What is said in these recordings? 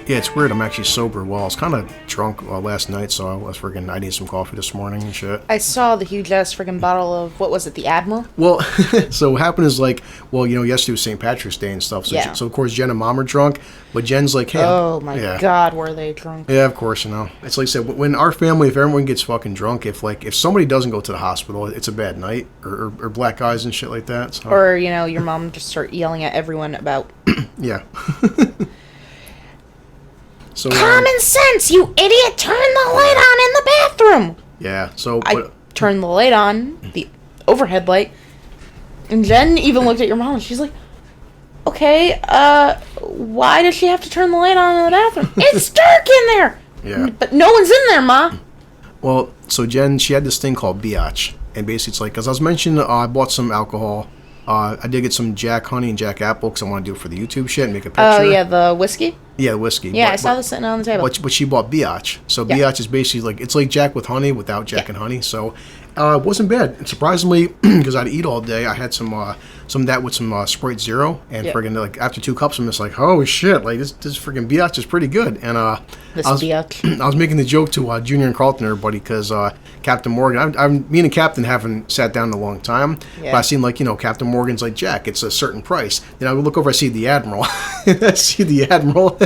Yeah, it's weird. I'm actually sober. Well, I was kind of drunk last night, so I needed some coffee this morning and shit. I saw the huge-ass freaking bottle of, what was it, the Admiral? Well, so what happened is, like, yesterday was St. Patrick's Day and stuff, so, yeah. So of course, Jen and Mom are drunk, but Jen's like, hey. Oh, my God, were they drunk? Yeah, of course, It's like I said, when our family, if everyone gets fucking drunk, if somebody doesn't go to the hospital, it's a bad night, or black eyes and shit like that. So. Or, your mom just start yelling at everyone about... Yeah. So, common sense, you idiot! Turn the light on in the bathroom! Yeah, so... I turned the light on, the overhead light, and Jen even looked at your mom and she's like, okay, why does she have to turn the light on in the bathroom? It's dark in there! Yeah. But no one's in there, Ma! Well, so Jen, she had this thing called biatch, and basically it's like, as I was mentioning, I bought some alcohol. I did get some Jack Honey and Jack Apple because I want to do it for the YouTube shit and make a picture. Oh, yeah, the whiskey? Yeah, whiskey. Yeah, I saw this sitting on the table. But she bought biatch. So biatch is basically like, it's like Jack with honey without Jack and honey. So it wasn't bad. And surprisingly, because I'd eat all day, I had some of that with some Sprite Zero. And friggin' like after 2 cups, I'm just like, oh shit, like this friggin' biatch is pretty good. And I was making the joke to Junior and Carlton, everybody, because Captain Morgan, me and Captain haven't sat down in a long time. Yeah. But I seen Captain Morgan's like, Jack, it's a certain price. Then I would look over, I see the Admiral. I see the Admiral.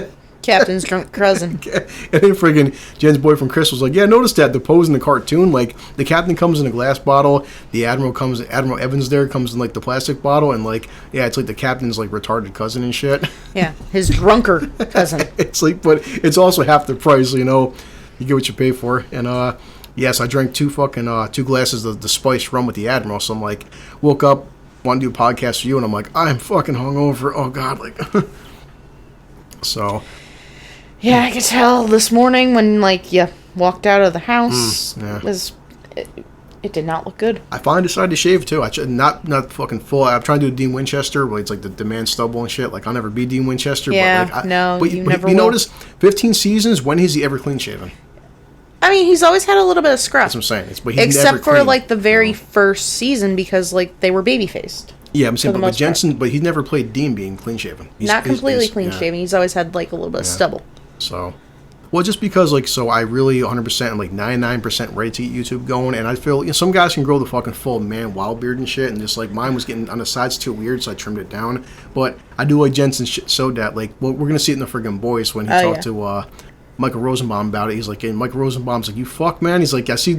Captain's drunk cousin. And then friggin' Jen's boyfriend Chris was like, yeah, notice that the pose in the cartoon, like the captain comes in a glass bottle, the Admiral Evans there comes in like the plastic bottle, and like, yeah, it's like the captain's like retarded cousin and shit. Yeah, his drunker cousin. It's like, but it's also half the price, you get what you pay for. And yes, I drank 2 glasses of the spiced rum with the Admiral, so I'm like, woke up, want to do a podcast for you, and I'm like, I'm fucking hungover, oh god, like, so... Yeah, I could tell this morning when, you walked out of the house, it did not look good. I finally decided to shave, too. Not fucking full. I'm trying to do Dean Winchester, but it's like the man stubble and shit. Like, I'll never be Dean Winchester. Yeah, but you never will. You notice, 15 seasons, when has he ever clean shaven? I mean, he's always had a little bit of scruff. That's what I'm saying. But he's except never for, clean, the very first season, because, they were baby-faced. Yeah, I'm saying, but Jensen, but he's never played Dean being clean shaven. Not completely clean shaven. He's always had, a little bit of stubble. So, well, just because, I really 100% and 99% ready to get YouTube going, and I feel, some guys can grow the fucking full man wild beard and shit, and just, mine was getting on the sides too weird, so I trimmed it down. But I do like Jensen's shit so that, we're going to see it in the friggin' Boys when he talked to Michael Rosenbaum about it. He's like, and Michael Rosenbaum's like, you fuck, man? He's like, I see,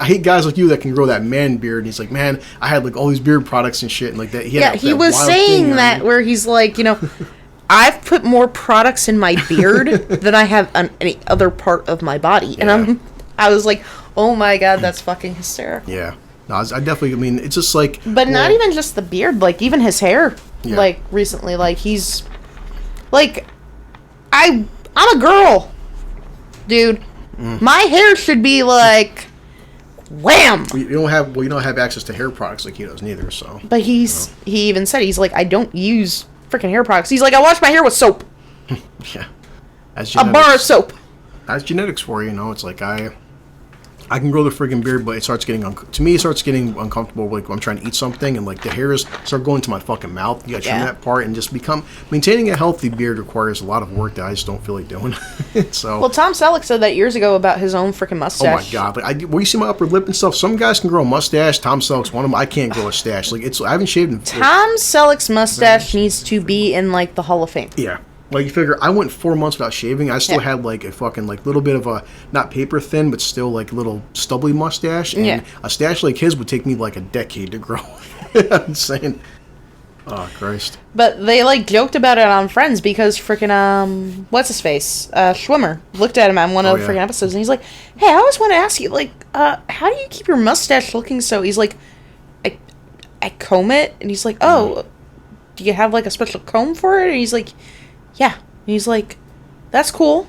I hate guys like you that can grow that man beard. And he's like, man, I had, all these beard products and shit, and that. He was saying that, where he's like, I've put more products in my beard than I have on any other part of my body. And I was like, oh my god, that's fucking hysterical. Yeah. No, I definitely, it's just like... But not even just the beard, even his hair, recently, he's... I'm a girl, dude. My hair should be wham! You don't have access to hair products like he does neither, so... But he even said, he's like, I don't use... freaking hair products. He's like, I wash my hair with soap. Yeah. A bar of soap. That's genetics for you, It's like I can grow the friggin' beard, but it starts getting uncomfortable when I'm trying to eat something, and the hairs start going to my fucking mouth. You gotta trim that part and just maintaining a healthy beard requires a lot of work that I just don't feel like doing. So. Well, Tom Selleck said that years ago about his own freaking mustache. Oh my god! Where you see my upper lip and stuff, some guys can grow a mustache. Tom Selleck's one of them. I can't grow a stash. I haven't shaved in. Tom Selleck's mustache needs to be in the Hall of Fame. Yeah. You figure, I went 4 months without shaving. I still had a fucking little bit of a, not paper thin, but still little stubbly mustache. And a stash like his would take me a decade to grow. I'm saying, oh Christ. But they joked about it on Friends because freaking what's his face, Schwimmer looked at him on one of the freaking episodes and he's like, hey, I always want to ask you how do you keep your mustache looking so? He's like, I comb it, and he's like, oh, do you have a special comb for it? And he's like, yeah. And he's like, that's cool.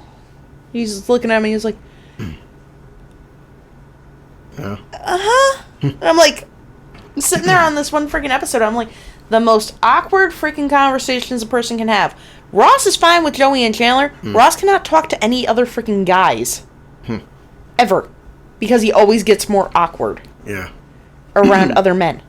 He's looking at me. He's like, yeah. And I'm like, I'm sitting there on this one freaking episode. I'm like, the most awkward freaking conversations a person can have. Ross is fine with Joey and Chandler. Ross cannot talk to any other freaking guys. Ever. Because he always gets more awkward. Yeah. Around other men.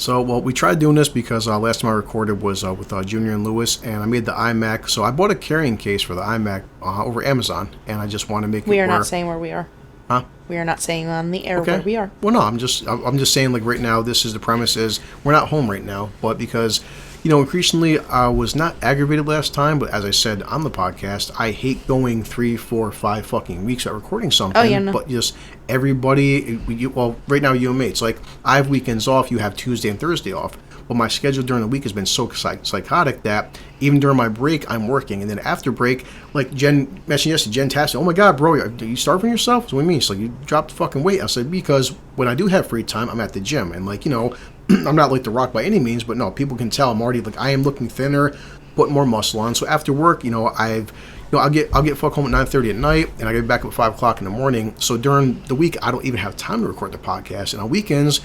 So, well, we tried doing this because last time I recorded was with Junior and Lewis, and I made the iMac. So I bought a carrying case for the iMac over Amazon, and I just want to make it We are not saying where we are. Huh? We are not saying on the air where we are. Well, no, I'm just saying, like, right now, this is the premise is we're not home right now, but because, increasingly I was not aggravated last time, but as I said on the podcast, I hate going 3, 4, 5 fucking weeks at recording something. Oh, yeah, no. But just everybody, well, right now you and me, it's like I have weekends off, you have Tuesday and Thursday off. But my schedule during the week has been so psychotic that even during my break, I'm working. And then after break, like Jen mentioned yesterday, Jen tasked me, "Oh my God, bro, are you starving yourself?" So what do you mean? She's like, "You dropped fucking weight." I said, "Because when I do have free time, I'm at the gym. And like, I'm not like The Rock by any means, but no, people can tell I'm already like, I am looking thinner, putting more muscle on." So after work, I'll get fuck home at 9:30 at night, and I get back at 5 o'clock in the morning. So during the week, I don't even have time to record the podcast. And on weekends,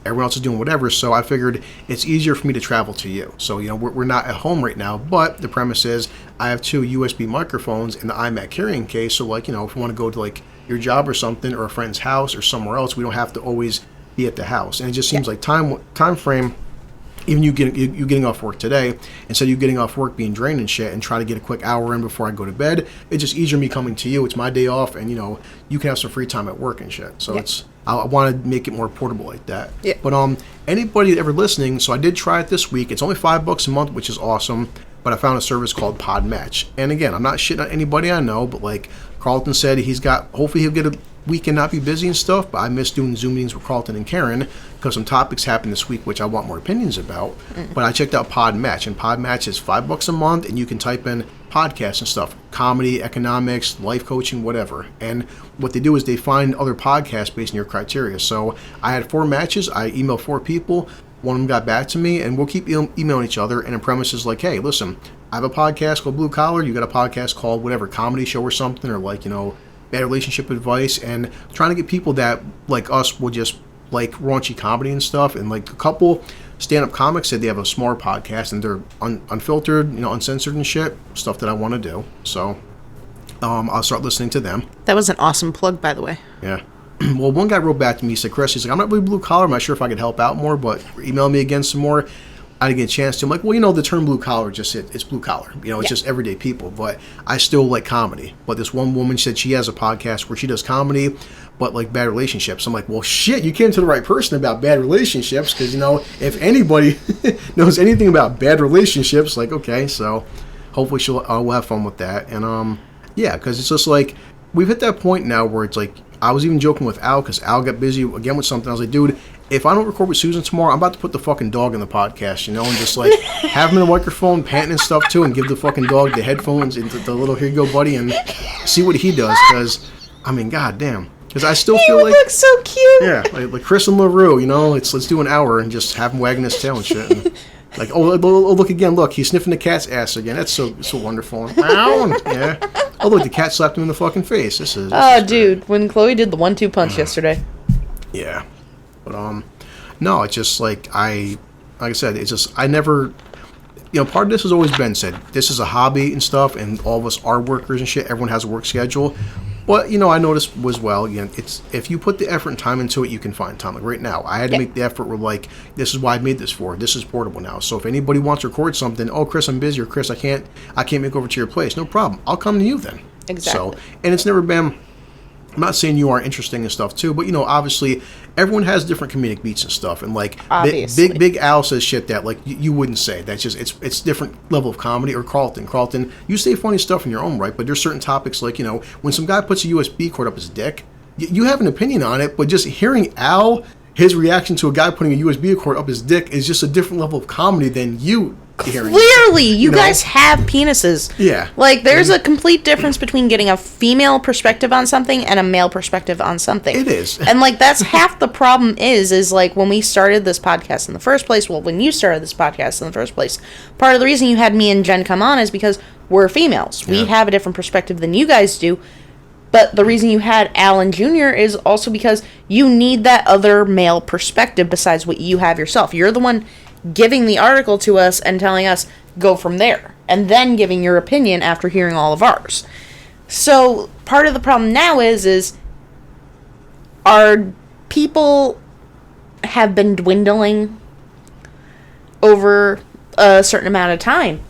everyone else is doing whatever, so I figured it's easier for me to travel to you. So, we're not at home right now, but the premise is I have 2 USB microphones in the iMac carrying case, so, like, if you want to go to, like, your job or something, or a friend's house or somewhere else, we don't have to always be at the house. And it just seems like time frame, even you getting off work today, instead of you getting off work being drained and shit and trying to get a quick hour in before I go to bed, it's just easier me coming to you. It's my day off, and, you can have some free time at work and shit. So I want to make it more portable like that. Yeah. But anybody ever listening, so I did try it this week. It's only $5 a month, which is awesome. But I found a service called Podmatch. And again, I'm not shitting on anybody I know, but like Carlton said, hopefully he'll get a weekend, not be busy and stuff. But I miss doing Zoom meetings with Carlton and Karen because some topics happened this week which I want more opinions about. But I checked out Podmatch, and Podmatch is $5 a month, and you can type in podcasts and stuff, comedy, economics, life coaching, whatever. And what they do is they find other podcasts based on your criteria. So I had 4 matches. I emailed 4 people. One of them got back to me, and we'll keep emailing each other. And the premise is like, hey, listen, I have a podcast called Blue Collar. You got a podcast called whatever, comedy show or something, or like, bad relationship advice, and trying to get people that, like us, will just like raunchy comedy and stuff. And like a couple stand-up comics said they have a smaller podcast, and they're unfiltered, uncensored and shit, stuff that I want to do. So I'll start listening to them. That was an awesome plug, by the way. Yeah. Well, one guy wrote back to me. He said, Chris, he's like, I'm not really blue collar. I'm not sure if I could help out more, but email me again some more. I didn't get a chance to. I'm like, well, the term blue collar, it's blue collar. It's just everyday people. But I still like comedy. But this one woman said she has a podcast where she does comedy, but like bad relationships. I'm like, well, shit, you came to the right person about bad relationships, because, if anybody knows anything about bad relationships, like, okay, so hopefully we'll have fun with that. And, yeah, because it's just like, we've hit that point now where it's like, I was even joking with Al, because Al got busy again with something. I was like, dude, if I don't record with Susan tomorrow, I'm about to put the fucking dog in the podcast, and just like have him in a microphone, panting and stuff too, and give the fucking dog the headphones and the little, here you go, buddy, and see what he does. Because, I mean, goddamn. Because I still feel like, looks so cute. Yeah, like Chris and LaRue, let's do an hour and just have him wagging his tail and shit. And, like, oh, look again, look, he's sniffing the cat's ass again. That's so wonderful. Yeah. Oh, look, the cat slapped him in the fucking face. This is dude, great. When Chloe did the 1-2 punch yesterday. Yeah. But, no, it's just like I said, it's just, I never, part of this has always been said, this is a hobby and stuff, and all of us are workers and shit. Everyone has a work schedule. But, I noticed was, well, it's, if you put the effort and time into it, you can find time. Like right now, I had to make the effort where, like, this is why I made this for. This is portable now. So if anybody wants to record something, oh, Chris, I'm busy, or Chris, I can't make over to your place. No problem. I'll come to you then. Exactly. So, and it's never been, I'm not saying you aren't interesting and stuff too, but obviously everyone has different comedic beats and stuff, and like big Al says shit that like you wouldn't say. That's just it's different level of comedy. Or Carlton, you say funny stuff in your own right, but there's certain topics like when some guy puts a USB cord up his dick, you have an opinion on it, but just hearing Al, his reaction to a guy putting a USB cord up his dick is just a different level of comedy than you hearing. Clearly, you guys have penises. Yeah. Like, there's a complete difference between getting a female perspective on something and a male perspective on something. It is. And, like, that's half the problem is like, when we started this podcast in the first place, well, when you started this podcast in the first place, part of the reason you had me and Jen come on is because we're females. We have a different perspective than you guys do. But the reason you had Alan Jr. is also because you need that other male perspective besides what you have yourself. You're the one giving the article to us and telling us, go from there. And then giving your opinion after hearing all of ours. So, part of the problem now is our people have been dwindling over a certain amount of time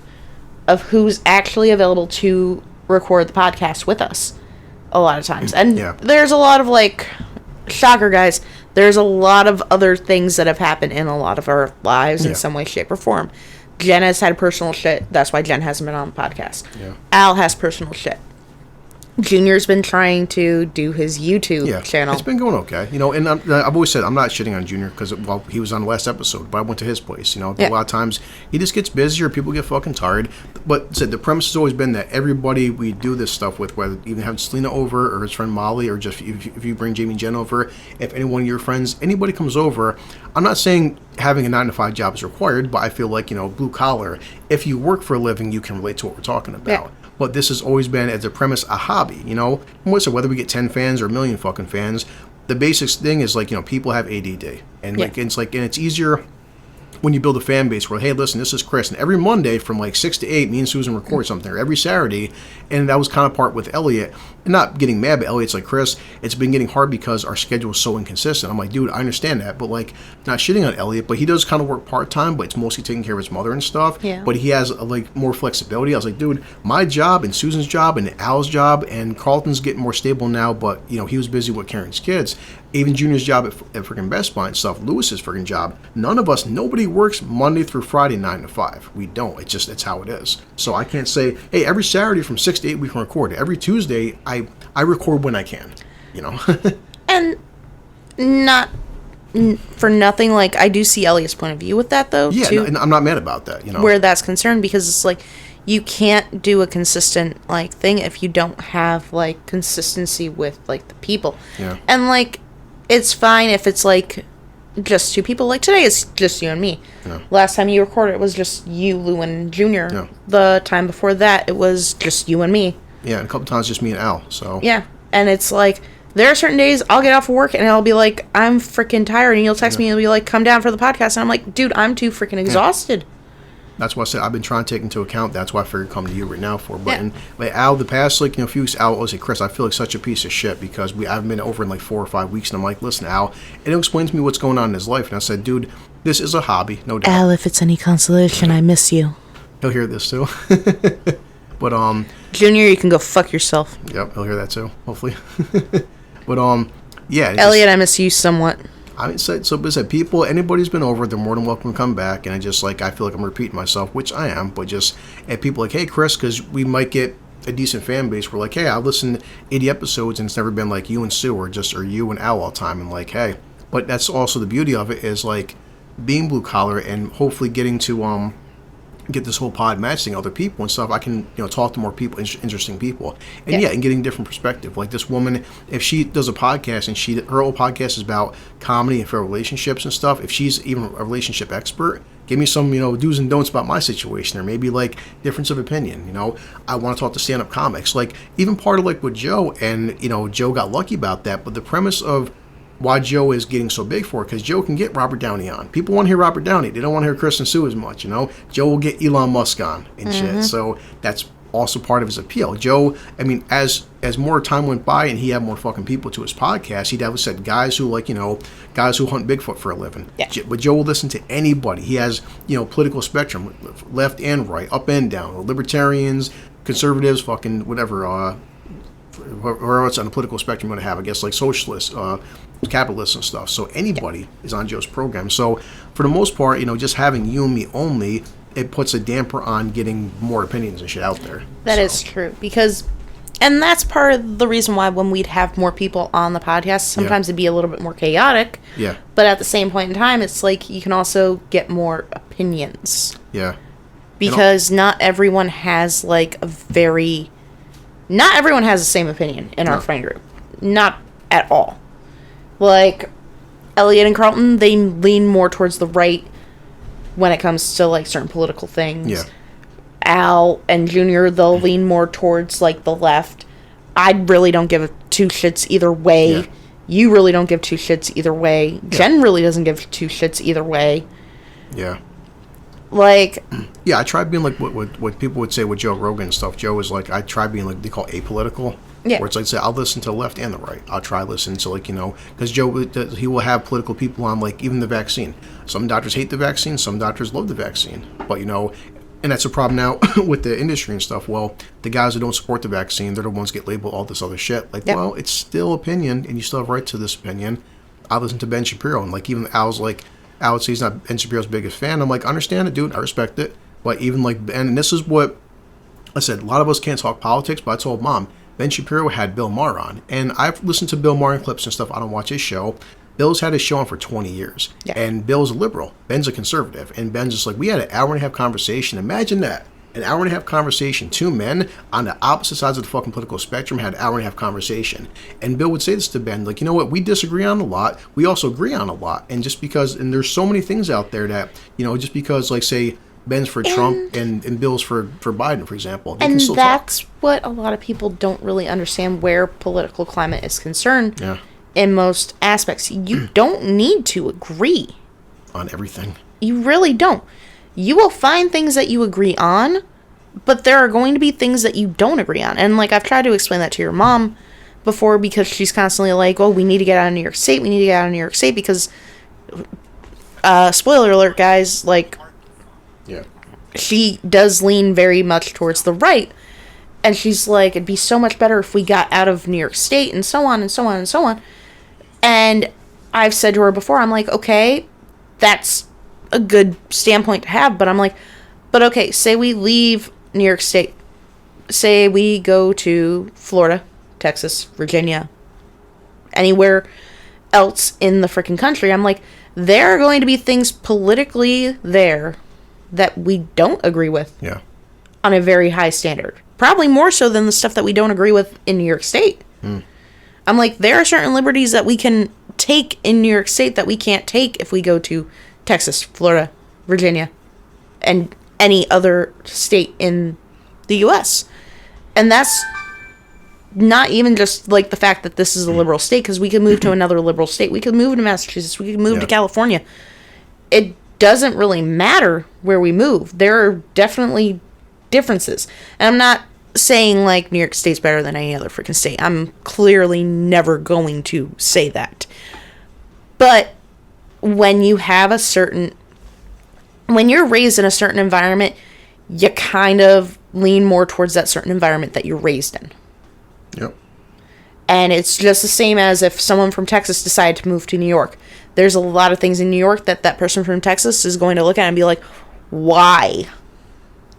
of who's actually available to record the podcast with us a lot of times. And there's a lot of, like, shocker, guys, there's a lot of other things that have happened in a lot of our lives in some way, shape, or form. Jen has had personal shit. That's why Jen hasn't been on the podcast. Yeah. Al has personal shit. Junior's been trying to do his YouTube channel. It's been going okay. You know, and I've always said I'm not shitting on Junior because, well, he was on the last episode, but I went to his place. You know, a lot of times he just gets busier, people get fucking tired. But the premise has always been that everybody we do this stuff with, whether even having Selena over or his friend Molly, or just if you bring Jamie and Jen over, if any one of your friends, anybody comes over, I'm not saying having a 9-to-5 job is required, but I feel like, you know, blue collar, if you work for a living, you can relate to what we're talking about. Yeah. But this has always been, as a premise, a hobby, you know? So whether we get 10 fans or a million fucking fans, the basic thing is, like, you know, people have ADD. And, like, and it's easier when you build a fan base where, hey, listen, this is Chris. And every Monday from, like, 6 to 8, me and Susan record something. Or every Saturday. And that was kind of part with Elliot. And not getting mad, but Elliot's like, Chris, it's been getting hard because our schedule is so inconsistent. I'm like, dude, I understand that. But, like, not shitting on Elliot, but he does kind of work part-time, but it's mostly taking care of his mother and stuff. Yeah. But he has, like, more flexibility. I was like, dude, my job and Susan's job and Al's job and Carlton's getting more stable now, but, you know, he was busy with Karen's kids. Even Junior's job at freaking Best Buy and stuff, Lewis's freaking job. Nobody works Monday through Friday 9 to 5. We don't. It's how it is. So I can't say, hey, every Saturday from 6 to 8 we can record. Every Tuesday I record when I can, you know. And not for nothing, like, I do see Elliot's point of view with that, though. Yeah, too, and I'm not mad about that, you know. Where that's concerned, because it's like, you can't do a consistent, like, thing if you don't have, like, consistency with, like, the people. Yeah. And, like, it's fine if it's, like, just two people. Like, today it's just you and me. Yeah. Last time you recorded, it was just you, Lou, and Junior. Yeah. The time before that, it was just you and me. Yeah, and a couple times just me and Al, so. Yeah, and it's like, there are certain days I'll get off of work and I'll be like, I'm freaking tired, and you'll text me and you'll be like, come down for the podcast, and I'm like, dude, I'm too freaking exhausted. That's why I said I've been trying to take into account. That's why I figured come to you right now for. But and like Al, the past, like, you know, few weeks, Al always say, Chris, I feel like such a piece of shit because I've been over in like 4 or 5 weeks, and I'm like, listen, Al, and he'll explain to me what's going on in his life, and I said, dude, this is a hobby, no doubt. Al, if it's any consolation, I miss you. He'll hear this too. But Junior, you can go fuck yourself. Yep, he'll hear that too, hopefully. But yeah, Elliot, I miss you somewhat. I mean, so people, anybody's been over, they're more than welcome to come back, and I just, like, I feel like I'm repeating myself, which I am, but just, and people like, hey, Chris, because we might get a decent fan base, we're like, hey, I've listened to 80 episodes, and it's never been like you and Sue, or you and Al all the time, and like, hey, but that's also the beauty of it, is, like, being blue collar, and hopefully getting to, get this whole pod matching other people and stuff. I can, you know, talk to more people, interesting people, and and getting different perspective. Like this woman, if she does a podcast and her whole podcast is about comedy and fair relationships and stuff, if she's even a relationship expert, give me some, you know, do's and don'ts about my situation, or maybe like difference of opinion. You know, I want to talk to stand-up comics, like even part of like with Joe, and you know, Joe got lucky about that, but the premise of why Joe is getting so big for it, because Joe can get Robert Downey on. People want to hear Robert Downey. They don't want to hear Chris and Sue as much, you know? Joe will get Elon Musk on and shit. So that's also part of his appeal. Joe, I mean, as more time went by and he had more fucking people to his podcast, he'd have said guys who, like, you know, guys who hunt Bigfoot for a living. Yeah. But Joe will listen to anybody. He has, you know, political spectrum, left and right, up and down, libertarians, conservatives, fucking whatever, where else on the political spectrum you want to have, I guess, like socialists, capitalists and stuff. So anybody is on Joe's program. So for the most part, you know, just having you and me only, it puts a damper on getting more opinions and shit out there. That is true, because, and that's part of the reason why when we'd have more people on the podcast, sometimes it'd be a little bit more chaotic. Yeah. But at the same point in time, it's like you can also get more opinions. Yeah. Because not everyone has like not everyone has the same opinion in our friend group. Not at all. Like, Elliot and Carlton, they lean more towards the right when it comes to, like, certain political things. Yeah. Al and Junior, they'll lean more towards, like, the left. I really don't give two shits either way. Yeah. You really don't give two shits either way. Yeah. Jen really doesn't give two shits either way. Yeah. Like, yeah, I tried being like what people would say with Joe Rogan and stuff. Joe was like, I tried being like they call apolitical. Yeah. Where it's like, say, I'll listen to the left and the right. I'll try listen to like, because Joe, he will have political people on like even the vaccine. Some doctors hate the vaccine. Some doctors love the vaccine. But and that's a problem now with the industry and stuff. Well, the guys who don't support the vaccine, they're the ones get labeled all this other shit. Like, well, it's still opinion, and you still have right to this opinion. I listen to Ben Shapiro, and like even Al would say he's not Ben Shapiro's biggest fan. I'm like, I understand it, dude. I respect it. But even like Ben, and this is what I said. A lot of us can't talk politics, but I told Mom, Ben Shapiro had Bill Maher on, and I've listened to Bill Maher clips and stuff. I don't watch his show. Bill's had his show on for 20 years, and Bill's a liberal. Ben's a conservative, and Ben's just like, we had an hour and a half conversation. Imagine that. An hour and a half conversation. Two men on the opposite sides of the fucking political spectrum had an hour and a half conversation. And Bill would say this to Ben, like, you know what, we disagree on a lot. We also agree on a lot. And just because, and there's so many things out there that, just because, like, say, Ben's for Trump and Bill's for Biden, for example. And that's what a lot of people don't really understand where political climate is concerned. Yeah. In most aspects. You don't need to agree. On everything. You really don't. You will find things that you agree on, but there are going to be things that you don't agree on. And like I've tried to explain that to your mom before because she's constantly like, oh, we need to get out of New York State. We need to get out of New York State because, spoiler alert, guys, like, yeah, she does lean very much towards the right. And she's like, it'd be so much better if we got out of New York State and so on and so on and so on. And I've said to her before, I'm like, okay, that's a good standpoint to have. But I'm like, but okay, say we leave New York State. Say we go to Florida, Texas, Virginia, anywhere else in the freaking country. I'm like, there are going to be things politically there that we don't agree with. Yeah. On a very high standard. Probably more so than the stuff that we don't agree with in New York State. I'm like, there are certain liberties that we can take in New York State that we can't take if we go to Texas, Florida, Virginia, and any other state in the U.S. And that's not even just like the fact that this is a liberal state, because we could move to another liberal state. We could move to Massachusetts. We could move to California. It doesn't really matter where we move. There are definitely differences. And I'm not saying like New York State's better than any other freaking state. I'm clearly never going to say that. But when you have when you're raised in a certain environment, you kind of lean more towards that certain environment that you're raised in. Yep. And it's just the same as if someone from Texas decided to move to New York. There's a lot of things in New York that person from Texas is going to look at and be like, why?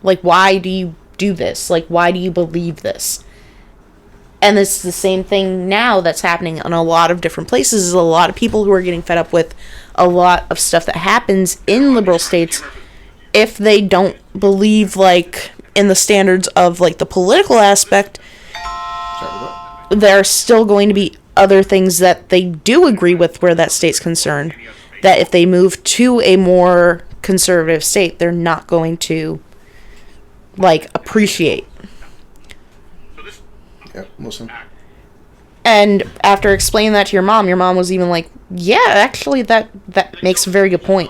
Like, why do you do this? Like, why do you believe this? And it's the same thing now that's happening in a lot of different places. Is a lot of people who are getting fed up with a lot of stuff that happens in liberal states if they don't believe, like, in the standards of, like, the political aspect. There are still going to be other things that they do agree with where that state's concerned, that if they move to a more conservative state, they're not going to, like, appreciate. Yep, listen. And after explaining that to your mom was even like, yeah, actually, that makes a very good point.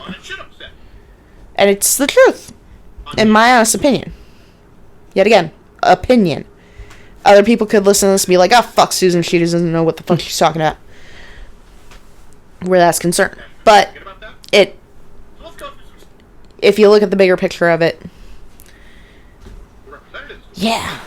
And it's the truth, in my honest opinion. Yet again, opinion. Other people could listen to this and be like, oh, fuck Susan, she doesn't know what the fuck she's talking about. Where that's concerned. But if you look at the bigger picture of it, yeah.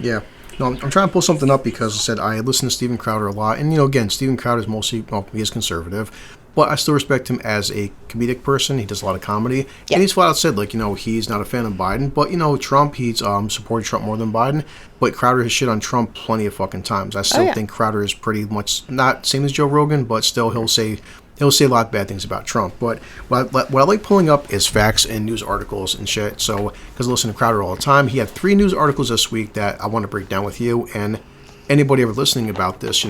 Yeah. No, I'm trying to pull something up because I said I listen to Steven Crowder a lot. And, again, Steven Crowder is mostly, he is conservative. But I still respect him as a comedic person. He does a lot of comedy. Yeah. And he's flat out said, like, he's not a fan of Biden. But, Trump, he's supported Trump more than Biden. But Crowder has shit on Trump plenty of fucking times. I still think Crowder is pretty much not same as Joe Rogan, but still he'll say a lot of bad things about Trump. But what I like pulling up is facts and news articles and shit. So, because I listen to Crowder all the time, he had 3 news articles this week that I want to break down with you. And anybody ever listening about this,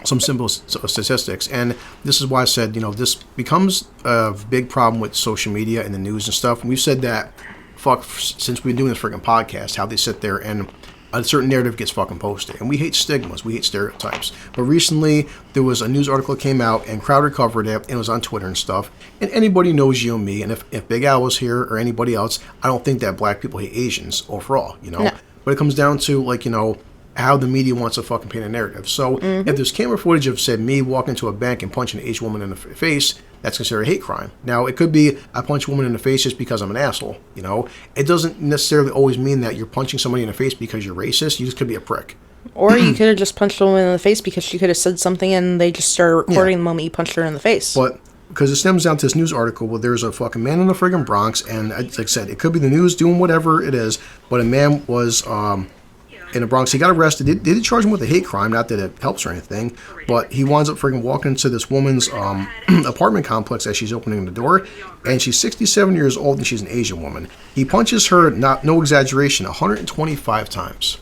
some simple statistics. And this is why I said, this becomes a big problem with social media and the news and stuff. And we've said that, since we've been doing this freaking podcast, how they sit there and a certain narrative gets fucking posted. And we hate stigmas. We hate stereotypes. But recently, there was a news article that came out, and Crowder covered it, and it was on Twitter and stuff. And anybody knows you and me, and if Big Al was here or anybody else, I don't think that black people hate Asians overall, you know? No. But it comes down to, like, you know, how the media wants to fucking paint a narrative. So if there's camera footage of, say, me walking into a bank and punching an Asian woman in the face, that's considered a hate crime. Now, it could be I punch a woman in the face just because I'm an asshole, you know? It doesn't necessarily always mean that you're punching somebody in the face because you're racist. You just could be a prick. Or you could have just punched a woman in the face because she could have said something and they just started recording the moment you punched her in the face. But because it stems down to this news article where there's a fucking man in the friggin' Bronx, and like I said, it could be the news doing whatever it is, but a man was... in the Bronx, he got arrested. They did charge him with a hate crime, not that it helps or anything, but he winds up freaking walking into this woman's apartment complex as she's opening the door, and she's 67 years old and she's an Asian woman. He punches her, no exaggeration, 125 times.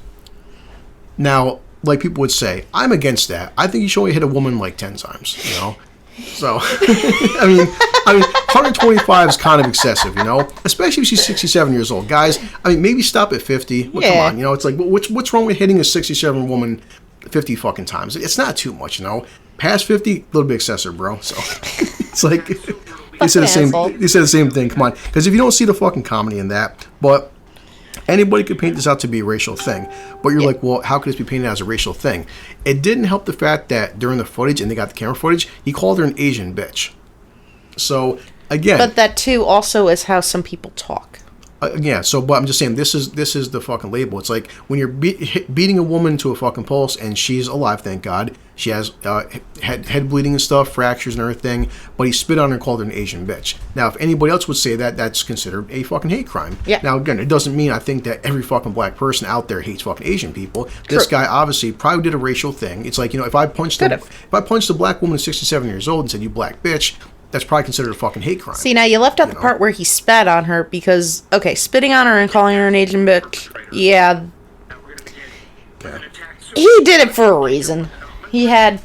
Now, like people would say, I'm against that. I think you should only hit a woman like 10 times, you know? So, I mean, 125 is kind of excessive, you know, especially if she's 67 years old. Guys, I mean, maybe stop at 50. Well, come on, you know, it's like, what's wrong with hitting a 67 woman 50 fucking times? It's not too much, you know. Past 50, a little bit excessive, bro. So, it's like, they said the same thing. Come on, because if you don't see the fucking comedy in that, but anybody could paint this out to be a racial thing. But you're like, well, how could this be painted as a racial thing? It didn't help the fact that during the footage, and they got the camera footage, he called her an Asian bitch. So, again... But that, too, also is how some people talk. But I'm just saying, this is the fucking label. It's like, when you're beating a woman to a fucking pulse, and she's alive, thank God. She has head bleeding and stuff, fractures and everything, but he spit on her and called her an Asian bitch. Now, if anybody else would say that, that's considered a fucking hate crime. Yeah. Now, again, it doesn't mean I think that every fucking black person out there hates fucking Asian people. True. This guy obviously probably did a racial thing. It's like, you know, if I punched a black woman who's 67 years old and said, you black bitch, that's probably considered a fucking hate crime. See, now you left out the part where he spat on her because, okay, spitting on her and calling her an Asian bitch, yeah. He did it for a reason. He had...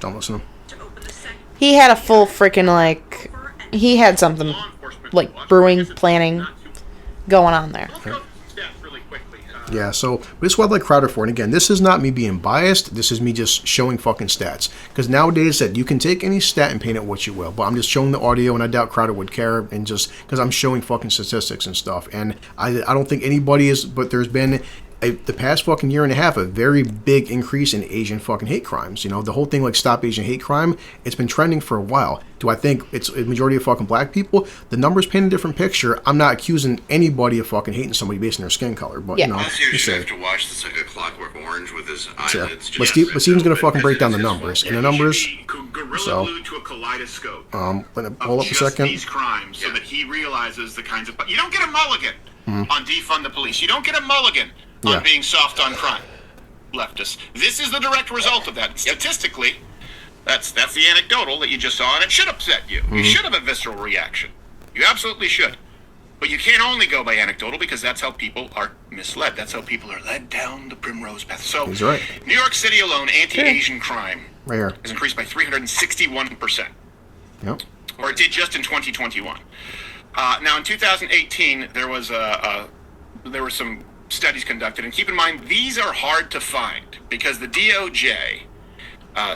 Don't listen to him. He had a full freaking, like... He had something, like, brewing, planning going on there. Okay. Yeah, so this is what I like Crowder for. And again, this is not me being biased. This is me just showing fucking stats. Because nowadays, that you can take any stat and paint it what you will. But I'm just showing the audio, and I doubt Crowder would care. And just because I'm showing fucking statistics and stuff. And I don't think anybody is, but there's been the past fucking year and a half a very big increase in Asian fucking hate crimes. You know, the whole thing like Stop Asian Hate Crime, it's been trending for a while. Do I think it's a majority of fucking black people? The numbers paint a different picture. I'm not accusing anybody of fucking hating somebody based on their skin color, but you know, you have to watch this like a Clockwork Orange with his eyelids. But Steven's gonna fucking break down the numbers, and the numbers. So, to a kaleidoscope. Hold up a second. These crimes, so that he realizes the kinds of. You don't get a mulligan on defund the police. You don't get a mulligan on being soft on crime. Leftists. This is the direct result of that. Statistically, that's the anecdotal that you just saw, and it should upset you. You should have a visceral reaction. You absolutely should. But you can't only go by anecdotal because that's how people are misled. That's how people are led down the primrose path. So, New York City alone, anti-Asian crime has increased by 361%. Yep. Or it did just in 2021. Now, in 2018, there were some studies conducted, and keep in mind, these are hard to find because the DOJ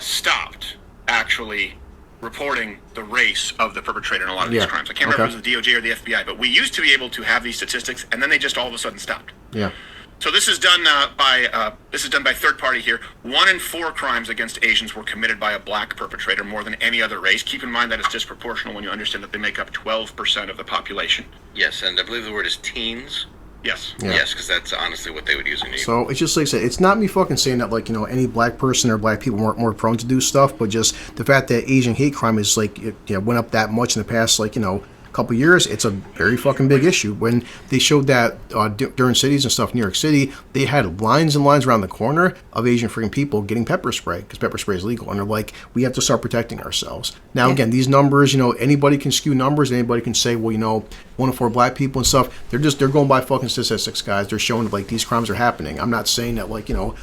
stopped actually reporting the race of the perpetrator in a lot of these crimes. I can't remember if it was the DOJ or the FBI, but we used to be able to have these statistics, and then they just all of a sudden stopped. Yeah. So this is done by third party here. 1 in 4 crimes against Asians were committed by a black perpetrator, more than any other race. Keep in mind that it's disproportional when you understand that they make up 12% of the population. Yes, and I believe the word is teens. Yes. Yeah. Yes, because that's honestly what they would use in New York. So it's just like I said, it's not me fucking saying that like, you know, any black person or black people weren't more prone to do stuff, but just the fact that Asian hate crime is like, went up that much in the past, like, you know, couple years, it's a very fucking big issue. When they showed that during cities and stuff, New York City, they had lines and lines around the corner of Asian freaking people getting pepper spray because pepper spray is legal, and they're like, we have to start protecting ourselves. Now, again, these numbers, you know, anybody can skew numbers, anybody can say, well, you know, 1 in 4 black people and stuff. They're going by fucking statistics, guys. They're showing like these crimes are happening. I'm not saying that like, you know,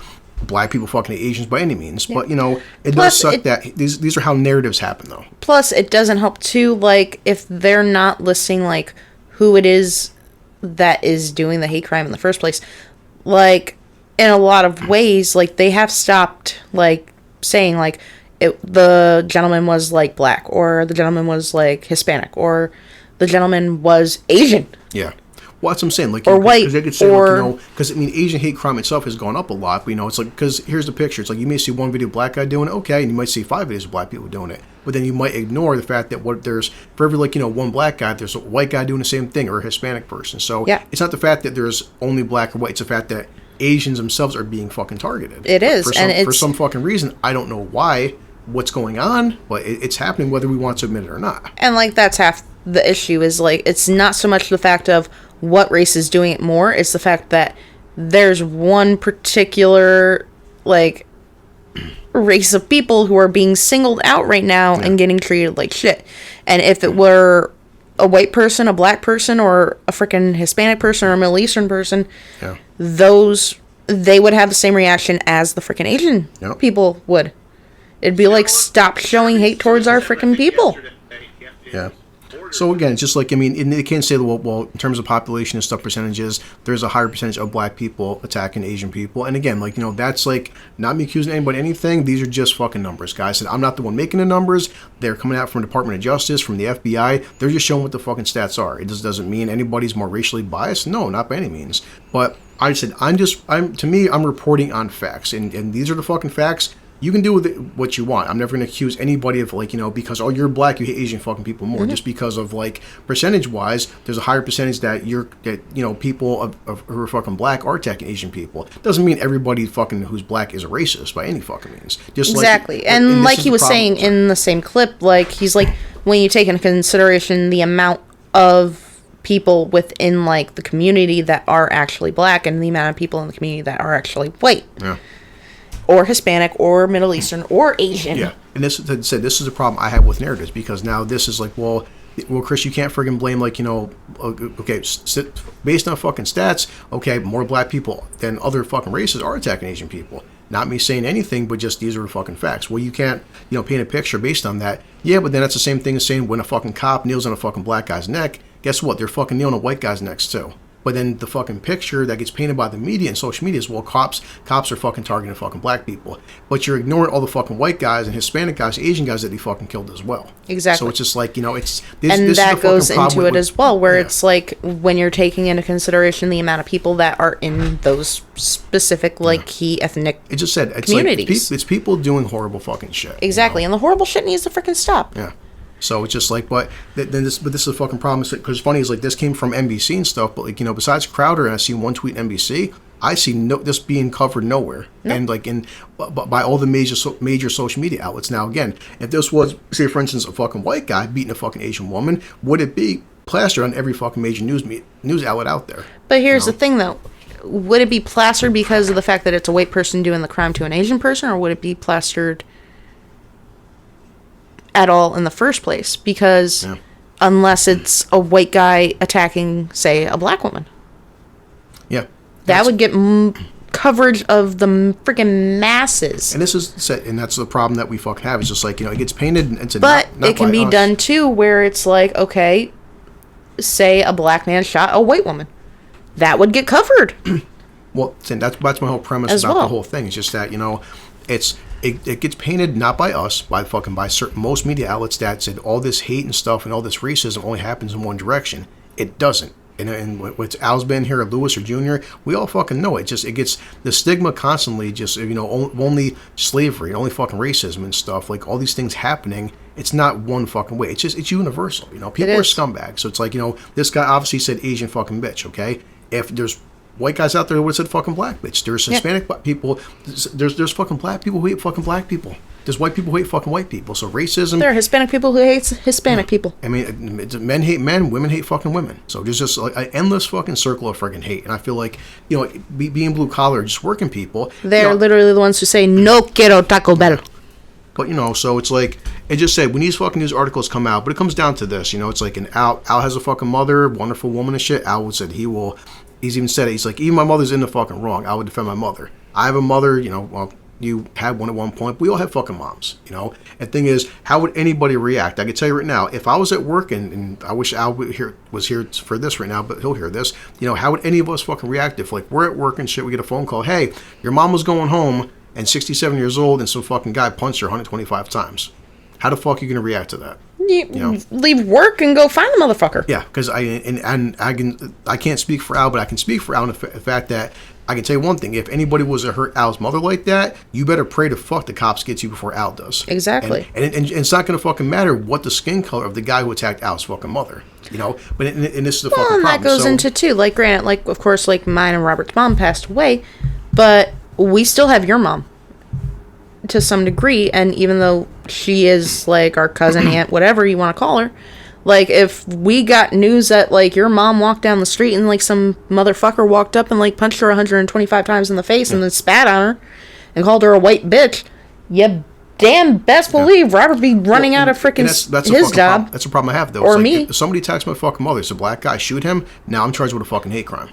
black people fucking Asians by any means, but you know, it does suck that these are how narratives happen though. Plus, it doesn't help too, like, if they're not listing like who it is that is doing the hate crime in the first place. like, in a lot of ways, like, they have stopped, like, saying, like, the gentleman was, like, black, or the gentleman was, like, Hispanic, or the gentleman was Asian. Yeah. Well, that's what I'm saying. Like, or white, they could say, like, because, I mean, Asian hate crime itself has gone up a lot. But, it's like, because here's the picture. It's like, you may see one video of a black guy doing it, okay, and you might see 5 videos of black people doing it. But then you might ignore the fact that for every, like, one black guy, there's a white guy doing the same thing, or a Hispanic person. So, it's not the fact that there's only black or white. It's the fact that Asians themselves are being fucking targeted. It is. For some fucking reason. I don't know why, what's going on, but it's happening whether we want to admit it or not. And, like, that's half the issue is, like, it's not so much the fact of what race is doing it more, it's the fact that there's one particular, like, race of people who are being singled out right now and getting treated like shit. And if it were a white person, a black person, or a freaking Hispanic person, or a Middle Eastern person, they would have the same reaction as the freaking Asian people would. It'd be like, stop showing hate towards our freaking people. Yeah. So again, it's just like, I mean, they can't say, well, in terms of population and stuff percentages, there's a higher percentage of black people attacking Asian people. And again, like, that's like, not me accusing anybody of anything. These are just fucking numbers, guys. And I'm not the one making the numbers. They're coming out from the Department of Justice, from the FBI. They're just showing what the fucking stats are. It just doesn't mean anybody's more racially biased. No, not by any means. But I said, to me, I'm reporting on facts. And these are the fucking facts. You can do with it what you want. I'm never going to accuse anybody of, like, because, you're black, you hate Asian fucking people more. Just because of, like, percentage-wise, there's a higher percentage that people who are fucking black are attacking Asian people. Doesn't mean everybody fucking who's black is a racist by any fucking means. Just exactly. Like, and like he was saying in the same clip, like, he's like, when you take into consideration the amount of people within, like, the community that are actually black and the amount of people in the community that are actually white. Yeah. Or Hispanic, or Middle Eastern, or Asian. Yeah, and this is a problem I have with narratives, because now this is like, well, Chris, you can't friggin' blame, like, okay, based on fucking stats, okay, more black people than other fucking races are attacking Asian people. Not me saying anything, but just these are fucking facts. Well, you can't, paint a picture based on that. Yeah, but then that's the same thing as saying when a fucking cop kneels on a fucking black guy's neck, guess what? They're fucking kneeling on a white guy's necks too. But then the fucking picture that gets painted by the media and social media is, well, cops are fucking targeting fucking black people. But you're ignoring all the fucking white guys and Hispanic guys, Asian guys that he fucking killed as well. Exactly. So it's just like, this that goes into it as well, where it's like, when you're taking into consideration the amount of people that are in those specific, like, key ethnic it just said, it's communities. Like, it's people doing horrible fucking shit. Exactly. And the horrible shit needs to freaking stop. Yeah. So it's just like, but this is a fucking problem. Because funny is, like, this came from NBC and stuff, but, like, besides Crowder, and I see one tweet NBC, I see this being covered nowhere, and like by all the major social media outlets. Now, again, if this was, say, for instance, a fucking white guy beating a fucking Asian woman, would it be plastered on every fucking major news outlet out there? But here's the thing, though. Would it be plastered because of the fact that it's a white person doing the crime to an Asian person, or would it be plastered at all in the first place? Because unless it's a white guy attacking, say, a black woman. Yeah. That would get coverage of the freaking masses. And that's the problem that we fucking have. It's just like, it gets painted into but it can be done too, where it's like, okay, say a black man shot a white woman. That would get covered. Well, that's my whole premise about the whole thing. It's just that, it gets painted not by us, by certain most media outlets that said all this hate and stuff and all this racism only happens in one direction. It doesn't. And with Al's been here, Lewis or Junior, we all fucking know it. It gets the stigma constantly. Just only slavery, only fucking racism and stuff. Like all these things happening. It's not one fucking way. It's universal. People are scumbags. So it's like this guy obviously said Asian fucking bitch. Okay, if there's white guys out there who would have said fucking black bitch. There's Hispanic people. There's fucking black people who hate fucking black people. There's white people who hate fucking white people. So racism. There are Hispanic people who hate Hispanic people. I mean, men hate men, women hate fucking women. So there's just like an endless fucking circle of fucking hate. And I feel like, being blue collar, just working people. They're literally the ones who say, no quiero Taco Bell. But, so it's like, it just said, when these fucking news articles come out, but it comes down to this, it's like Al has a fucking mother, wonderful woman and shit. Al said he's even said it. He's like, even my mother's in the fucking wrong. I would defend my mother. I have a mother, you had one at one point. We all have fucking moms, you know. And the thing is, how would anybody react? I can tell you right now, if I was at work, and I wish Al was here for this right now, but he'll hear this. You know, how would any of us fucking react if, like, we're at work and shit, we get a phone call, hey, your mom was going home and 67 years old and some fucking guy punched her 125 times. How the fuck are you going to react to that? You know? Leave work and go find the motherfucker. Yeah, because I can't speak for Al, but I can speak for Al in the fact that I can tell you one thing: if anybody was to hurt Al's mother like that, you better pray to fuck the cops get you before Al does. Exactly. And it's not going to fucking matter what the skin color of the guy who attacked Al's fucking mother. You know, but and this is the fucking problem. Well, and that goes into too. Like, granted, like of course, like mine and Robert's mom passed away, but we still have your mom to some degree, and even though she is like our cousin, aunt, whatever you want to call her, like if we got news that like your mom walked down the street and like some motherfucker walked up and like punched her 125 times in the face and then spat on her and called her a white bitch, you damn best believe Robert be running out of freaking his job. That's a problem I have though. Or like, me. If somebody attacks my fucking mother, it's a black guy, shoot him. Now I'm charged with a fucking hate crime.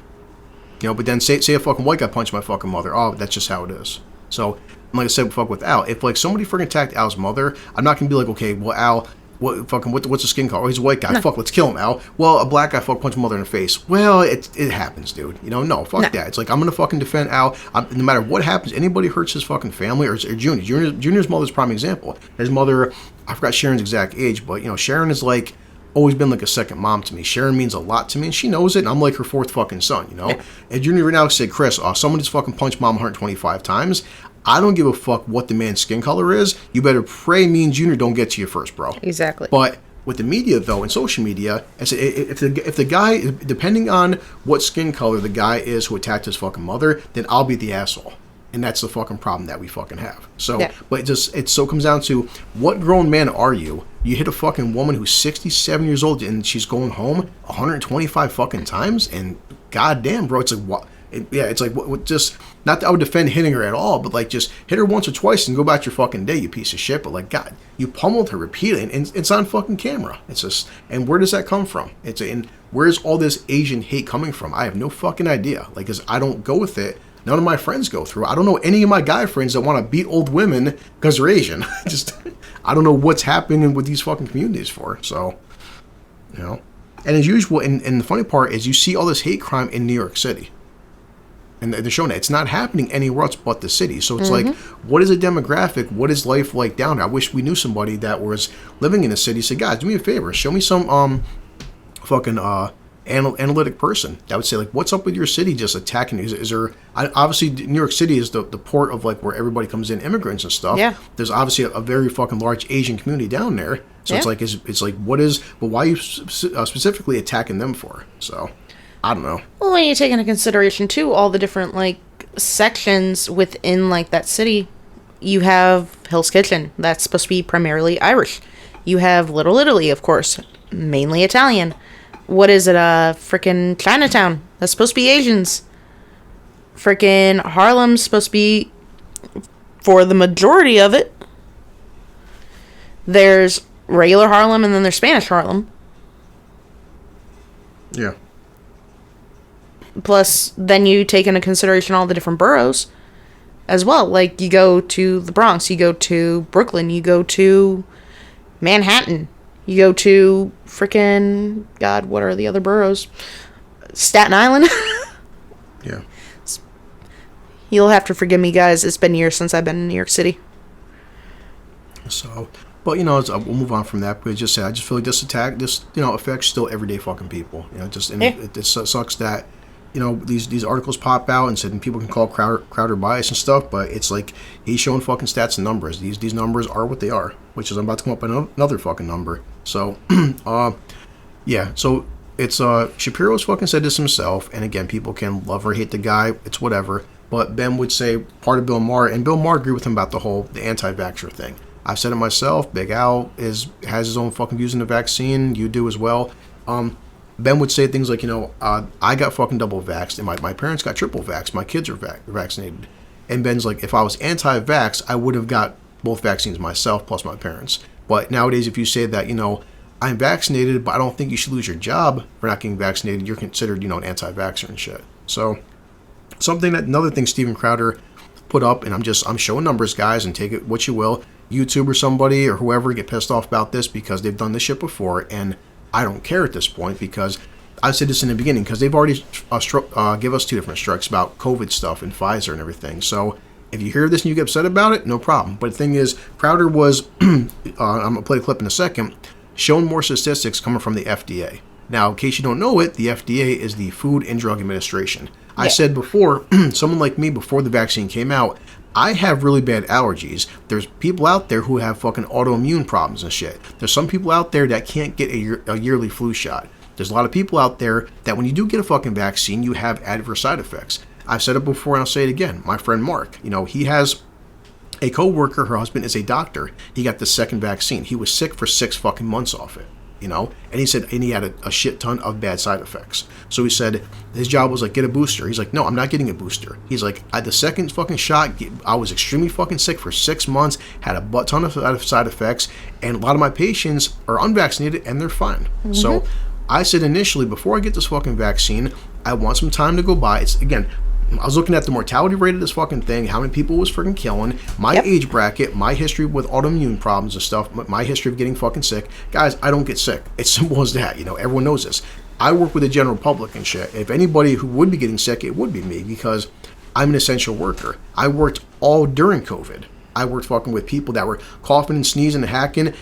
You know, but then say a fucking white guy punched my fucking mother. Oh, that's just how it is. So, like I said, fuck with Al. If like somebody freaking attacked Al's mother, I'm not gonna be like, okay, well Al, what's the skin color? Oh, he's a white guy. No. Fuck, let's kill him, Al. Well, a black guy punched mother in the face. Well, it happens, dude. You know, no, fuck that. It's like I'm gonna fucking defend Al. No matter what happens, anybody hurts his fucking family or Junior. Junior's mother's a prime example. His mother, I forgot Sharon's exact age, but you know, Sharon is like always been like a second mom to me. Sharon means a lot to me, and she knows it, and I'm like her fourth fucking son, you know? Yeah. And Junior right now said, Chris, someone just fucking punched mom 125 times. I don't give a fuck what the man's skin color is. You better pray me and Junior don't get to you first, bro. Exactly. But with the media, though, and social media, if the guy, depending on what skin color the guy is who attacked his fucking mother, then I'll be the asshole. And that's the fucking problem that we fucking have. So, yeah. But it so comes down to, what grown man are you? You hit a fucking woman who's 67 years old and she's going home 125 fucking times, and goddamn, bro, it's like, what? It's like, what, just, not that I would defend hitting her at all, but like, just hit her once or twice and go about your fucking day, you piece of shit. But like, God, you pummeled her repeatedly, and it's on fucking camera. It's just, and where does that come from? And where's all this Asian hate coming from? I have no fucking idea. Like, because I don't go with it. None of my friends go through. I don't know any of my guy friends that want to beat old women because they're Asian. I don't know what's happening with these fucking communities for. So, you know. And as usual, and the funny part is you see all this hate crime in New York City. And they're showing that it's not happening anywhere else but the city. So it's like, what is a demographic? What is life like down there? I wish we knew somebody that was living in the city. Say, guys, do me a favor. Show me some fucking analytic person that would say, like, what's up with your city just attacking? Is there, obviously New York City is the port of like where everybody comes in, immigrants and stuff. Yeah. There's obviously a very fucking large Asian community down there. So it's like, it's like, what is, but why are you specifically attacking them for? So I don't know. Well, when you take into consideration too all the different like sections within like that city, you have Hell's Kitchen, that's supposed to be primarily Irish. You have Little Italy, of course, mainly Italian. What is it? Frickin' Chinatown, that's supposed to be Asians. Frickin' Harlem's supposed to be, for the majority of it, there's regular Harlem and then there's Spanish Harlem. Yeah. Plus, then you take into consideration all the different boroughs as well. Like, you go to the Bronx, you go to Brooklyn, you go to Manhattan, you go to frickin', God, what are the other boroughs? Staten Island? Yeah. You'll have to forgive me, guys. It's been years since I've been in New York City. So, but, you know, we'll move on from that. But I just feel like this affects still everyday fucking people. You know, it sucks that, you know, these articles pop out and said people can call Crowder bias and stuff, but it's like he's showing fucking stats and numbers. These numbers are what they are, which is I'm about to come up with another fucking number. So, yeah. So it's Shapiro's fucking said this himself, and again, people can love or hate the guy. It's whatever. But Ben would say part of Bill Maher, and Bill Maher agreed with him about the anti-vaxxer thing. I've said it myself. Big Al has his own fucking views on the vaccine. You do as well. Ben would say things like, you know, I got fucking double vaxxed, and my parents got triple vaxxed. My kids are vaccinated. And Ben's like, if I was anti-vax, I would have got both vaccines myself plus my parents. But nowadays, if you say that, you know, I'm vaccinated, but I don't think you should lose your job for not getting vaccinated, you're considered, you know, an anti-vaxxer and shit. So, another thing Steven Crowder put up, and I'm showing numbers, guys, and take it what you will. YouTube or somebody or whoever get pissed off about this because they've done this shit before, and I don't care at this point because I said this in the beginning because they've already give us 2 different strikes about COVID stuff and Pfizer and everything. So if you hear this and you get upset about it, no problem. But the thing is, Crowder was, I'm going to play a clip in a second, showing more statistics coming from the FDA. Now, in case you don't know it, the FDA is the Food and Drug Administration. I said before, someone like me, before the vaccine came out, I have really bad allergies. There's people out there who have fucking autoimmune problems and shit. There's some people out there that can't get a yearly flu shot. There's a lot of people out there that when you do get a fucking vaccine, you have adverse side effects. I've said it before and I'll say it again. My friend Mark, he has a co-worker, her husband is a doctor. He got the second vaccine. He was sick for 6 fucking months off it. And he said, and he had a shit ton of bad side effects. So he said his job was like, get a booster. He's like, no, I'm not getting a booster. He's like, I had the second fucking shot. I was extremely fucking sick for 6 months, had a butt ton of side effects, and a lot of my patients are unvaccinated and they're fine. Mm-hmm. So I said initially, before I get this fucking vaccine, I want some time to go by. I was looking at the mortality rate of this fucking thing, how many people was freaking killing, my age bracket, my history with autoimmune problems and stuff, my history of getting fucking sick. Guys, I don't get sick. It's simple as that. Everyone knows this. I work with the general public and shit. If anybody who would be getting sick, it would be me because I'm an essential worker. I worked all during COVID. I worked fucking with people that were coughing and sneezing and hacking.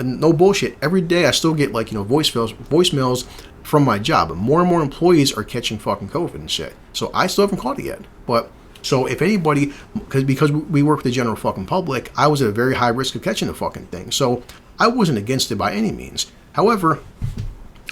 No bullshit. Every day I still get voicemails from my job. More and more employees are catching fucking COVID and shit. So I still haven't caught it yet. But so if anybody, because we work with the general fucking public, I was at a very high risk of catching the fucking thing. So I wasn't against it by any means. However,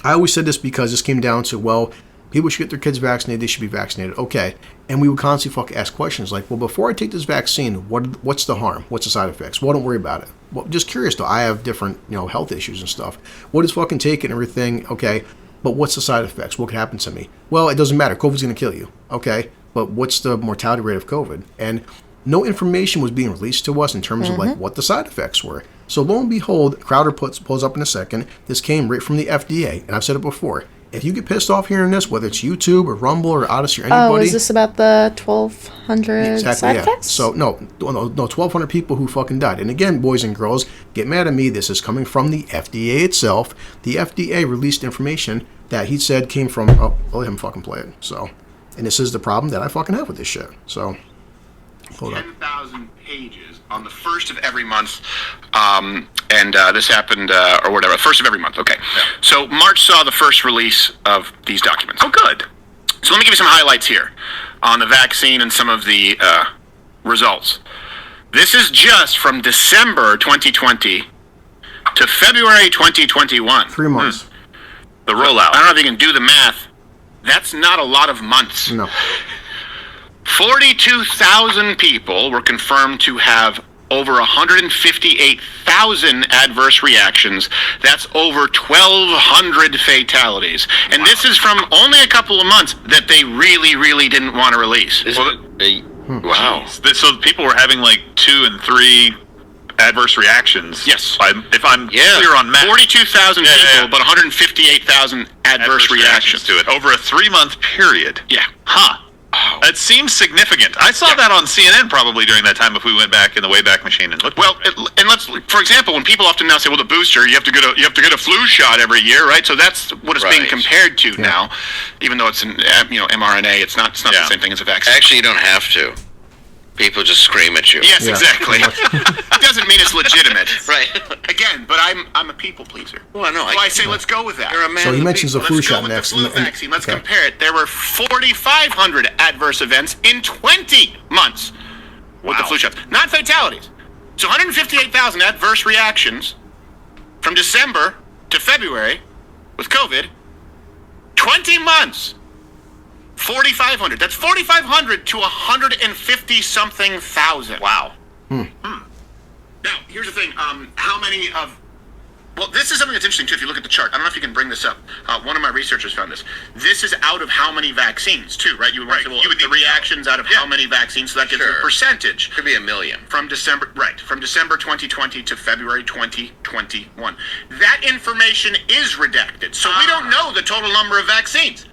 I always said this because this came down to, well, people should get their kids vaccinated. They should be vaccinated. Okay. And we would constantly fucking ask questions like, well, before I take this vaccine, what's the harm? What's the side effects? Well, don't worry about it. Well, just curious though. I have different, health issues and stuff. What is fucking taking everything? Okay. But what's the side effects? What could happen to me? Well, it doesn't matter. COVID's going to kill you. Okay. But what's the mortality rate of COVID? And no information was being released to us in terms of like what the side effects were. So lo and behold, Crowder pulls up in a second. This came right from the FDA. And I've said it before. If you get pissed off hearing this, whether it's YouTube or Rumble or Odyssey or anybody... Oh, is this about the 1,200 side effects? So, no, 1,200 people who fucking died. And again, boys and girls, get mad at me. This is coming from the FDA itself. The FDA released information that he said came from... Oh, I'll let him fucking play it. So, and this is the problem that I fucking have with this shit. So, hold on. 10,000 pages on the first of every month. And this happened, or whatever, first of every month. Okay. Yeah. So March saw the first release of these documents. Oh, good. So let me give you some highlights here on the vaccine and some of the results. This is just from December 2020 to February 2021. 3 months. The rollout. I don't know if you can do the math. That's not a lot of months. No. 42,000 people were confirmed to have over 158,000 adverse reactions. That's over 1,200 fatalities. And this is from only a couple of months that they really, really didn't want to release. Wow. So people were having like 2 and 3 adverse reactions. Yes. If I'm clear on math. 42,000 people, but 158,000 adverse reactions to it over a 3-month period. Yeah. Huh. Oh. It seems significant. I saw that on CNN probably during that time if we went back in the Wayback Machine and looked. Well, and let's, for example, when people often now say, well, the booster, you have to get a flu shot every year, right? So that's what it's being compared to now, even though it's an mRNA. It's not the same thing as a vaccine. Actually, you don't have to. People just scream at you. Yes, exactly. Doesn't mean it's legitimate. Right. Again, but I'm a people pleaser. Well, no, so I say let's go with that. You're a man. So he mentions the flu shot next. next. The flu vaccine. Let's compare it. There were 4,500 adverse events in 20 months with the flu shots. Not fatalities. So 158,000 adverse reactions from December to February with COVID. 20 months. 4,500. That's 4,500 to 150-something thousand. Wow. Now, here's the thing. How many of... Well, this is something that's interesting, too, if you look at the chart. I don't know if you can bring this up. One of my researchers found this. This is out of how many vaccines, too, right? You would say, well, the reactions out of how many vaccines, so that gives you a percentage. Could be 1 million. From December 2020 to February 2021. That information is redacted, so we don't know the total number of vaccines.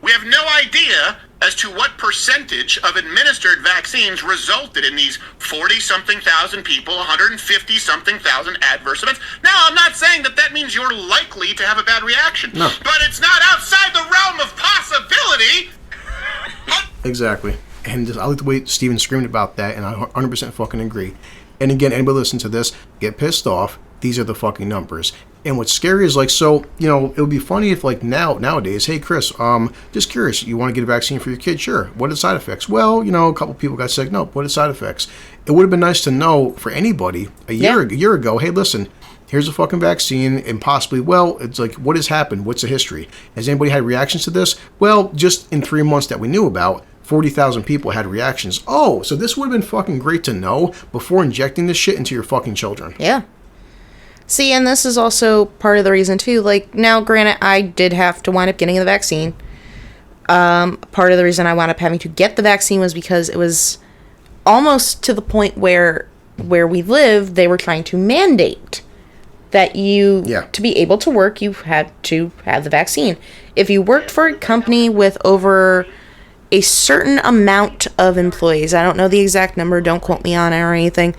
We have no idea as to what percentage of administered vaccines resulted in these 40-something thousand people, 150-something thousand adverse events. Now, I'm not saying that means you're likely to have a bad reaction, no. But it's not outside the realm of possibility. Exactly. And I like the way Steven screamed about that, and I 100% fucking agree. And again, anybody listen to this, get pissed off. These are the fucking numbers. And what's scary is, like, so, you know, it would be funny if, like, nowadays, hey, Chris, just curious, you want to get a vaccine for your kid? Sure. What are the side effects? Well, you know, a couple people got sick. No, what are the side effects? It would have been nice to know for anybody a year ago, hey, listen, here's a fucking vaccine, and possibly, well, it's like, what has happened? What's the history? Has anybody had reactions to this? Well, just in 3 months that we knew about, 40,000 people had reactions. Oh, so this would have been fucking great to know before injecting this shit into your fucking children. Yeah. See, and this is also part of the reason, too. Like, now, granted, I did have to wind up getting the vaccine. Part of the reason I wound up having to get the vaccine was because it was almost to the point where we live, they were trying to mandate that to be able to work, you had to have the vaccine. If you worked for a company with over a certain amount of employees, I don't know the exact number, don't quote me on it or anything,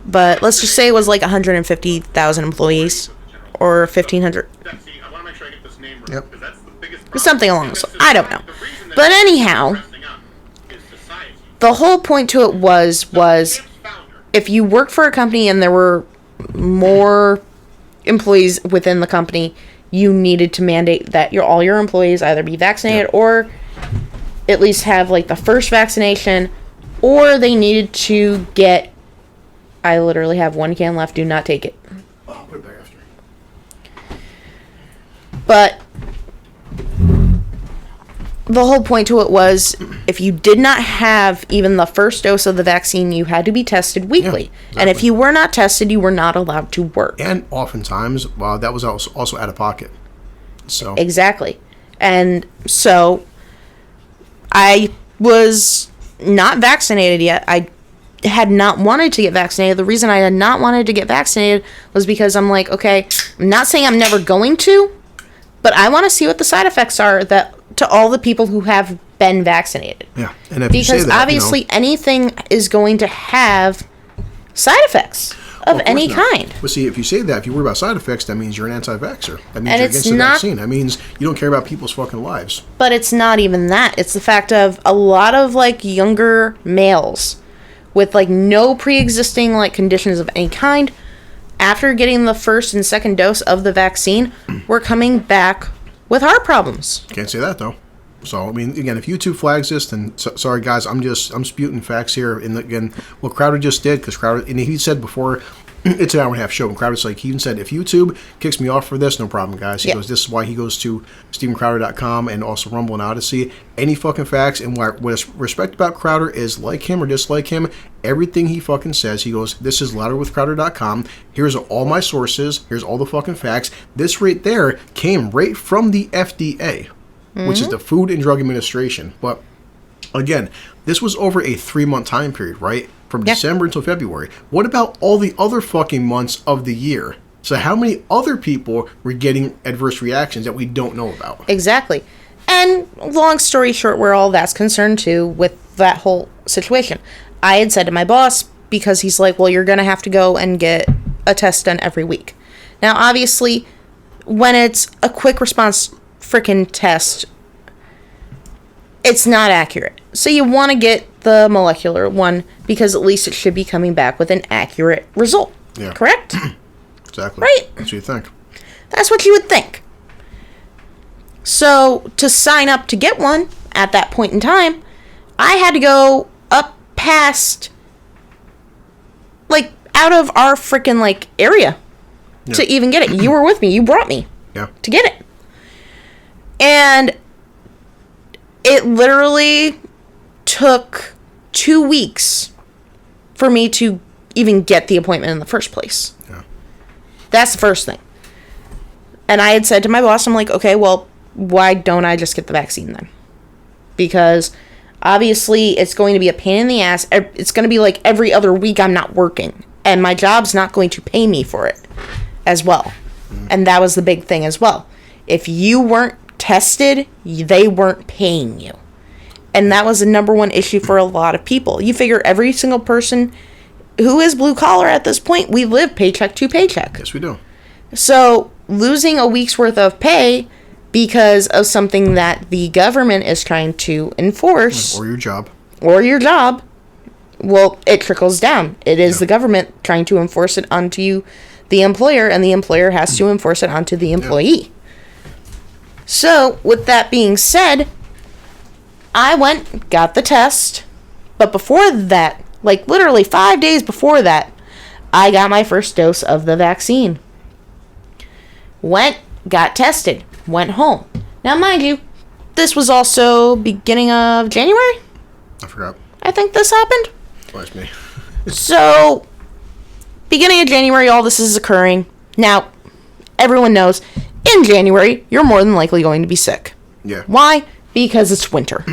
but let's just say it was like 150,000 employees or 1,500. I want to make sure I get this name right, Yep. because that's the biggest Something along those lines. I don't know. But anyhow, the whole point to it was if you worked for a company and there were more employees within the company, you needed to mandate that all your employees either be vaccinated or at least have like the first vaccination, or they needed to get, I literally have 1 can left, do not take it. Oh, put it back after. But the whole point to it was if you did not have even the first dose of the vaccine, you had to be tested weekly. Yeah, exactly. And if you were not tested, you were not allowed to work. And oftentimes, that was also out of pocket. So exactly. And so I was not vaccinated yet. I had not wanted to get vaccinated. The reason I had not wanted to get vaccinated was because I'm like, okay, I'm not saying I'm never going to, but I want to see what the side effects are to all the people who have been vaccinated. Yeah, and if because you say that, obviously anything is going to have side effects of any kind. Well, see, if you say that, if you worry about side effects, that means you're an anti-vaxxer. That means and you're against the vaccine. That means you don't care about people's fucking lives. But it's not even that. It's the fact of a lot of like younger males with like no pre-existing like conditions of any kind, after getting the first and second dose of the vaccine, were coming back with heart problems. Can't say that though. So I mean, again, if YouTube flags this, then sorry guys, I'm spewing facts here. And again, what Crowder just did, because Crowder, and he said before, it's an hour and a half show, and Crowder's like, he even said, if YouTube kicks me off for this, no problem, guys. He goes, this is why he goes to StephenCrowder.com and also Rumble and Odyssey. Any fucking facts, and what I respect about Crowder is, like him or dislike him, everything he fucking says, he goes, this is louderwithcrowder.com. Here's all my sources. Here's all the fucking facts. This right there came right from the FDA, which is the Food and Drug Administration. But again, this was over a 3-month time period, right? From December until February. What about all the other fucking months of the year? So how many other people were getting adverse reactions that we don't know about? Exactly. And long story short, where all that's concerned too with that whole situation, I had said to my boss, because he's like, well, you're going to have to go and get a test done every week. Now, obviously, when it's a quick response frickin' test, it's not accurate. So you want to get the molecular one because at least it should be coming back with an accurate result. Yeah. Correct? Exactly. Right? That's what you think. That's what you would think. So to sign up to get one at that point in time, I had to go up past, like, out of our freaking, like, area to even get it. You were with me. You brought me to get it. And it literally took 2 weeks for me to even get the appointment in the first place. Yeah. That's the first thing. And I had said to my boss, I'm like, okay, well, why don't I just get the vaccine then? Because obviously it's going to be a pain in the ass. It's going to be like every other week I'm not working. And my job's not going to pay me for it as well. And that was the big thing as well. If you weren't tested, they weren't paying you. And that was the number one issue for a lot of people. You figure every single person who is blue collar at this point, we live paycheck to paycheck. Yes, we do. So losing a week's worth of pay because of something that the government is trying to enforce. Or your job. Well, it trickles down. It is the government trying to enforce it onto the employer, and the employer has to enforce it onto the employee. Yeah. So, with that being said, I went, got the test, but before that, like literally 5 days before that, I got my first dose of the vaccine. Went, got tested, went home. Now, mind you, this was also beginning of January? I forgot. I think this happened. Bless me. So, beginning of January, all this is occurring. Now, everyone knows, in January, you're more than likely going to be sick. Yeah. Why? Because it's winter.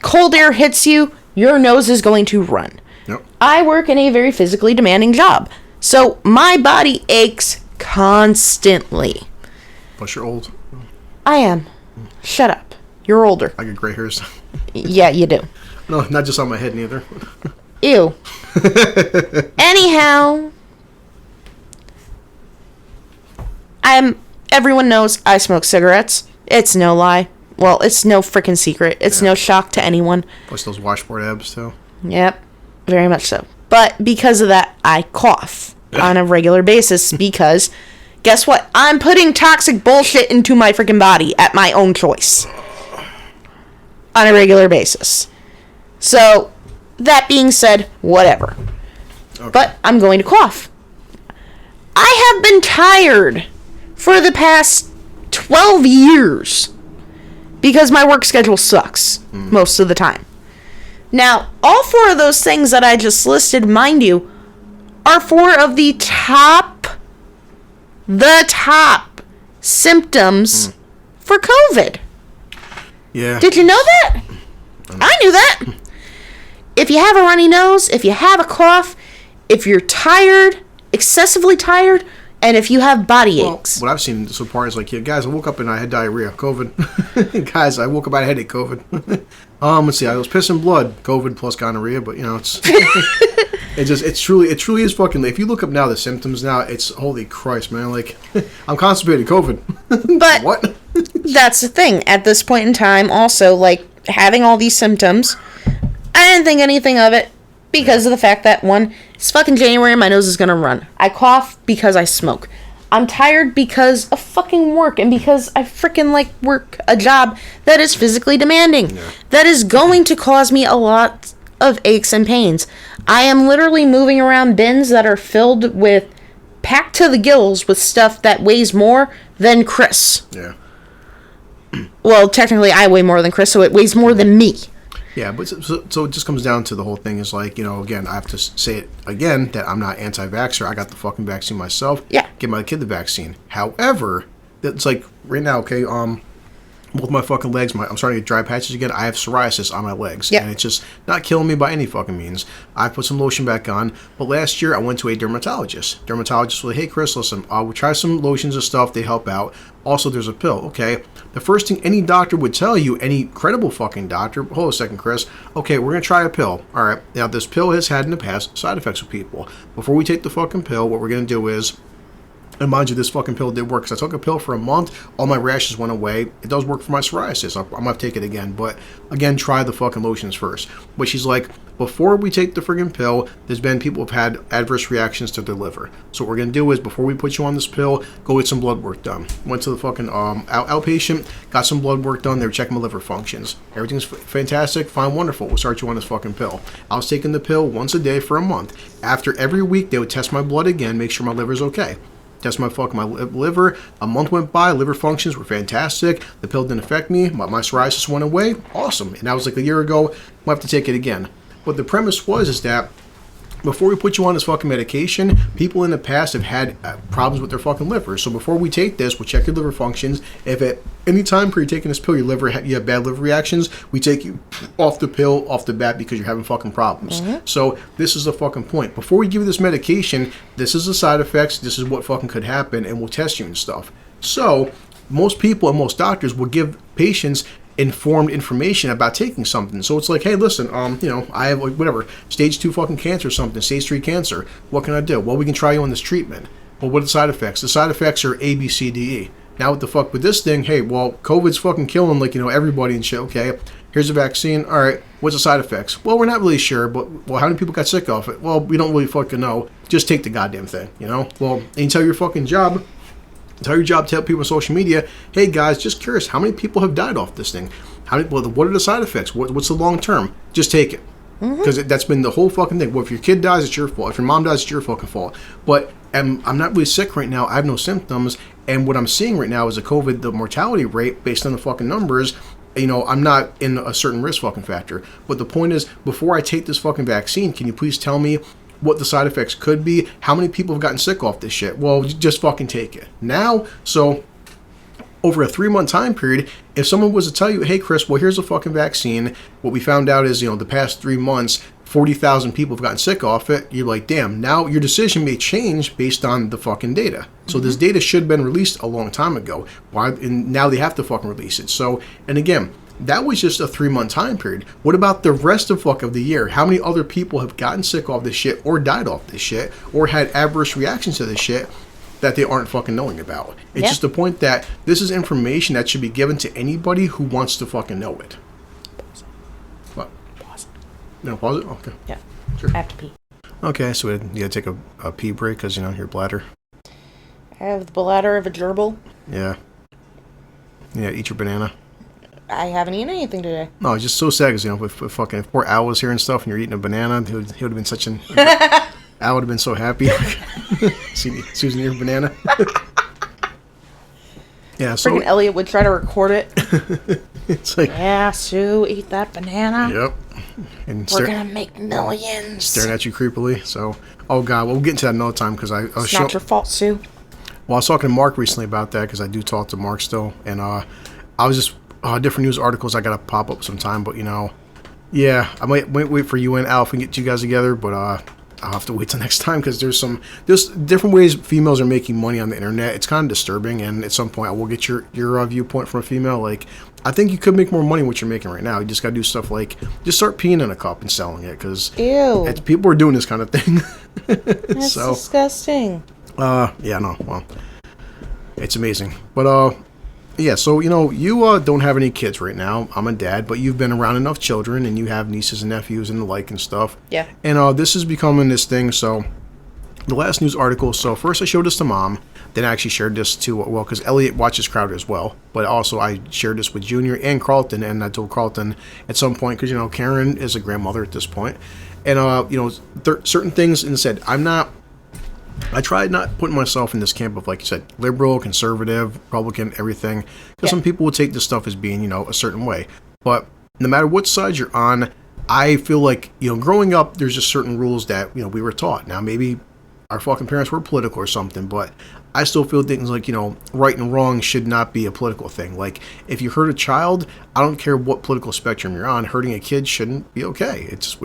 Cold air hits you, your nose is going to run. Yep. I work in a very physically demanding job, so my body aches constantly. Plus you're old. I am. Shut up. You're older. I get gray hairs. Yeah, you do. No, not just on my head, neither. Ew. Anyhow, everyone knows I smoke cigarettes. It's no lie. Well, it's no freaking secret. It's no shock to anyone. Plus those washboard abs, too. Yep, very much so. But because of that, I cough on a regular basis because, guess what? I'm putting toxic bullshit into my freaking body at my own choice. On a regular basis. So, that being said, whatever. Okay. But I'm going to cough. I have been tired for the past 12 years because my work schedule sucks most of the time. Now, all four of those things that I just listed, mind you, are four of the top symptoms for COVID. Yeah. Did you know that? I knew that. If you have a runny nose, if you have a cough, if you're tired, excessively tired, and if you have body aches. What I've seen so far is like, yeah, guys, I woke up and I had diarrhea, COVID. Guys, I woke up, I had a headache, COVID. Let's see, I was pissing blood, COVID plus gonorrhea, but you know, it's it truly is fucking. If you look up now the symptoms now, it's holy Christ, man. Like, I'm constipated, COVID. But what? That's the thing. At this point in time, also, like, having all these symptoms, I didn't think anything of it because of the fact that, one, it's fucking January and my nose is gonna run. I cough because I smoke. I'm tired because of fucking work and because I freaking like work a job that is physically demanding. Yeah. That is going to cause me a lot of aches and pains. I am literally moving around bins that are filled with, packed to the gills with stuff that weighs more than Chris. Yeah. Well, technically I weigh more than Chris, so it weighs more than me. Yeah, but so it just comes down to the whole thing is like, you know, again, I have to say it again that I'm not anti-vaxxer. I got the fucking vaccine myself. Yeah. Give my kid the vaccine. However, it's like right now, okay, both my fucking legs, I'm starting to get dry patches again. I have psoriasis on my legs. Yeah. And it's just not killing me by any fucking means. I put some lotion back on. But last year, I went to a dermatologist. Dermatologist was like, hey, Chris, listen, we'll try some lotions and stuff. They help out. Also, there's a pill. Okay. The first thing any doctor would tell you, any credible fucking doctor, hold a second, Chris. Okay, we're going to try a pill. All right. Now, this pill has had in the past side effects with people. Before we take the fucking pill, what we're going to do is, and mind you, this fucking pill did work because I took a pill for a month. All my rashes went away. It does work for my psoriasis. I'm going to take it again. But again, try the fucking lotions first. But she's like, before we take the friggin' pill, there's been people who've had adverse reactions to their liver. So what we're going to do is, before we put you on this pill, go get some blood work done. Went to the fucking outpatient, got some blood work done. They were checking my liver functions. Everything's fantastic, fine, wonderful. We'll start you on this fucking pill. I was taking the pill once a day for a month. After every week, they would test my blood again, make sure my liver's okay. Test my liver. A month went by. Liver functions were fantastic. The pill didn't affect me. My psoriasis went away. Awesome. And that was like a year ago. We'll have to take it again. But the premise is that before we put you on this fucking medication, people in the past have had problems with their fucking liver. So before we take this, we'll check your liver functions. If at any time pre taking this pill, you have bad liver reactions, we take you off the pill off the bat because you're having fucking problems. Mm-hmm. So this is the fucking point. Before we give you this medication, this is the side effects, this is what fucking could happen, and we'll test you and stuff. So most people and most doctors will give patients informed information about taking something. So it's like, hey, listen, I have like whatever, stage 2 fucking cancer or something, stage 3 cancer. What can I do? Well, we can try you on this treatment. Well, what are the side effects? The side effects are A, B, C, D, E. Now what the fuck with this thing? Hey, well, COVID's fucking killing everybody and shit. Okay, here's a vaccine. All right, what's the side effects? Well, we're not really sure, but how many people got sick off it? Well, we don't really fucking know. Just take the goddamn thing, Well, and you tell your fucking job. Tell your job, tell people on social media, hey guys, just curious, how many people have died off this thing? What are the side effects? What's the long term? Just take it. Because that's been the whole fucking thing. Well, if your kid dies, it's your fault. If your mom dies, it's your fucking fault. But I'm not really sick right now. I have no symptoms. And what I'm seeing right now is the mortality rate, based on the fucking numbers, I'm not in a certain risk fucking factor. But the point is, before I take this fucking vaccine, can you please tell me what the side effects could be? How many people have gotten sick off this shit? Well, just fucking take it. Now, so over a 3-month time period, if someone was to tell you, hey Chris, well here's a fucking vaccine, what we found out is, the past 3 months, 40,000 people have gotten sick off it, you're like, damn, now your decision may change based on the fucking data. So this data should have been released a long time ago. And now they have to fucking release it. So, and again, that was just a 3-month time period. What about the rest of the year? How many other people have gotten sick off this shit, or died off this shit, or had adverse reactions to this shit that they aren't fucking knowing about? It's just the point that this is information that should be given to anybody who wants to fucking know it. Pause. What? Pause. No, pause it? Okay. Yeah. Sure. I have to pee. Okay, so you gotta take a pee break because, your bladder. I have the bladder of a gerbil. Yeah. Yeah, eat your banana. I haven't eaten anything today. No, it's just so sad because, if fucking poor Al was here and stuff and you're eating a banana, he would have been such an... Al would have been so happy. Susan, your banana. Yeah, so... Freaking Elliot would try to record it. It's like... Yeah, Sue, eat that banana. Yep. And we're gonna make millions. Staring at you creepily, so... Oh, God, we'll get into that another time because I was... It's not your fault, Sue. Well, I was talking to Mark recently about that because I do talk to Mark still, and I was just... different news articles I gotta pop up sometime, but yeah, I might wait for you and Al if we can get you guys together, but I'll have to wait till next time because there's different ways females are making money on the internet. It's kind of disturbing, and at some point I will get your viewpoint from a female. Like, I think you could make more money what you're making right now. You just gotta do stuff like just start peeing in a cup and selling it because people are doing this kind of thing. That's disgusting. Yeah, no, well, it's amazing, but yeah, so, you don't have any kids right now. I'm a dad, but you've been around enough children, and you have nieces and nephews and the like and stuff. Yeah. And this is becoming this thing, so the last news article, so first I showed this to Mom, then I actually shared this to, because Elliot watches Crowder as well, but also I shared this with Junior and Carlton, and I told Carlton at some point, because, Karen is a grandmother at this point, and, certain things, and said, I tried not putting myself in this camp of, like you said, liberal, conservative, Republican, everything. Because some people would take this stuff as being, a certain way. But no matter what side you're on, I feel like, growing up, there's just certain rules that, we were taught. Now, maybe our fucking parents were political or something, but I still feel things like, right and wrong should not be a political thing. Like, if you hurt a child, I don't care what political spectrum you're on, hurting a kid shouldn't be okay. It's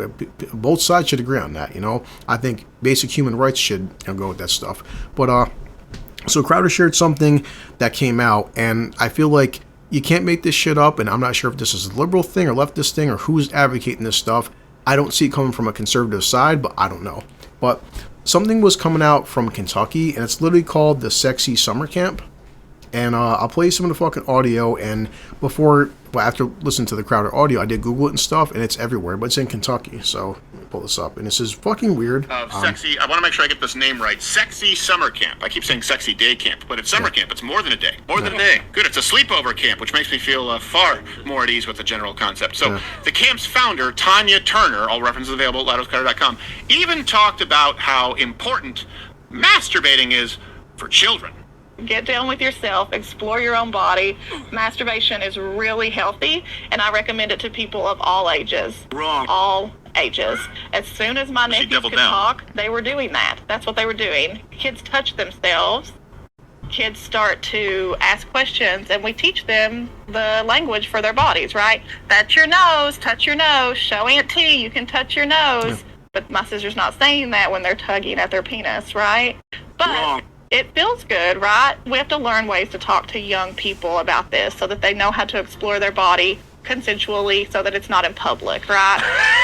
both sides should agree on that, I think basic human rights should go with that stuff. But, so Crowder shared something that came out, and I feel like you can't make this shit up, and I'm not sure if this is a liberal thing or leftist thing or who's advocating this stuff. I don't see it coming from a conservative side, but I don't know. But something was coming out from Kentucky, and it's literally called the Sexy Summer Camp. And I'll play some of the fucking audio, and after listening to the Crowder audio, I did Google it and stuff, and it's everywhere, but it's in Kentucky, so let me pull this up, and this is fucking weird. Sexy, I want to make sure I get this name right. Sexy Summer Camp. I keep saying Sexy Day Camp, but it's summer camp. It's more than a day. More than a day. Good, it's a sleepover camp, which makes me feel far more at ease with the general concept. So the camp's founder, Tanya Turner, all references available at ladderscutter.com, even talked about how important masturbating is for children. Get down with yourself, explore your own body. Masturbation is really healthy, and I recommend it to people of all ages. Wrong. All ages. As soon as my nephews could talk, they were doing that. That's what they were doing. Kids touch themselves. Kids start to ask questions, and we teach them the language for their bodies, right? Touch your nose, show Aunt T you can touch your nose. But my sister's not saying that when they're tugging at their penis, right? But It feels good, right? We have to learn ways to talk to young people about this so that they know how to explore their body consensually so that it's not in public, right?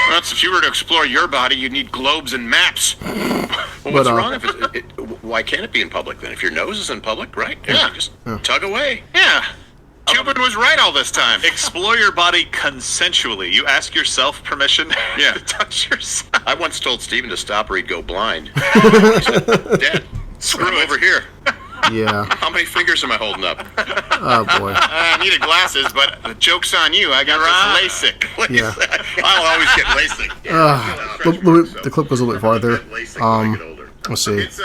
Well, if you were to explore your body, you'd need globes and maps. Well, what's wrong if why can't it be in public then? If your nose is in public, right? Yeah. Just tug away. Yeah. Cuban was right all this time. Explore your body consensually. You ask yourself permission Yeah. to touch yourself. I once told Steven to stop or he'd go blind. He said, Dad, screw over here. Yeah. How many fingers am I holding up? Oh boy. I needed glasses, but the joke's on you. I got this LASIK. Yeah. I'll always get LASIK. The clip goes a little bit farther. Let's see. It's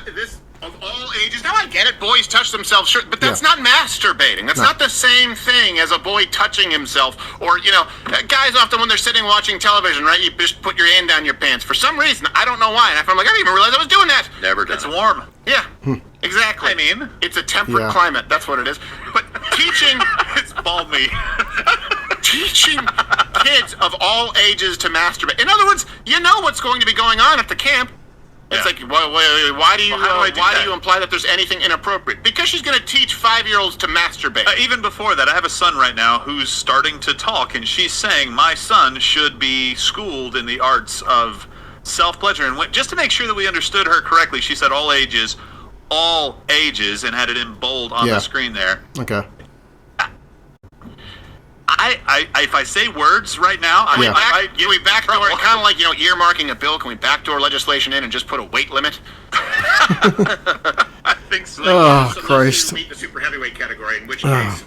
this of all ages. Now I get it. Boys touch themselves, sure, but that's not masturbating. That's not the same thing as a boy touching himself. Or guys often when they're sitting watching television, right? You just put your hand down your pants. For some reason, I don't know why. And I'm like, I didn't even realize I was doing that. Never done It's it. warm. Yeah, exactly. I mean, it's a temperate Yeah. climate. That's what it is. But teaching it's balmy. teaching kids of all ages to masturbate. In other words, you know what's going to be going on at the camp. It's like, why do you do you imply that there's anything inappropriate? Because she's going to teach 5-year-olds to masturbate. Even before that, I have a son right now who's starting to talk, and she's saying my son should be schooled in the arts of self-pleasure. And just to make sure that we understood her correctly, she said all ages, and had it in bold on the screen there. Okay. If I say words right now, Can we backdoor, kind of like earmarking a bill? Can we backdoor legislation in and just put a weight limit? I think so. Oh, Christ. Meet the super heavyweight category, in which case,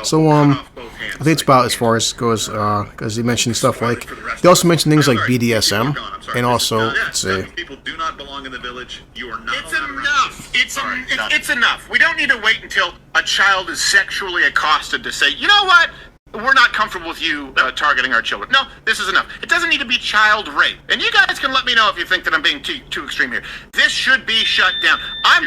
So, cut off both hands. I think it's about as far as it goes, because he mentioned stuff like, they also mentioned things like BDSM, and also, let's see, People do not belong in the village. You are not. It's enough. It's enough. We don't need to wait until a child is sexually accosted to say, you know what? We're not comfortable with you targeting our children. No, this is enough. It doesn't need to be child rape. And you guys can let me know if you think that I'm being too extreme here. This should be shut down. I'm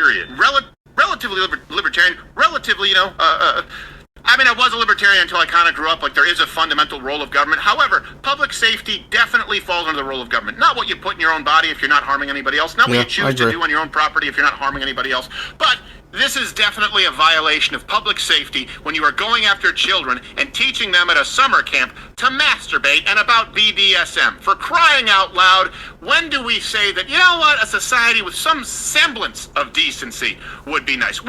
relatively libertarian, relatively, I was a libertarian until I kind of grew up. Like, there is a fundamental role of government. However, public safety definitely falls under the role of government. Not what you put in your own body if you're not harming anybody else. Not what you choose to do on your own property if you're not harming anybody else. But this is definitely a violation of public safety when you are going after children and teaching them at a summer camp to masturbate and about BDSM. For crying out loud, when do we say that, you know what, a society with some semblance of decency would be nice?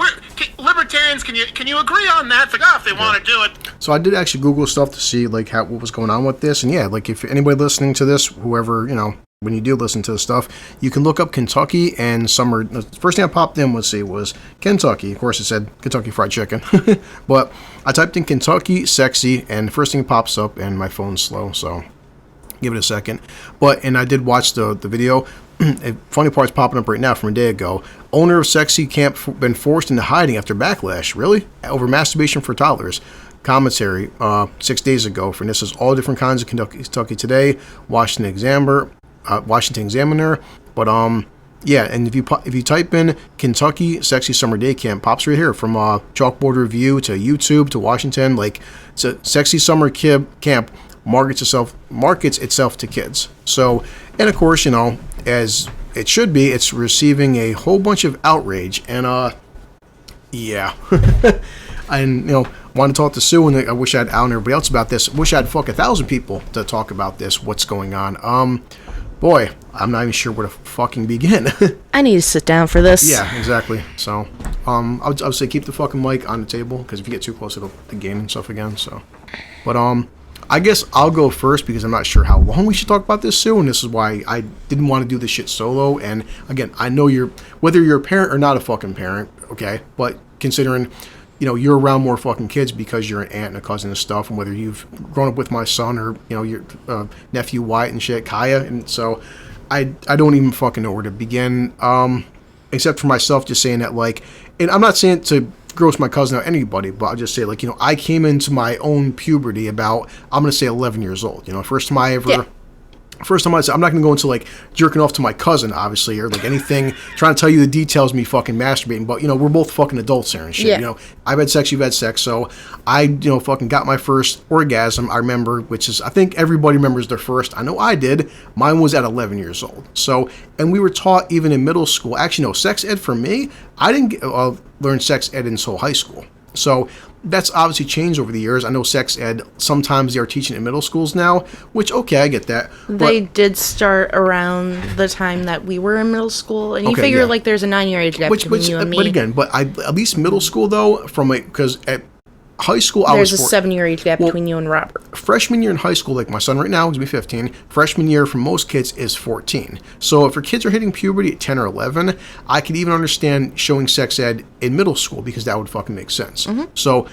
Libertarians, can you agree on that? It's like, if they want to do it. So I did actually Google stuff to see like what was going on with this, and if anybody listening to this, whoever, when you do listen to the stuff, you can look up Kentucky and summer. The first thing I popped in was Kentucky. Of course, it said Kentucky Fried Chicken, but I typed in Kentucky sexy, and the first thing pops up, and my phone's slow, so give it a second. And I did watch the video. Funny part's popping up right now from a day ago. Owner of sexy camp been forced into hiding after backlash. Really? Over masturbation for toddlers. Commentary 6 days ago. For this is all different kinds of Kentucky Today, Washington Examiner. But and if you type in Kentucky sexy summer day camp, pops right here from Chalkboard Review to YouTube to Washington. Like, it's a sexy summer camp markets itself to kids. So, and of course, as it should be, it's receiving a whole bunch of outrage, and and want to talk to Sue, and I wish I had Al and everybody else about this. Wish I had 1,000 people to talk about this. What's going on? Boy, I'm not even sure where to fucking begin. I need to sit down for this. Yeah, exactly. So, I would say keep the fucking mic on the table, because if you get too close, it'll the game and stuff again. So, but I guess I'll go first because I'm not sure how long we should talk about this, Sue, and this is why I didn't want to do this shit solo. And again, I know whether you're a parent or not a fucking parent, okay, but considering you're around more fucking kids because you're an aunt and a cousin and stuff, and whether you've grown up with my son or, your nephew Wyatt and shit, Kaya, and so I don't even fucking know where to begin, except for myself just saying that, like, and I'm not saying to gross my cousin or anybody, but I'll just say, like, I came into my own puberty about, I'm going to say 11 years old, first time I ever First time I'm not going to go into, like, jerking off to my cousin, obviously, or, like, anything, trying to tell you the details of me fucking masturbating, but, we're both fucking adults here and shit, I've had sex, you've had sex, so I, fucking got my first orgasm, I remember, which is, I think everybody remembers their first. I know I did. Mine was at 11 years old. So, and we were taught even in middle school, actually, no, sex ed for me, I didn't learn sex ed until high school. So that's obviously changed over the years. I know sex ed, sometimes they are teaching in middle schools now, which, okay, I get that. They did start around the time that we were in middle school, and you figure, like, there's a 9-year age gap between you and me. But again, at least middle school, though, because at high school, there's a 7-year age gap between you and Robert. Freshman year in high school, like my son right now, he's going to be 15. Freshman year for most kids is 14. So if your kids are hitting puberty at 10 or 11, I could even understand showing sex ed in middle school because that would fucking make sense. Mm-hmm. So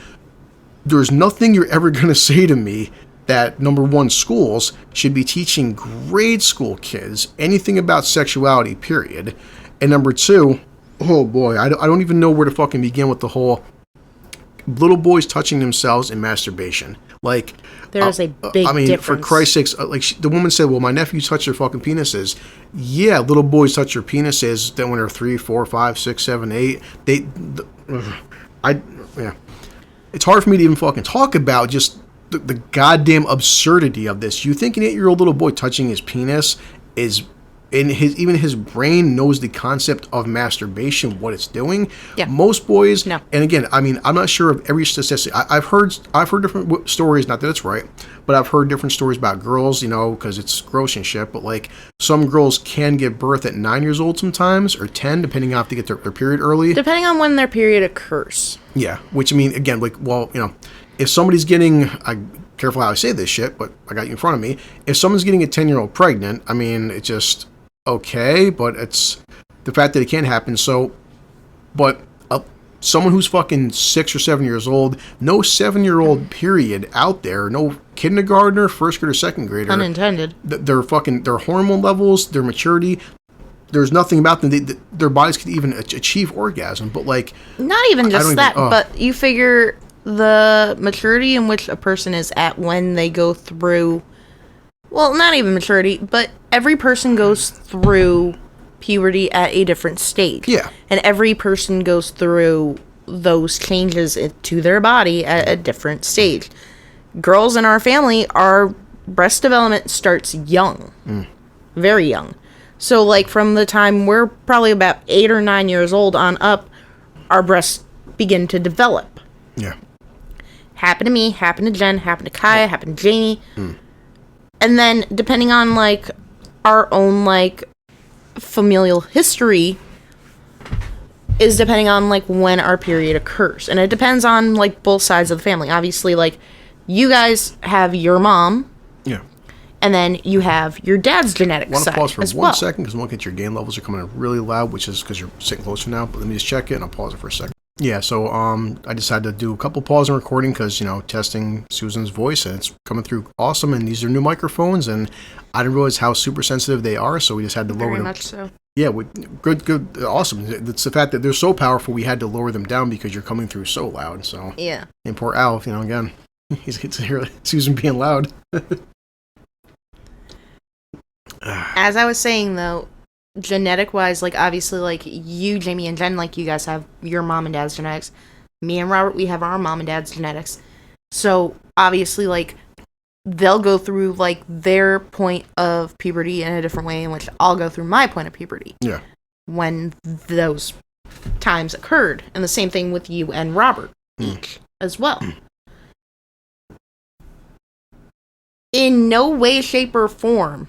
there's nothing you're ever going to say to me that, number one, schools should be teaching grade school kids anything about sexuality, period. And number two, oh boy, I don't even know where to fucking begin with the whole little boys touching themselves in masturbation. Like, there is a big difference. For Christ's sakes, the woman said, well, my nephews touch their fucking penises. Yeah, little boys touch their penises then when they're 3, 4, 5, 6, 7, 8. It's hard for me to even fucking talk about just the goddamn absurdity of this. You think an 8-year-old little boy touching his penis is... even his brain knows the concept of masturbation, what it's doing. Yeah. Most boys, no. And again, I'm not sure of every statistic. I've heard different stories, not that it's right, but I've heard different stories about girls, because it's gross and shit, but like some girls can give birth at 9 years old sometimes, or 10, depending on if they get their period early. Depending on when their period occurs. Yeah, which again, if somebody's getting... careful how I say this shit, but I got you in front of me. If someone's getting a 10-year-old pregnant, it's just... okay, but it's the fact that it can't happen. So, but someone who's fucking 6 or 7 years old, no 7-year-old period out there, no kindergartner, first grader, second grader. Unintended. Their hormone levels, their maturity, there's nothing about them. Their bodies could even achieve orgasm, but like... not even just that, but you figure the maturity in which a person is at when they go through... well, not even maturity, but every person goes through puberty at a different stage. Yeah. And every person goes through those changes to their body at a different stage. Girls in our family, our breast development starts young. Very young. So, like, from the time we're probably about 8 or 9 years old on up, our breasts begin to develop. Yeah. Happened to me, happened to Jen, happened to Kaya, happened to Jamie. And then, depending on, like, our own, like, familial history is depending on, like, when our period occurs. And it depends on, like, both sides of the family. Obviously, like, you guys have your mom. Yeah. And then you have your dad's genetic side. I want to pause for one second second because I want to get your gain levels are coming in really loud, which is because you're sitting closer now. But let me just check it and I'll pause it for a second. Yeah, so I decided to do a couple pause in recording because, testing Susan's voice and it's coming through awesome. And these are new microphones and I didn't realize how super sensitive they are. So we just had to lower them. Very much so. Yeah, good, awesome. It's the fact that they're so powerful we had to lower them down because you're coming through so loud. So yeah. And poor Al, again, he's getting to hear Susan being loud. As I was saying, though, genetic-wise, like, obviously, like, you, Jamie, and Jen, like, you guys have your mom and dad's genetics. Me and Robert, we have our mom and dad's genetics. So, obviously, like, they'll go through, like, their point of puberty in a different way in which I'll go through my point of puberty. Yeah. When those times occurred. And the same thing with you and Robert each as well. In no way, shape, or form.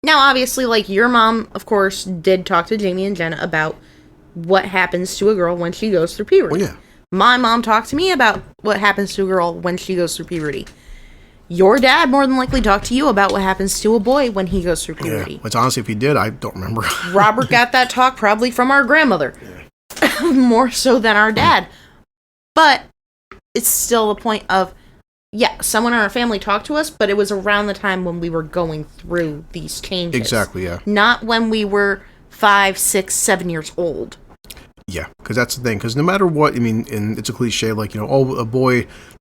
Now, obviously, like, your mom, of course, did talk to Jamie and Jenna about what happens to a girl when she goes through puberty. Oh, yeah. My mom talked to me about what happens to a girl when she goes through puberty. Your dad more than likely talked to you about what happens to a boy when he goes through puberty. Yeah, which honestly, if he did, I don't remember. Robert got that talk probably from our grandmother. Yeah. More so than our dad. But it's still a point of... yeah, someone in our family talked to us, but it was around the time when we were going through these changes. Exactly, yeah. Not when we were 5, 6, 7 years old. Yeah, because that's the thing. Because no matter what, I mean, and it's a cliche, like, you know, oh, the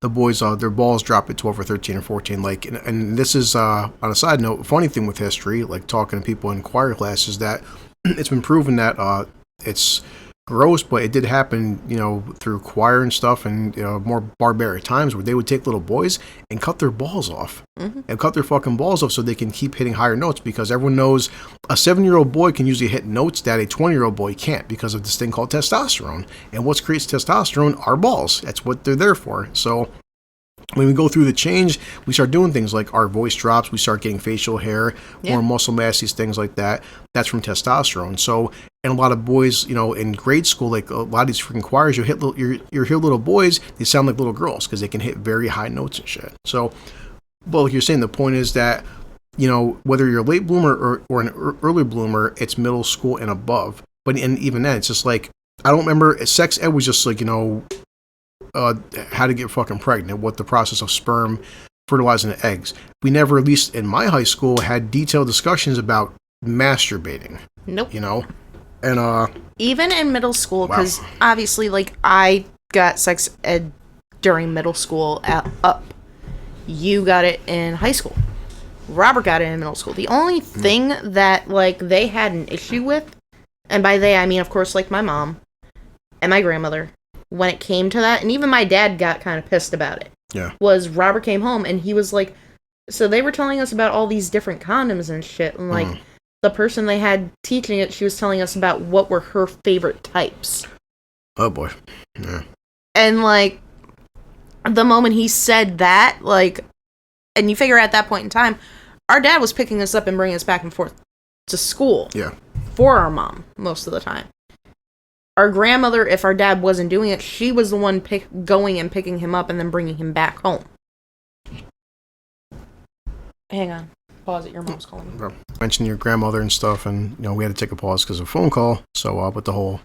boys, their balls drop at 12 or 13 or 14. Like, and this is, on a side note, funny thing with history, like talking to people in choir classes, that it's been proven that it's gross, but it did happen, you know, through choir and stuff, and, you know, more barbaric times where they would take little boys and cut their balls off. And cut their fucking balls off so they can keep hitting higher notes, because everyone knows a 7-year-old boy can usually hit notes that a 20-year-old boy can't because of this thing called testosterone. And what creates testosterone are balls. That's what they're there for. So when we go through the change, we start doing things like our voice drops, we start getting facial hair, more muscle mass, these things like that. That's from testosterone. So, and a lot of boys, you know, in grade school, like a lot of these freaking choirs, you hear little boys, they sound like little girls because they can hit very high notes and shit. So, well, like you're saying, the point is that, you know, whether you're a late bloomer or an early bloomer, it's middle school and above. But even then, it's just like, I don't remember, sex ed was just like, you know, how to get fucking pregnant, what the process of sperm fertilizing the eggs. We never, at least in my high school, had detailed discussions about masturbating. Nope. You know? And even in middle school, because obviously, like, I got sex ed during middle school up. You got it in high school. Robert got it in middle school. The only thing that, like, they had an issue with, and by they I mean, of course, like, my mom and my grandmother, when it came to that, and even my dad got kind of pissed about it. Yeah. Was Robert came home and he was like, so they were telling us about all these different condoms and shit, and like the person they had teaching it, she was telling us about what were her favorite types. Oh boy. Yeah. And like the moment he said that, like, and you figure at that point in time, our dad was picking us up and bringing us back and forth to school. Yeah. For our mom most of the time. Our grandmother, if our dad wasn't doing it, she was the one going and picking him up and then bringing him back home. Hang on. Pause it. Your mom's calling me. Mentioned your grandmother and stuff, and, you know, we had to take a pause because of a phone call. So, with the whole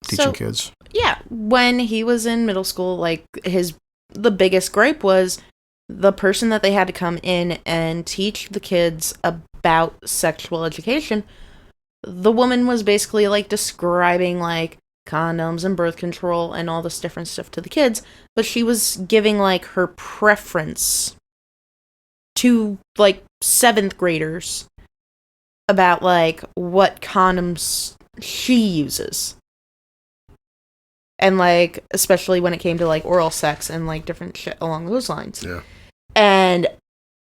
teaching kids. Yeah. When he was in middle school, like, the biggest gripe was the person that they had to come in and teach the kids about sexual education. The woman was basically, like, describing, like, condoms and birth control and all this different stuff to the kids, but she was giving, like, her preference to, like, 7th graders about, like, what condoms she uses. And, like, especially when it came to, like, oral sex and, like, different shit along those lines. Yeah. And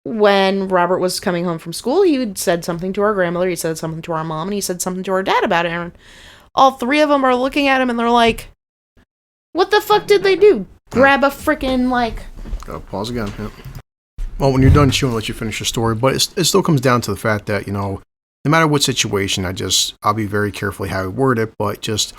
when Robert was coming home from school, he had said something to our grandmother, he said something to our mom, and he said something to our dad about it. And all three of them are looking at him and they're like, what the fuck did they do? Grab a freaking, like... Pause again. Yep. Well, when you're done, she won't let you finish your story, but it still comes down to the fact that, you know, no matter what situation, I'll be very carefully how I word it, but just,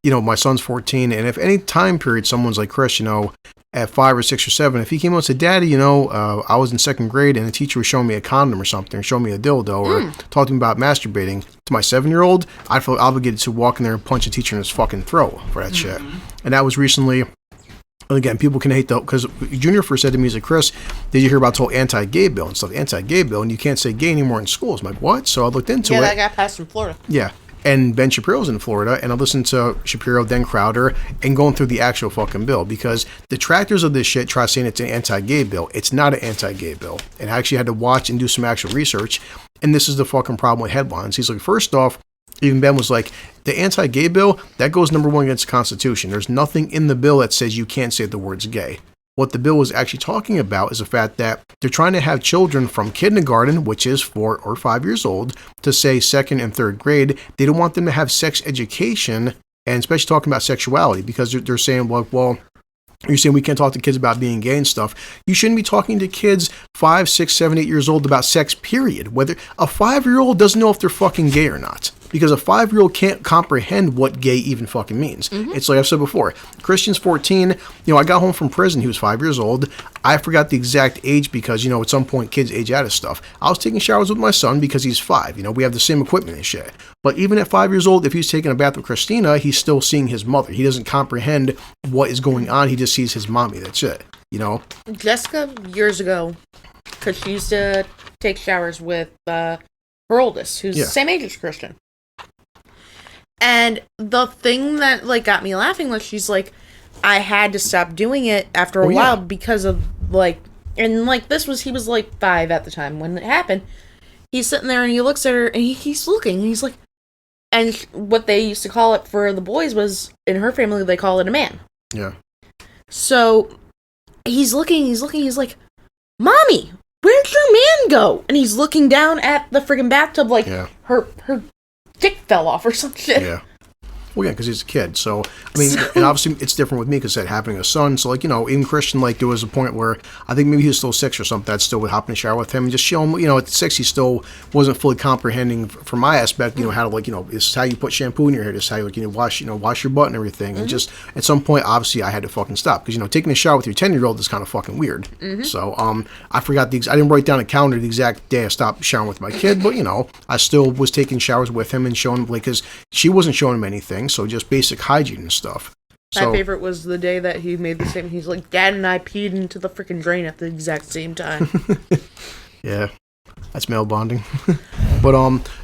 you know, my son's 14, and if any time period someone's like, Chris, you know, at 5 or 6 or 7, if he came out and said, Daddy, you know, I was in 2nd grade and the teacher was showing me a condom or something, or showing me a dildo, or talking about masturbating to my 7-year-old, I feel obligated to walk in there and punch a teacher in his fucking throat for that shit. And that was recently, and again, people can hate though, because Junior first said to me, he's like, Chris, did you hear about the whole anti-gay bill and stuff? Anti-gay bill, and you can't say gay anymore in schools. I'm like, what? So I looked into it. Yeah, that got passed in Florida. Yeah. And Ben Shapiro's in Florida, and I listened to Shapiro, then Crowder, and going through the actual fucking bill, because detractors of this shit try saying it's an anti-gay bill. It's not an anti-gay bill. And I actually had to watch and do some actual research, and this is the fucking problem with headlines. He's like, first off, even Ben was like, the anti-gay bill, that goes number 1 against the Constitution. There's nothing in the bill that says you can't say the words gay. What the bill is actually talking about is the fact that they're trying to have children from kindergarten, which is 4 or 5 years old, to say 2nd and 3rd grade. They don't want them to have sex education, and especially talking about sexuality, because they're saying, well, you're saying we can't talk to kids about being gay and stuff. You shouldn't be talking to kids 5, 6, 7, 8 years old about sex, period. Whether a 5-year-old doesn't know if they're fucking gay or not. Because a 5-year-old can't comprehend what gay even fucking means. It's like I've said before. Christian's 14. You know, I got home from prison. He was 5 years old. I forgot the exact age because, you know, at some point kids age out of stuff. I was taking showers with my son because he's 5. You know, we have the same equipment and shit. But even at 5 years old, if he's taking a bath with Christina, he's still seeing his mother. He doesn't comprehend what is going on. He just sees his mommy. That's it. You know? Jessica, years ago, because she used to take showers with her oldest, who's the same age as Christian. And the thing that, like, got me laughing was she's like, I had to stop doing it after a while because of, like, and, like, he was, like, 5 at the time when it happened. He's sitting there and he looks at her and he's looking and he's like, and what they used to call it for the boys was, in her family, they call it a man. Yeah. So he's looking, he's like, Mommy, where'd your man go? And he's looking down at the friggin' bathtub like her dick fell off or some shit. Yeah. Well, yeah, because he's a kid. So, I mean, and obviously it's different with me because that having a son. So, like, you know, even Christian, like, there was a point where I think maybe he was still 6 or something. I'd still would hop in the shower with him and just show him, you know, at 6, he still wasn't fully comprehending from my aspect, you know, how to, like, you know, this is how you put shampoo in your hair. This is how you, like, you know, wash your butt and everything. And just at some point, obviously, I had to fucking stop because, you know, taking a shower with your 10-year-old is kind of fucking weird. So, I forgot I didn't write down a calendar the exact day I stopped showering with my kid, but, you know, I still was taking showers with him and showing him, like, because she wasn't showing him anything. So just basic hygiene and stuff. My favorite was the day that he made the statement. He's like, Dad and I peed into the freaking drain at the exact same time. Yeah, that's male bonding. But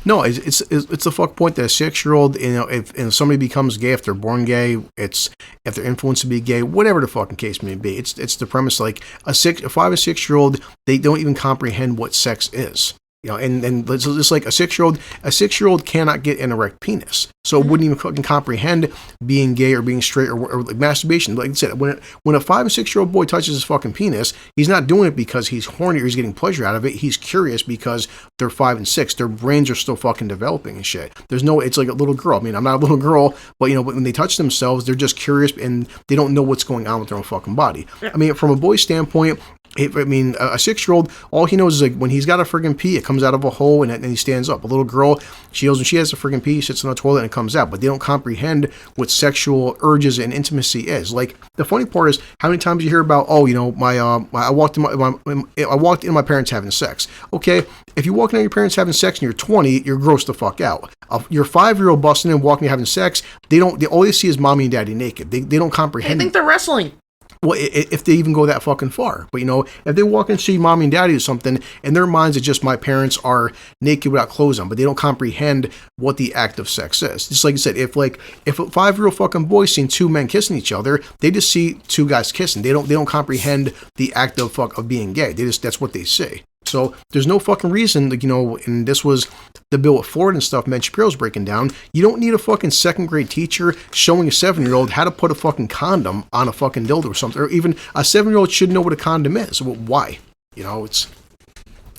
no, it's the fuck point that a 6-year-old, you know, if somebody becomes gay, if they're born gay, if they're influenced to be gay, whatever the fucking case may be, it's the premise like a 5 or 6-year-old, they don't even comprehend what sex is. You know, and it's just like a 6-year-old cannot get an erect penis, so it wouldn't even fucking comprehend being gay or being straight or like masturbation. Like I said, when a 5 and 6-year-old boy touches his fucking penis, he's not doing it because he's horny or he's getting pleasure out of it. He's curious because they're 5 and 6. Their brains are still fucking developing and shit. It's like a little girl. I mean, I'm not a little girl, but you know, when they touch themselves, they're just curious and they don't know what's going on with their own fucking body. I mean, from a boy's standpoint, a 6-year-old, all he knows is like when he's got a friggin' pee, it comes out of a hole and he stands up. A little girl, she knows when she has a friggin' pee, she sits on the toilet and it comes out. But they don't comprehend what sexual urges and intimacy is. Like the funny part is how many times you hear about, oh, you know, I walked in my parents having sex. Okay, if you walk in on your parents having sex and you're 20, you're grossed the fuck out. Your 5-year-old busting in, walking in having sex, all they see is mommy and daddy naked. They don't comprehend. They think they're wrestling. Well, if they even go that fucking far. But, you know, if they walk and see mommy and daddy or something, in their minds, it's just my parents are naked without clothes on, but they don't comprehend what the act of sex is. Just like I said, if a 5-year-old fucking boy seen 2 men kissing each other, they just see 2 guys kissing. They don't comprehend the act of being gay. That's what they see. So there's no fucking reason, like, you know, and this was the bill with Florida and stuff, Ben Shapiro's breaking down. You don't need a fucking 2nd grade teacher showing a 7-year-old how to put a fucking condom on a fucking dildo or something. Or even a 7-year-old should know what a condom is. Well, why? You know,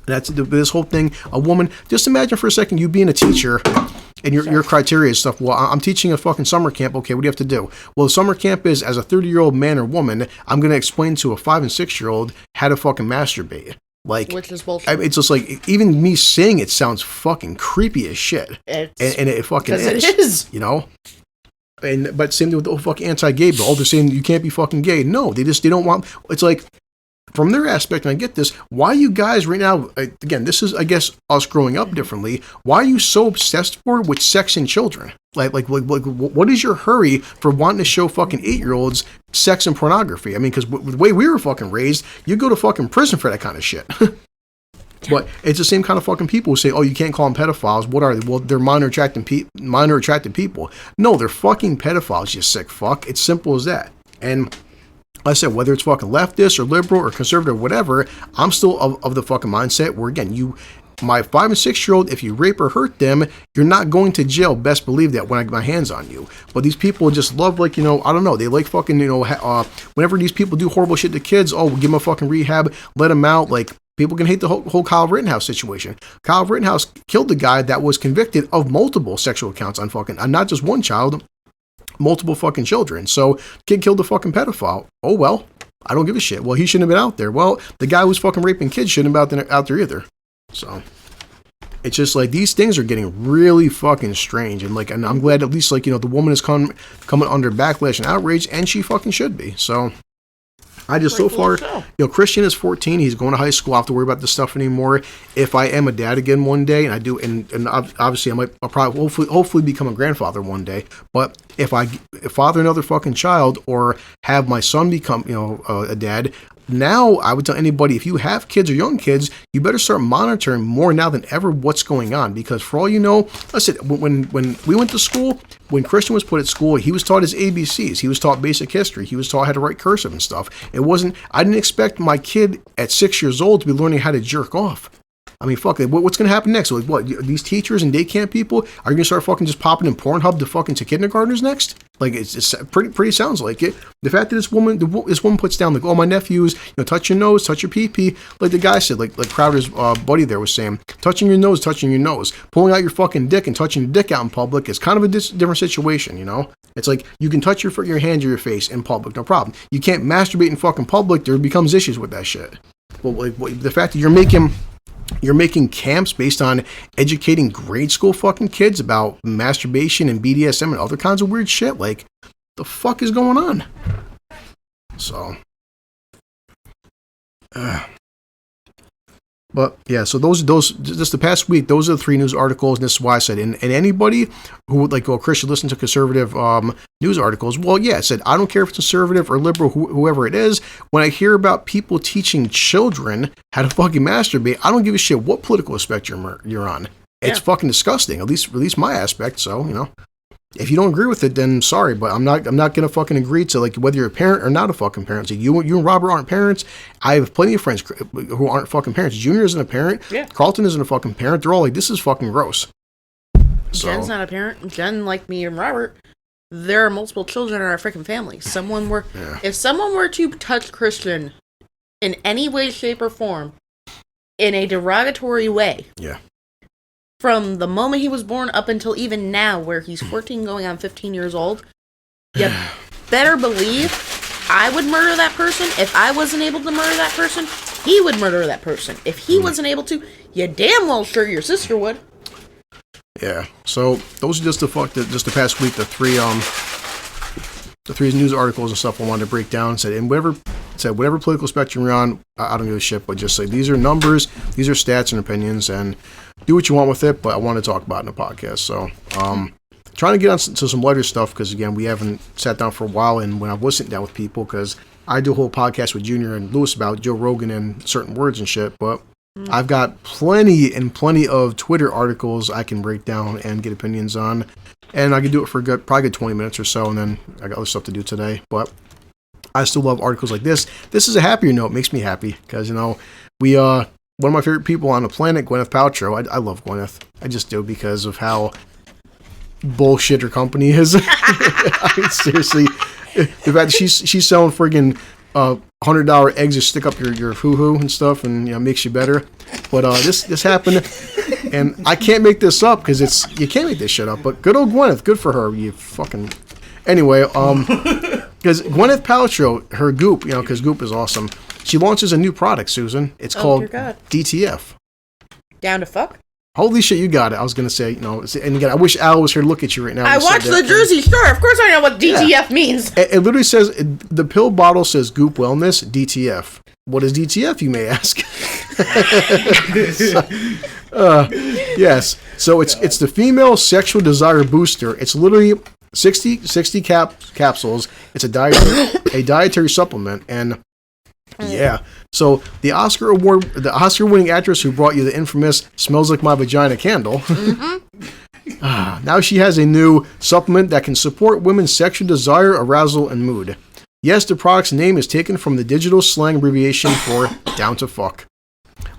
that's this whole thing. A woman, just imagine for a second you being a teacher and your criteria is stuff. Well, I'm teaching a fucking summer camp. Okay, what do you have to do? Well, the summer camp is as a 30-year-old man or woman, I'm going to explain to a 5 and 6-year-old how to fucking masturbate. Like, which is bullshit. It's just like, even me saying it sounds fucking creepy as shit. And it fucking is. It is. You know? But same thing with the fucking anti-gay bill. They're saying you can't be fucking gay. No, they don't want, it's like, from their aspect, and I get this, why you guys right now, again, this is, I guess, us growing up differently, why are you so obsessed with sex and children? Like, what is your hurry for wanting to show fucking 8-year-olds sex and pornography? I mean, because the way we were fucking raised, you go to fucking prison for that kind of shit. But it's the same kind of fucking people who say, oh, you can't call them pedophiles. What are they? Well, they're minor attracted people. No, they're fucking pedophiles, you sick fuck. It's simple as that. And I said, whether it's fucking leftist or liberal or conservative or whatever, I'm still of the fucking mindset where, again, my 5 and 6-year-old, if you rape or hurt them, you're not going to jail. Best believe that when I get my hands on you. But these people just love, like, you know, I don't know. They like fucking, you know, whenever these people do horrible shit to kids, oh, we'll give them a fucking rehab, let them out. Like, people can hate the whole Kyle Rittenhouse situation. Kyle Rittenhouse killed the guy that was convicted of multiple sexual accounts on fucking, not just one child, multiple fucking children. So, kid killed a fucking pedophile. Oh, well, I don't give a shit. Well, he shouldn't have been out there. Well, the guy who's fucking raping kids shouldn't have been out there either. So, it's just like these things are getting really fucking strange. And I'm glad at least, like, you know, the woman is coming under backlash and outrage, and she fucking should be. So, I just, so far, you know, Christian is 14. He's going to high school. I don't have to worry about this stuff anymore. If I am a dad again one day, and I do, and obviously I'll probably hopefully become a grandfather one day. But if I father another fucking child or have my son become, you know, a dad, now I would tell anybody, if you have kids or young kids, you better start monitoring more now than ever what's going on. Because for all you know, listen, when we went to school, when Christian was put at school, he was taught his ABCs. He was taught basic history. He was taught how to write cursive and stuff. I didn't expect my kid at 6 years old to be learning how to jerk off. I mean, fuck it. What's going to happen next? Like, what? These teachers and day camp people are going to start fucking just popping in Pornhub to kindergartners next? Like, it's pretty sounds like it. The fact that this woman puts down, like, oh, my nephews, touch your nose, touch your pee-pee. Like the guy said, like Crowder's buddy there was saying, touching your nose. Pulling out your fucking dick and touching your dick out in public is kind of a different situation, It's like, you can touch your hands or your face in public, no problem. You can't masturbate in fucking public. There becomes issues with that shit. Well, like, the fact that you're making camps based on educating grade school fucking kids about masturbation and BDSM and other kinds of weird shit. Like, the fuck is going on? So, but yeah, so those just the past week, those are the 3 news articles, and this is why I said, and anybody who would like go, Chris, you listen to conservative news articles. Well, yeah, I said, I don't care if it's conservative or liberal, whoever it is. When I hear about people teaching children how to fucking masturbate, I don't give a shit what political spectrum you're on. It's fucking disgusting. At least my aspect. So if you don't agree with it, then sorry, but I'm not gonna fucking agree to, like, whether you're a parent or not a fucking parent. So you and Robert aren't parents. I have plenty of friends who aren't fucking parents. Junior isn't a parent. Yeah. Carlton isn't a fucking parent. They're all like, this is fucking gross. So, Jen's not a parent. Jen, like me and Robert, there are multiple children in our freaking family. If someone were to touch Christian in any way, shape, or form, in a derogatory way, from the moment he was born up until even now, where he's 14 going on 15 years old, you better believe I would murder that person. If I wasn't able to murder that person, he would murder that person. If he wasn't able to, you damn well sure your sister would. Yeah. So those are just the past week, the 3 news articles and stuff I wanted to break down. Said whatever political spectrum you're on, I don't give a shit, but just say these are numbers, these are stats and opinions, and do what you want with it, but I want to talk about it in the podcast. So, trying to get on to some lighter stuff, because again, we haven't sat down for a while, and when I was sitting down with people, because I do a whole podcast with Junior and Lewis about Joe Rogan and certain words and shit, but I've got plenty of Twitter articles I can break down and get opinions on, and I can do it for probably 20 minutes or so, and then I got other stuff to do today, but I still love articles like this. This is a happier note. It makes me happy, because, one of my favorite people on the planet, Gwyneth Paltrow. I love Gwyneth. I just do, because of how bullshit her company is. I mean, seriously, the fact that she's selling friggin' $100 eggs to stick up your hoo-hoo and stuff, and makes you better. But this happened, and I can't make this up, because you can't make this shit up. But good old Gwyneth, good for her. You fucking anyway. Because Gwyneth Paltrow, her Goop, because Goop is awesome. She launches a new product, Susan. It's called DTF. Down to fuck? Holy shit, you got it. I was going to say, and again, I wish Al was here to look at you right now. I watched the Jersey Shore. Of course I know what DTF means. It literally says, the pill bottle says Goop Wellness, DTF. What is DTF, you may ask? Yes. So it's the female sexual desire booster. It's literally 60 capsules. It's a dietary supplement, and yeah. So the Oscar-winning actress who brought you the infamous "Smells Like My Vagina" candle. Now she has a new supplement that can support women's sexual desire, arousal, and mood. Yes, the product's name is taken from the digital slang abbreviation for "down to fuck."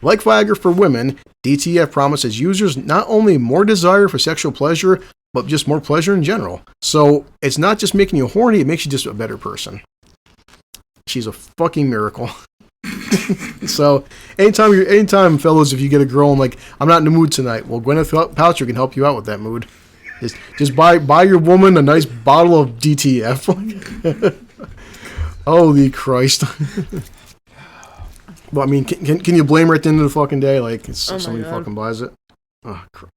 Like Viagra for women, DTF promises users not only more desire for sexual pleasure, but just more pleasure in general. So it's not just making you horny; it makes you just a better person. She's a fucking miracle. So anytime, fellas, if you get a girl and like, I'm not in the mood tonight, well, Gwyneth Paltrow can help you out with that mood. Just buy your woman a nice bottle of DTF. Holy Christ. Well, I mean, can you blame her at the end of the fucking day? Like, somebody fucking buys it. Oh, crap.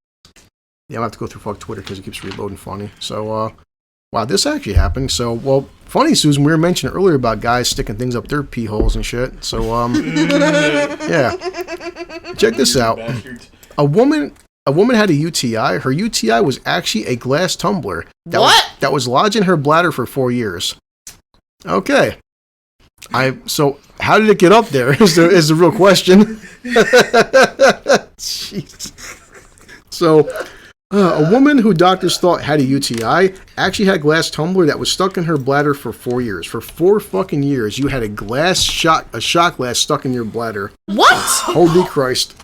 Yeah, I'll have to go through fuck Twitter because it keeps reloading funny. So, wow, this actually happened. So, well, funny, Susan, we were mentioning earlier about guys sticking things up their pee holes and shit. So, yeah. Check this out. A woman had a UTI. Her UTI was actually a glass tumbler. That was lodged in her bladder for 4 years. Okay. So, how did it get up there is the real question. Jeez. So, a woman who doctors thought had a UTI actually had a glass tumbler that was stuck in her bladder for 4 years. For 4 fucking years, you had a shot glass stuck in your bladder. What? Holy Christ.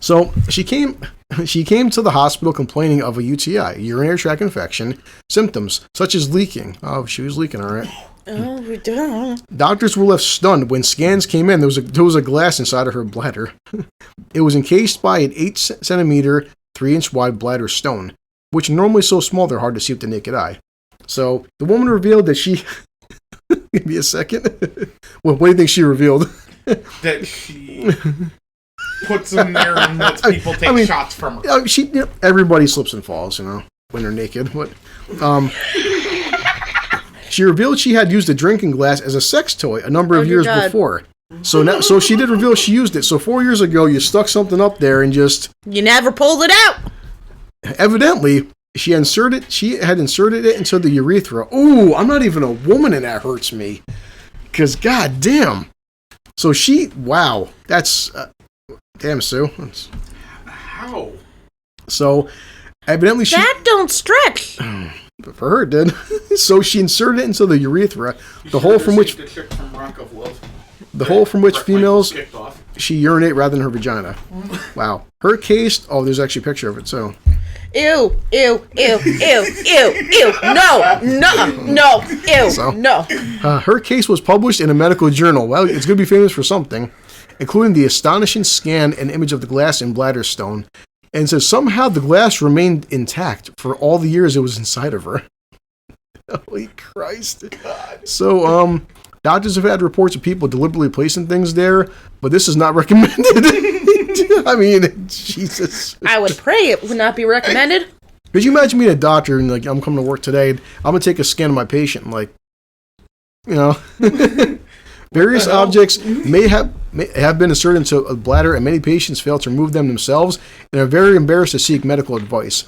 So she came to the hospital complaining of a UTI, urinary tract infection, symptoms such as leaking. Oh, she was leaking, all right. Oh, Doctors were left stunned when scans came in. There was a glass inside of her bladder. It was encased by an 8 centimeter, 3-inch wide bladder stone, which are normally so small they're hard to see with the naked eye. So the woman revealed that she. Give me a second. What do you think she revealed? That she puts them there and lets people take shots from her. Everybody slips and falls, when they're naked. But she revealed she had used a drinking glass as a sex toy a number of years before. So she did reveal she used it. So 4 years ago, you stuck something up there and just... You never pulled it out! Evidently, she had inserted it into the urethra. Ooh, I'm not even a woman and that hurts me. Because, goddamn. So wow. That's... damn, Sue. How? So, evidently she... That don't stretch! For her, it did. So she inserted it into the urethra, the hole from which... The hole from which females she urinate rather than her vagina. Wow. Her case... Oh, there's actually a picture of it, so... Ew, ew, ew, ew, ew, ew. No, ew, so, no. Her case was published in a medical journal. Well, it's going to be famous for something, including the astonishing scan and image of the glass in bladder stone. And says somehow the glass remained intact for all the years it was inside of her. Holy Christ. So, doctors have had reports of people deliberately placing things there, but this is not recommended. I mean, Jesus. I would pray it would not be recommended. Could you imagine being a doctor and, I'm coming to work today, and I'm going to take a scan of my patient, and, various objects may have been inserted into a bladder, and many patients fail to remove them themselves and are very embarrassed to seek medical advice.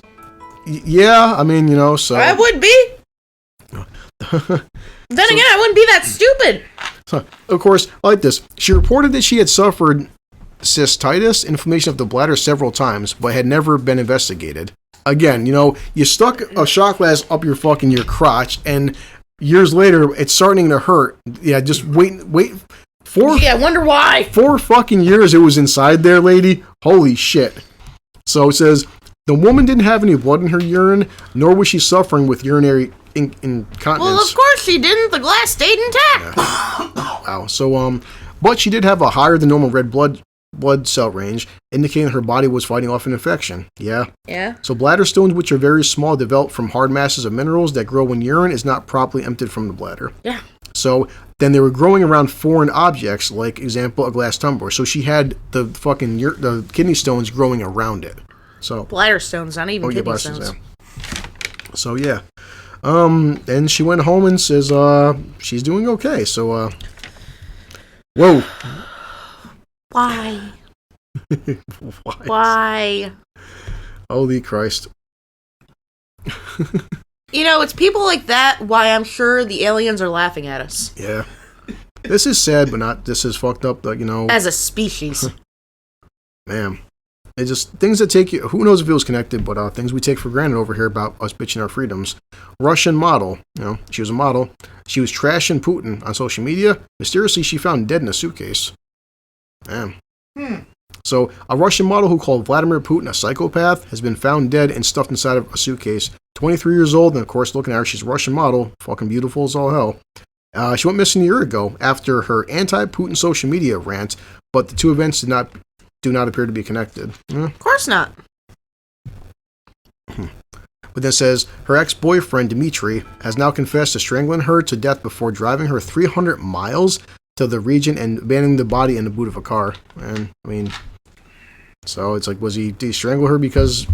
Yeah, I mean, so... I would be. Then again, I wouldn't be that stupid. So, of course, I like this. She reported that she had suffered cystitis, inflammation of the bladder several times, but had never been investigated. Again, you stuck a shot glass up your crotch, and years later, it's starting to hurt. Yeah, just wait. I wonder why. 4 fucking years it was inside there, lady. Holy shit. So it says, the woman didn't have any blood in her urine, nor was she suffering with urinary incontinence. Well, of course she didn't. The glass stayed intact. Yeah. Wow. So, but she did have a higher than normal red blood cell range, indicating her body was fighting off an infection. Yeah. Yeah. So bladder stones, which are very small, develop from hard masses of minerals that grow when urine is not properly emptied from the bladder. Yeah. So then they were growing around foreign objects, like example, a glass tumbler. So she had the kidney stones growing around it. So bladder stones, not even kidney stones. Yeah. So yeah. And she went home and says she's doing okay. So whoa. Why? Why? Holy Christ. It's people like that why I'm sure the aliens are laughing at us. Yeah. This is sad, but this is fucked up, as a species. Man. It's just things that take you, who knows if it was connected, but things we take for granted over here about us bitching our freedoms. Russian model, she was a model. She was trashing Putin on social media. Mysteriously, she found dead in a suitcase. Man. So, a Russian model who called Vladimir Putin a psychopath has been found dead and stuffed inside of a suitcase. 23 years old, and of course, looking at her, she's a Russian model. Fucking beautiful as all hell. She went missing a year ago after her anti-Putin social media rant, but the two events do not appear to be connected. Of course not. But then says, her ex-boyfriend, Dmitry, has now confessed to strangling her to death before driving her 300 miles to the region and abandoning the body in the boot of a car. And, I mean, so it's like, did he strangle her because,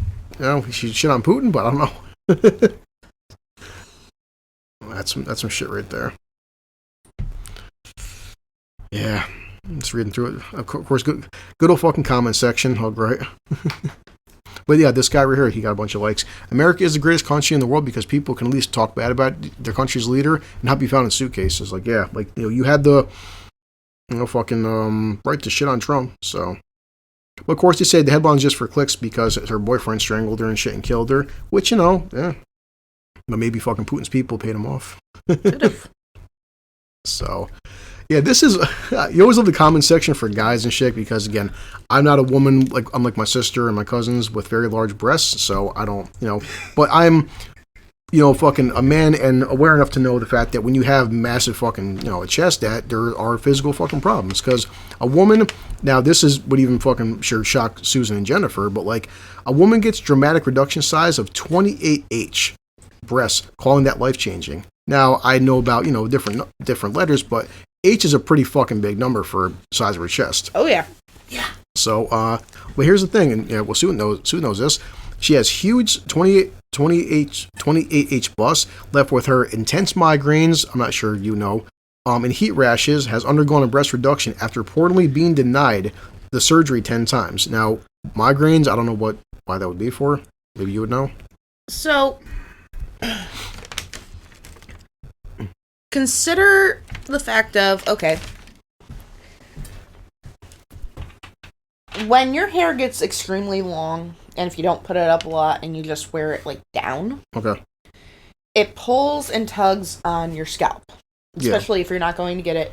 she shit on Putin? But I don't know. That's some shit right there. Yeah. I'm just reading through it. Of course, good old fucking comment section. Oh, great. But yeah, this guy right here, he got a bunch of likes. America is the greatest country in the world because people can at least talk bad about their country's leader and not be found in suitcases. Like, yeah, you had the, fucking right to shit on Trump. So, But of course, they say the headline's just for clicks because her boyfriend strangled her and shit and killed her. Which, yeah. But maybe fucking Putin's people paid him off. So, yeah, this is... you always love the comment section for guys and shit because, again, I'm not a woman, unlike my sister and my cousins with very large breasts, so I don't, But I'm... fucking a man and aware enough to know the fact that when you have massive fucking, a chest, that there are physical fucking problems. Because a woman, now this is would even fucking sure shock Susan and Jennifer, but a woman gets dramatic reduction size of 28H breasts, calling that life changing. Now I know about different letters, but H is a pretty fucking big number for the size of her chest. Oh yeah. Yeah. So, well, here's the thing, and Susan knows this. She has huge 28H bust, left with her intense migraines, I'm not sure and heat rashes, has undergone a breast reduction after reportedly being denied the surgery 10 times. Now, migraines, I don't know why that would be for. Maybe you would know. So, consider the fact of, okay, when your hair gets extremely long, and if you don't put it up a lot and you just wear it down, okay, it pulls and tugs on your scalp, especially if you're not going to get it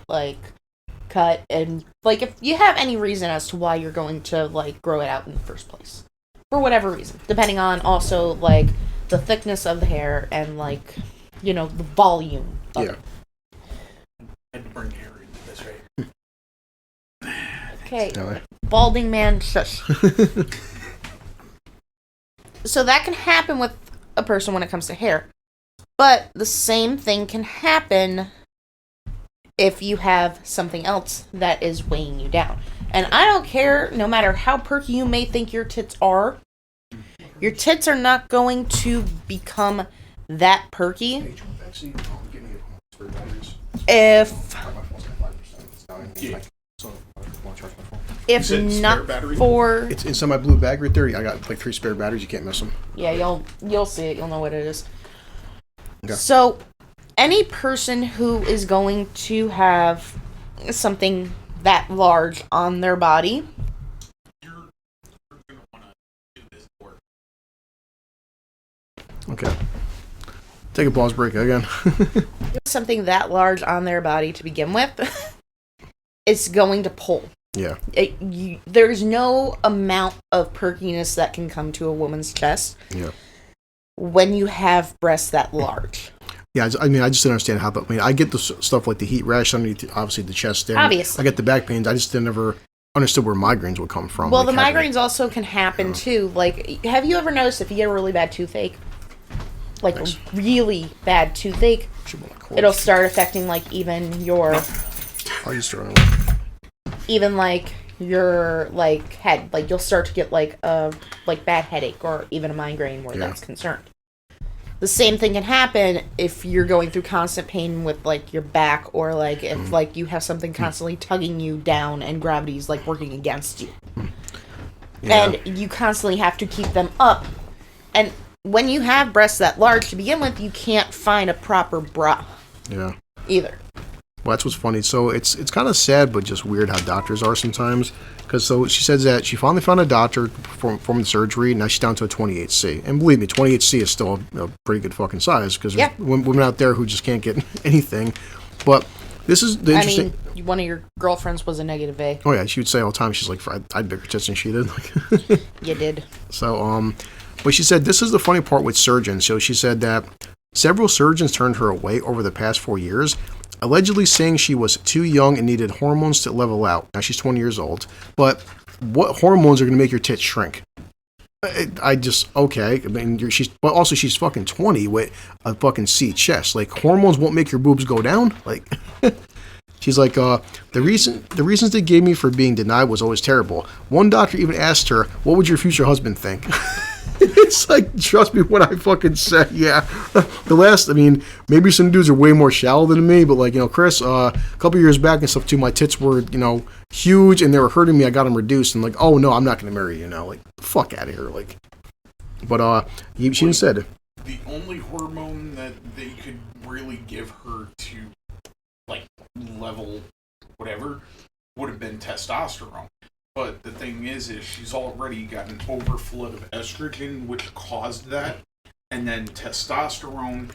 cut, and if you have any reason as to why you're going to grow it out in the first place, for whatever reason, depending on also the thickness of the hair and the volume of it. I had to bring hair into this, right? Okay, balding man, shush. So that can happen with a person when it comes to hair. But the same thing can happen if you have something else that is weighing you down. And I don't care, no matter how perky you may think your tits are, your tits are not going to become that perky if not for... It's inside my blue bag right there. I got 3 spare batteries. You can't miss them. Yeah, you'll see it. You'll know what it is. Okay. So, any person who is going to have something that large on their body... You're going to want to do this work. Okay. Take a pause break again. something that large on their body to begin with, it's going to pull. Yeah. There's no amount of perkiness that can come to a woman's chest. Yeah. When you have breasts that large. Yeah, I mean, I just didn't understand how. I get the stuff like the heat rash underneath, obviously the chest. Obviously. I get the back pains. I just never understood where migraines would come from. Well, the migraines also can happen too. Have you ever noticed if you get a really bad toothache, really bad toothache, it'll start affecting even your. Are you starting? Even your head, you'll start to get a bad headache or even a migraine where that's concerned. The same thing can happen if you're going through constant pain with your back, or if you have something constantly tugging you down and gravity's working against you. Yeah. And you constantly have to keep them up. And when you have breasts that large to begin with, you can't find a proper bra. Yeah. Either. Well, that's what's funny. So it's kind of sad, but just weird how doctors are sometimes. Because she says that she finally found a doctor to perform the surgery. Now she's down to a 28C. And believe me, 28C is still a pretty good fucking size. Because there's women out there who just can't get anything. But this is the interesting... I mean, one of your girlfriends was a negative A. Oh, yeah. She would say all the time, she's like, I had bigger tits than she did. You did. So, but she said this is the funny part with surgeons. So she said that several surgeons turned her away over the past 4 years, allegedly saying she was too young and needed hormones to level out. Now, she's 20 years old. But what hormones are going to make your tits shrink? Okay. I mean, but also she's fucking 20 with a fucking C chest. Hormones won't make your boobs go down? She's like, the reasons they gave me for being denied was always terrible. One doctor even asked her, what would your future husband think? It's trust me when I fucking say, yeah. Maybe some dudes are way more shallow than me, but Chris, a couple years back and stuff too, my tits were, huge and they were hurting me. I got them reduced and oh no, I'm not going to marry you now. Fuck out of here. But she even said. The only hormone that they could really give her to, level whatever, would have been testosterone. But the thing is she's already got an overflow of estrogen, which caused that. And then testosterone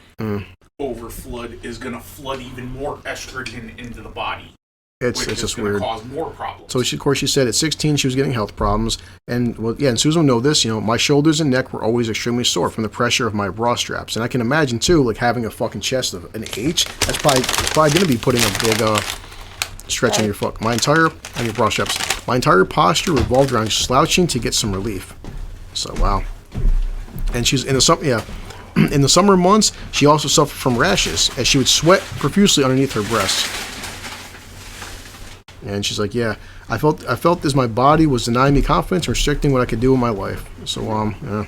overflood is going to flood even more estrogen into the body. It's just weird. Cause more problems. So of course she said at 16 she was getting health problems, and and Susan will know this. My shoulders and neck were always extremely sore from the pressure of my bra straps, and I can imagine too, like having a fucking chest of an H. That's probably going to be putting a big stretch on your on your bra straps. My entire posture revolved around slouching to get some relief. So wow. And she's in the summer months. She also suffered from rashes, as she would sweat profusely underneath her breasts. And she's like, yeah, I felt as my body was denying me confidence, restricting what I could do in my life. So, yeah.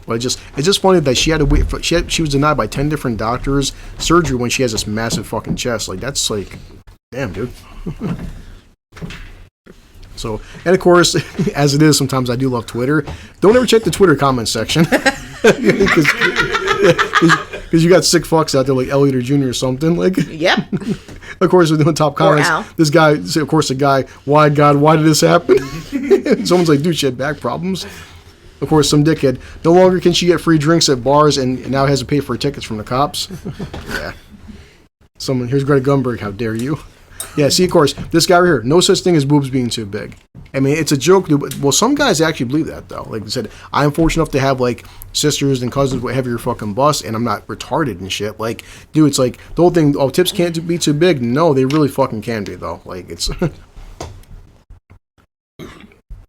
But it's just funny that she had to wait for, she was denied by 10 different doctors surgery when she has this massive fucking chest. Like, that's like, damn, dude. So, and of course, as it is, sometimes I do love Twitter. Don't ever check the Twitter comment section. Because you got sick fucks out there like Elliot or Jr. or something. Like, yep. Of course, we're doing top comments. This guy, of course, the guy, why God, why did this happen? Someone's like, dude, she had back problems. Of course, some dickhead. No longer can she get free drinks at bars and now has to pay for her tickets from the cops. Yeah. Here's Greta Thunberg, how dare you? Yeah, see, of course, this guy right here, no such thing as boobs being too big. I mean, it's a joke, dude. But, well, some guys actually believe that, though. Like I said, I'm fortunate enough to have, like, sisters and cousins with heavier fucking busts, and I'm not retarded and shit. Like, dude, it's like, the whole thing, tips can't be too big. No, they really fucking can be, though. Like, it's...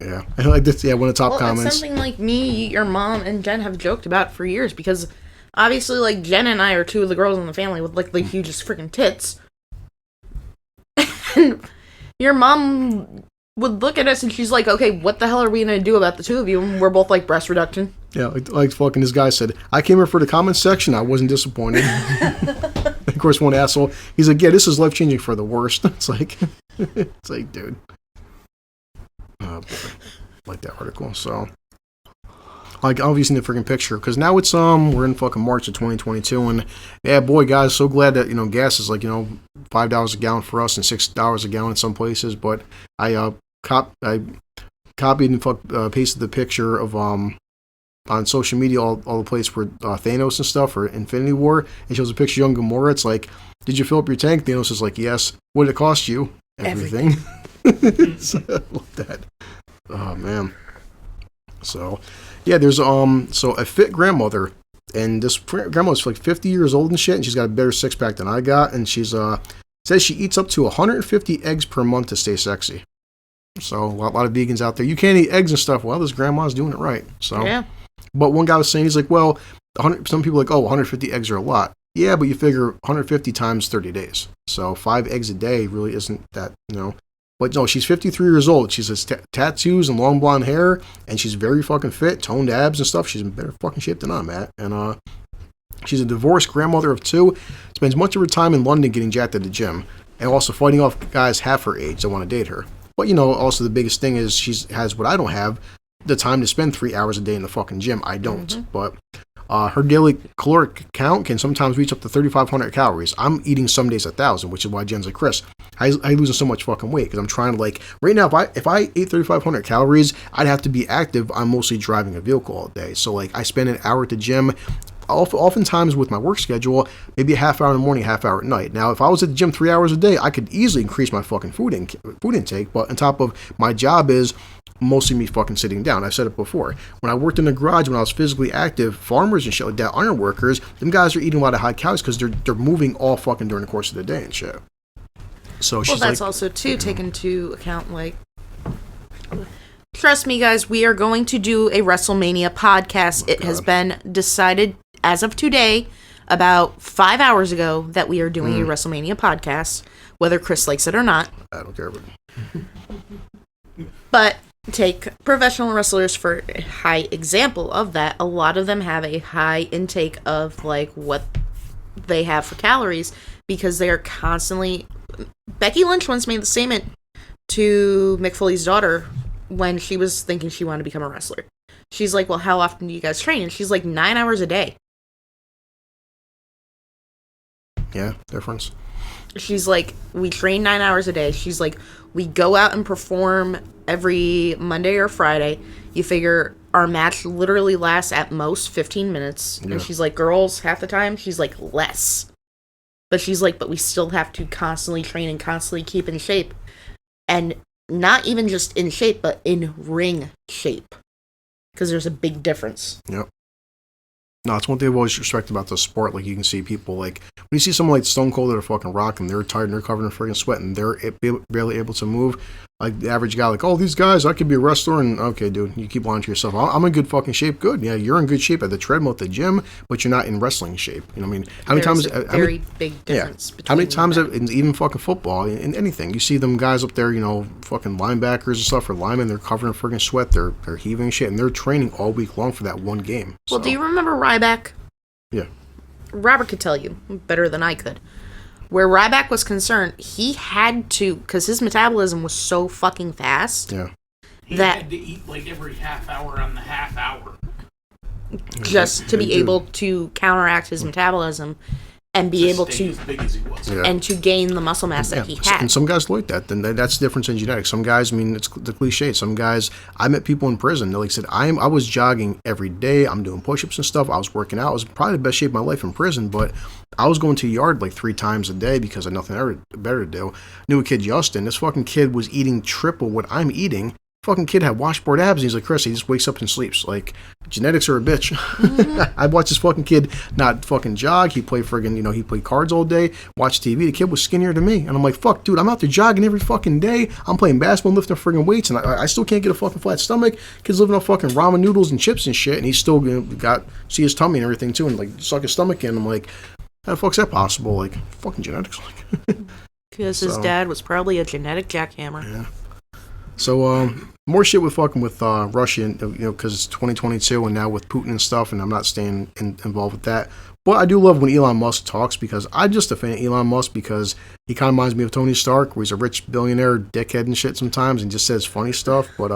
Yeah. I like this, one of the top comments. It's something like me, your mom, and Jen have joked about for years, because obviously, like, Jen and I are two of the girls in the family with, like, the hugest freaking tits. And your mom would look at us and she's like, okay, what the hell are we going to do about the two of you? And we're both like, breast reduction. Yeah, like fucking this guy said, I came here for the comments section. I wasn't disappointed. Of course, one asshole, he's like, yeah, this is life-changing for the worst. It's like, dude. Like that article, so. Like, obviously, the freaking picture, because now it's, we're in fucking March of 2022, and, yeah, boy, guys, so glad that, gas is, like, $5 a gallon for us and $6 a gallon in some places, but I copied and pasted the picture of, on social media, all the places where Thanos and stuff, or Infinity War, and shows a picture of young Gamora. It's like, did you fill up your tank? Thanos is like, yes. What did it cost you? Everything. So, I love that. Oh, man. So... Yeah, there's so a fit grandmother, and this grandmother's like 50 years old and shit, and she's got a better six pack than I got, and she's says she eats up to 150 eggs per month to stay sexy. So a lot of vegans out there, you can't eat eggs and stuff. Well, this grandma's doing it right. So yeah. But one guy was saying, he's like, well, some people are like, 150 eggs are a lot. Yeah, but you figure 150 times 30 days. So 5 eggs a day really isn't that, But no, she's 53 years old. She has tattoos and long blonde hair, and she's very fucking fit, toned abs and stuff. She's in better fucking shape than I'm at. And she's a divorced grandmother of 2, spends much of her time in London getting jacked at the gym, and also fighting off guys half her age that want to date her. But, also the biggest thing is she has what I don't have, the time to spend 3 hours a day in the fucking gym. I don't. Mm-hmm. But her daily caloric count can sometimes reach up to 3,500 calories. I'm eating some days 1,000, which is why Jen's like, Chris, I losing so much fucking weight because I'm trying to right now, if I ate 3,500 calories, I'd have to be active. I'm mostly driving a vehicle all day. So I spend an hour at the gym. Oftentimes with my work schedule, maybe a half hour in the morning, half hour at night. Now, if I was at the gym 3 hours a day, I could easily increase my fucking food intake. But on top of my job is mostly me fucking sitting down. I've said it before. When I worked in the garage, when I was physically active, farmers and shit like that, iron workers, them guys are eating a lot of high calories because they're moving all fucking during the course of the day and shit. So she's that's also too taken into account. Trust me, guys, we are going to do a WrestleMania podcast. It has been decided as of today, about 5 hours ago, that we are doing a WrestleMania podcast, whether Chris likes it or not. I don't care about it. But take professional wrestlers for a high example of that. A lot of them have a high intake of what they have for calories because they are constantly... Becky Lynch once made the statement to Mick Foley's daughter when she was thinking she wanted to become a wrestler. She's like, well, how often do you guys train? And she's like, 9 hours a day. Yeah, difference. She's like, we train 9 hours a day. She's like, we go out and perform every Monday or Friday. You figure our match literally lasts at most 15 minutes. Yeah. And she's like, girls, half the time, she's like, less. But she's like, but we still have to constantly train and constantly keep in shape. And not even just in shape, but in ring shape. Because there's a big difference. Yep. No, it's one thing I've always respected about the sport. Like, you can see people, like, when you see someone like Stone Cold that are fucking rocking, they're tired and they're covered in friggin' sweat and they're barely able to move. Like, the average guy, like, oh, these guys, I could be a wrestler. And, okay, dude, you keep lying to yourself. I'm in good fucking shape. Good. Yeah, you're in good shape at the treadmill at the gym, but you're not in wrestling shape. You know what I mean? How many times? Very big difference between how many times, in even fucking football, in anything, you see them guys up there, you know, fucking linebackers and stuff, or linemen, they're covered in friggin' sweat. They're heaving shit, and they're training all week long for that one game. Well, do you remember Ryback? Yeah. Robert could tell you better than I could. Where Ryback was concerned, he had to, because his metabolism was so fucking fast. Yeah. He had to eat like every half hour on the half hour. Just to be able to counteract his metabolism and be able to, as big as he was. And to gain the muscle mass that he had. And some guys like that. Then that's the difference in genetics. Some guys, I mean, it's the cliche. Some guys, I met people in prison. They like said, I was jogging every day. I'm doing push-ups and stuff. I was working out. I was probably the best shape of my life in prison, but I was going to the yard like 3 times a day because I had nothing better to do. Knew a kid, Justin. This fucking kid was eating triple what I'm eating. Fucking kid had washboard abs, and he's like, Chris, he just wakes up and sleeps. Like, genetics are a bitch. Mm-hmm. I watched this fucking kid not fucking jog. He played friggin', you know, he played cards all day, watched TV. The kid was skinnier than me. And I'm like, fuck, dude, I'm out there jogging every fucking day. I'm playing basketball and lifting friggin' weights, and I still can't get a fucking flat stomach. Kid's living off fucking ramen noodles and chips and shit, and he's still see his tummy and everything, too, and, like, suck his stomach in. I'm like, how the fuck's that possible? Like, fucking genetics. Because his dad was probably a genetic jackhammer. Yeah. So, more shit with fucking with Russia, you know, because it's 2022 and now with Putin and stuff, and I'm not staying involved with that. But I do love when Elon Musk talks, because I'm just a fan of Elon Musk, because he kind of reminds me of Tony Stark, where he's a rich billionaire dickhead and shit sometimes and just says funny stuff. But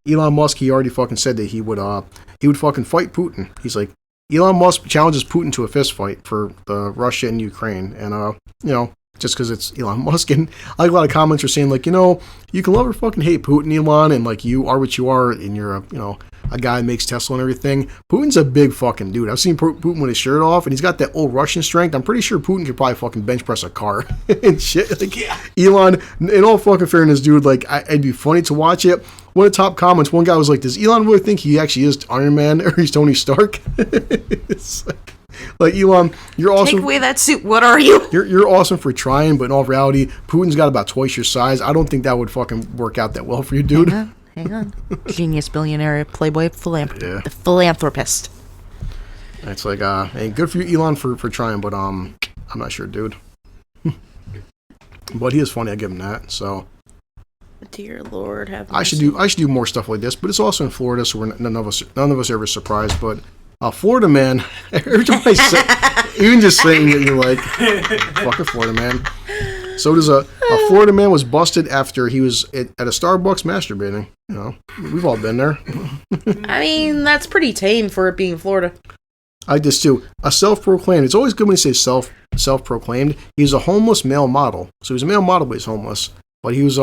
Elon Musk, he already fucking said that he would fucking fight Putin. He's like, Elon Musk challenges Putin to a fist fight for Russia and Ukraine, and you know, just because it's Elon Musk. And I like a lot of comments are saying, like, you know, you can love or fucking hate Putin, Elon, and, like, you are what you are, and you're a guy who makes Tesla and everything. Putin's a big fucking dude. I've seen Putin with his shirt off, and he's got that old Russian strength. I'm pretty sure Putin could probably fucking bench press a car and shit. Like, yeah. Elon, in all fucking fairness, dude, like, it'd be funny to watch it. One of the top comments, one guy was like, does Elon really think he actually is Iron Man, or he's Tony Stark? It's like, Elon, you're awesome. Take away that suit. What are you? You're awesome for trying, but in all reality, Putin's got about twice your size. I don't think that would fucking work out that well for you, dude. Hang on. Genius, billionaire, playboy, philanthropist. It's like, hey, good for you, Elon, for trying, but I'm not sure, dude. But he is funny. I give him that. So, dear Lord, have mercy. I should do more stuff like this, but it's also in Florida, so none of us are ever surprised. But Florida man, every time I say, even just saying it, you're like, fucking Florida man. So there's a Florida man was busted after he was at a Starbucks masturbating. You know, we've all been there. I mean, that's pretty tame for it being Florida. I like this too. A self-proclaimed. It's always good when you say self-proclaimed. He's a homeless male model. So he's a male model, but he's homeless. But he was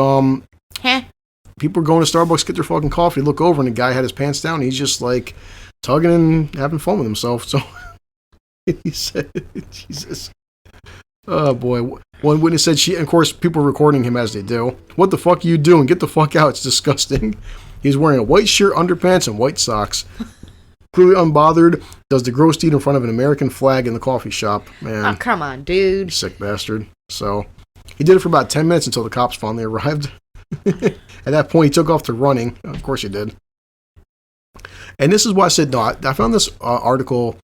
people were going to Starbucks, get their fucking coffee, look over, and the guy had his pants down. And he's just like tugging and having fun with himself. So he said, Jesus. Oh boy. One witness said and of course people recording him as they do. What the fuck are you doing? Get the fuck out. It's disgusting. He's wearing a white shirt, underpants, and white socks. Clearly unbothered. Does the gross deed in front of an American flag in the coffee shop. Man. Oh, come on, dude. Sick bastard. So he did it for about 10 minutes until the cops finally arrived. At that point, he took off to running. Of course he did. And this is why I said, no, I found this article,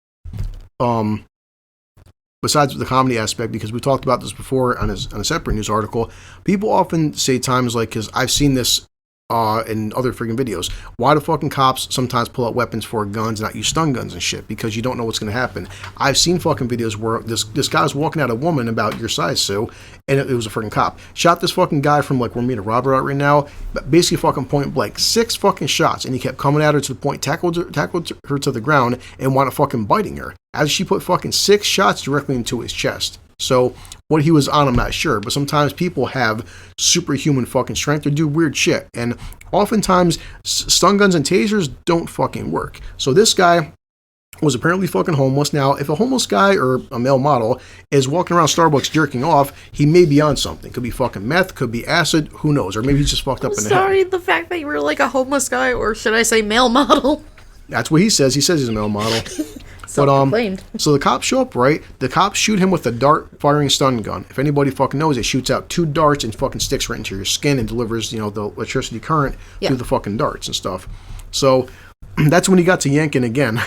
besides the comedy aspect, because we talked about this before on a separate news article. People often say times like, because I've seen this in other freaking videos, why do fucking cops sometimes pull out weapons for guns and not use stun guns and shit? Because you don't know what's going to happen. I've seen fucking videos where this guy's walking at a woman about your size, Sue, and it was a freaking cop. Shot this fucking guy from, like, we're meeting a robber out right now, but basically fucking point blank. 6 fucking shots, and he kept coming at her to the point, tackled her to the ground, and wanted fucking biting her. As she put fucking 6 shots directly into his chest. So what he was on, I'm not sure. But sometimes people have superhuman fucking strength to do weird shit. And oftentimes, stun guns and tasers don't fucking work. So this guy was apparently fucking homeless. Now, if a homeless guy or a male model is walking around Starbucks jerking off, he may be on something. Could be fucking meth, could be acid, who knows? Or maybe he's just fucked up in the head. Sorry, the fact that you were like a homeless guy, or should I say male model? That's what he says. He says he's a male model. But, so the cops show up, right? The cops shoot him with a dart-firing stun gun. If anybody fucking knows, it shoots out 2 darts and fucking sticks right into your skin and delivers, the electricity current through the fucking darts and stuff. So that's when he got to yanking again.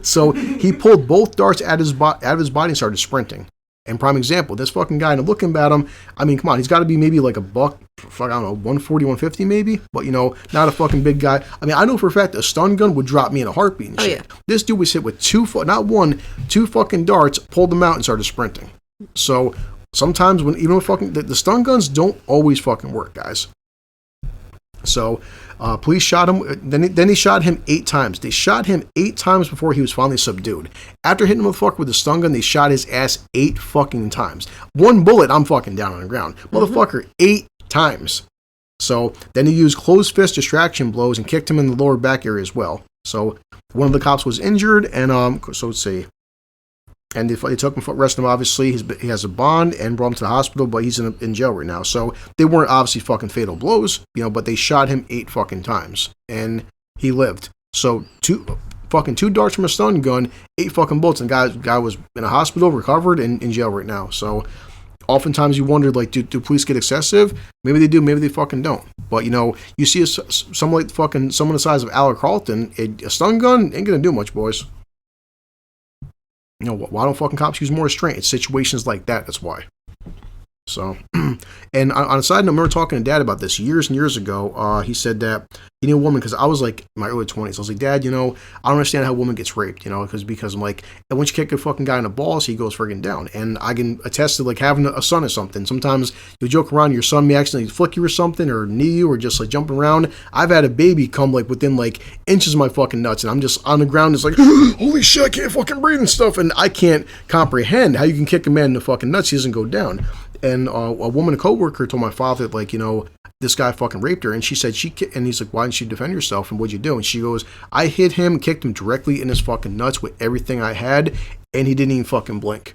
So he pulled both darts out of his body and started sprinting. And prime example, this fucking guy, and looking at him, I mean, come on, he's got to be maybe like a buck, I don't know, 140, 150 maybe, but not a fucking big guy. I mean, I know for a fact a stun gun would drop me in a heartbeat and shit. Yeah. This dude was hit with 2 fucking darts, pulled them out and started sprinting. So sometimes even fucking, the stun guns don't always fucking work, guys. So police shot him. Then he shot him 8 times. They shot him 8 times before he was finally subdued. After hitting the motherfucker with the stun gun, they shot his ass 8 fucking times. 1 bullet, I'm fucking down on the ground. Motherfucker, 8 times. So then he used closed fist distraction blows and kicked him in the lower back area as well. So one of the cops was injured, and so let's see. And they took him, arrested him, obviously. He has a bond and brought him to the hospital, but he's in jail right now. So they weren't obviously fucking fatal blows, but they shot him 8 fucking times. And he lived. So 2 darts from a stun gun, 8 fucking bullets, and the guy was in a hospital, recovered, and in jail right now. So oftentimes you wonder, like, do police get excessive? Maybe they do, maybe they fucking don't. But, you see someone the size of Alec Carlton, a stun gun ain't gonna do much, boys. Why don't fucking cops use more restraint? It's situations like that, that's why. So, and on a side note, I remember talking to Dad about this years and years ago. He said that he knew a woman, because I was like in my early 20s. I was like, Dad, I don't understand how a woman gets raped, because I'm like, and once you kick a fucking guy in the balls, he goes friggin' down. And I can attest to like having a son or something. Sometimes you joke around, your son may accidentally flick you or something, or knee you, or just like jumping around. I've had a baby come like within like inches of my fucking nuts, and I'm just on the ground, it's like, holy shit, I can't fucking breathe and stuff. And I can't comprehend how you can kick a man in the fucking nuts, he doesn't go down. And a coworker told my father that, like, this guy fucking raped her, and she said and he's like, why didn't you defend yourself, and what'd you do? And she goes, I hit him, kicked him directly in his fucking nuts with everything I had, and he didn't even fucking blink.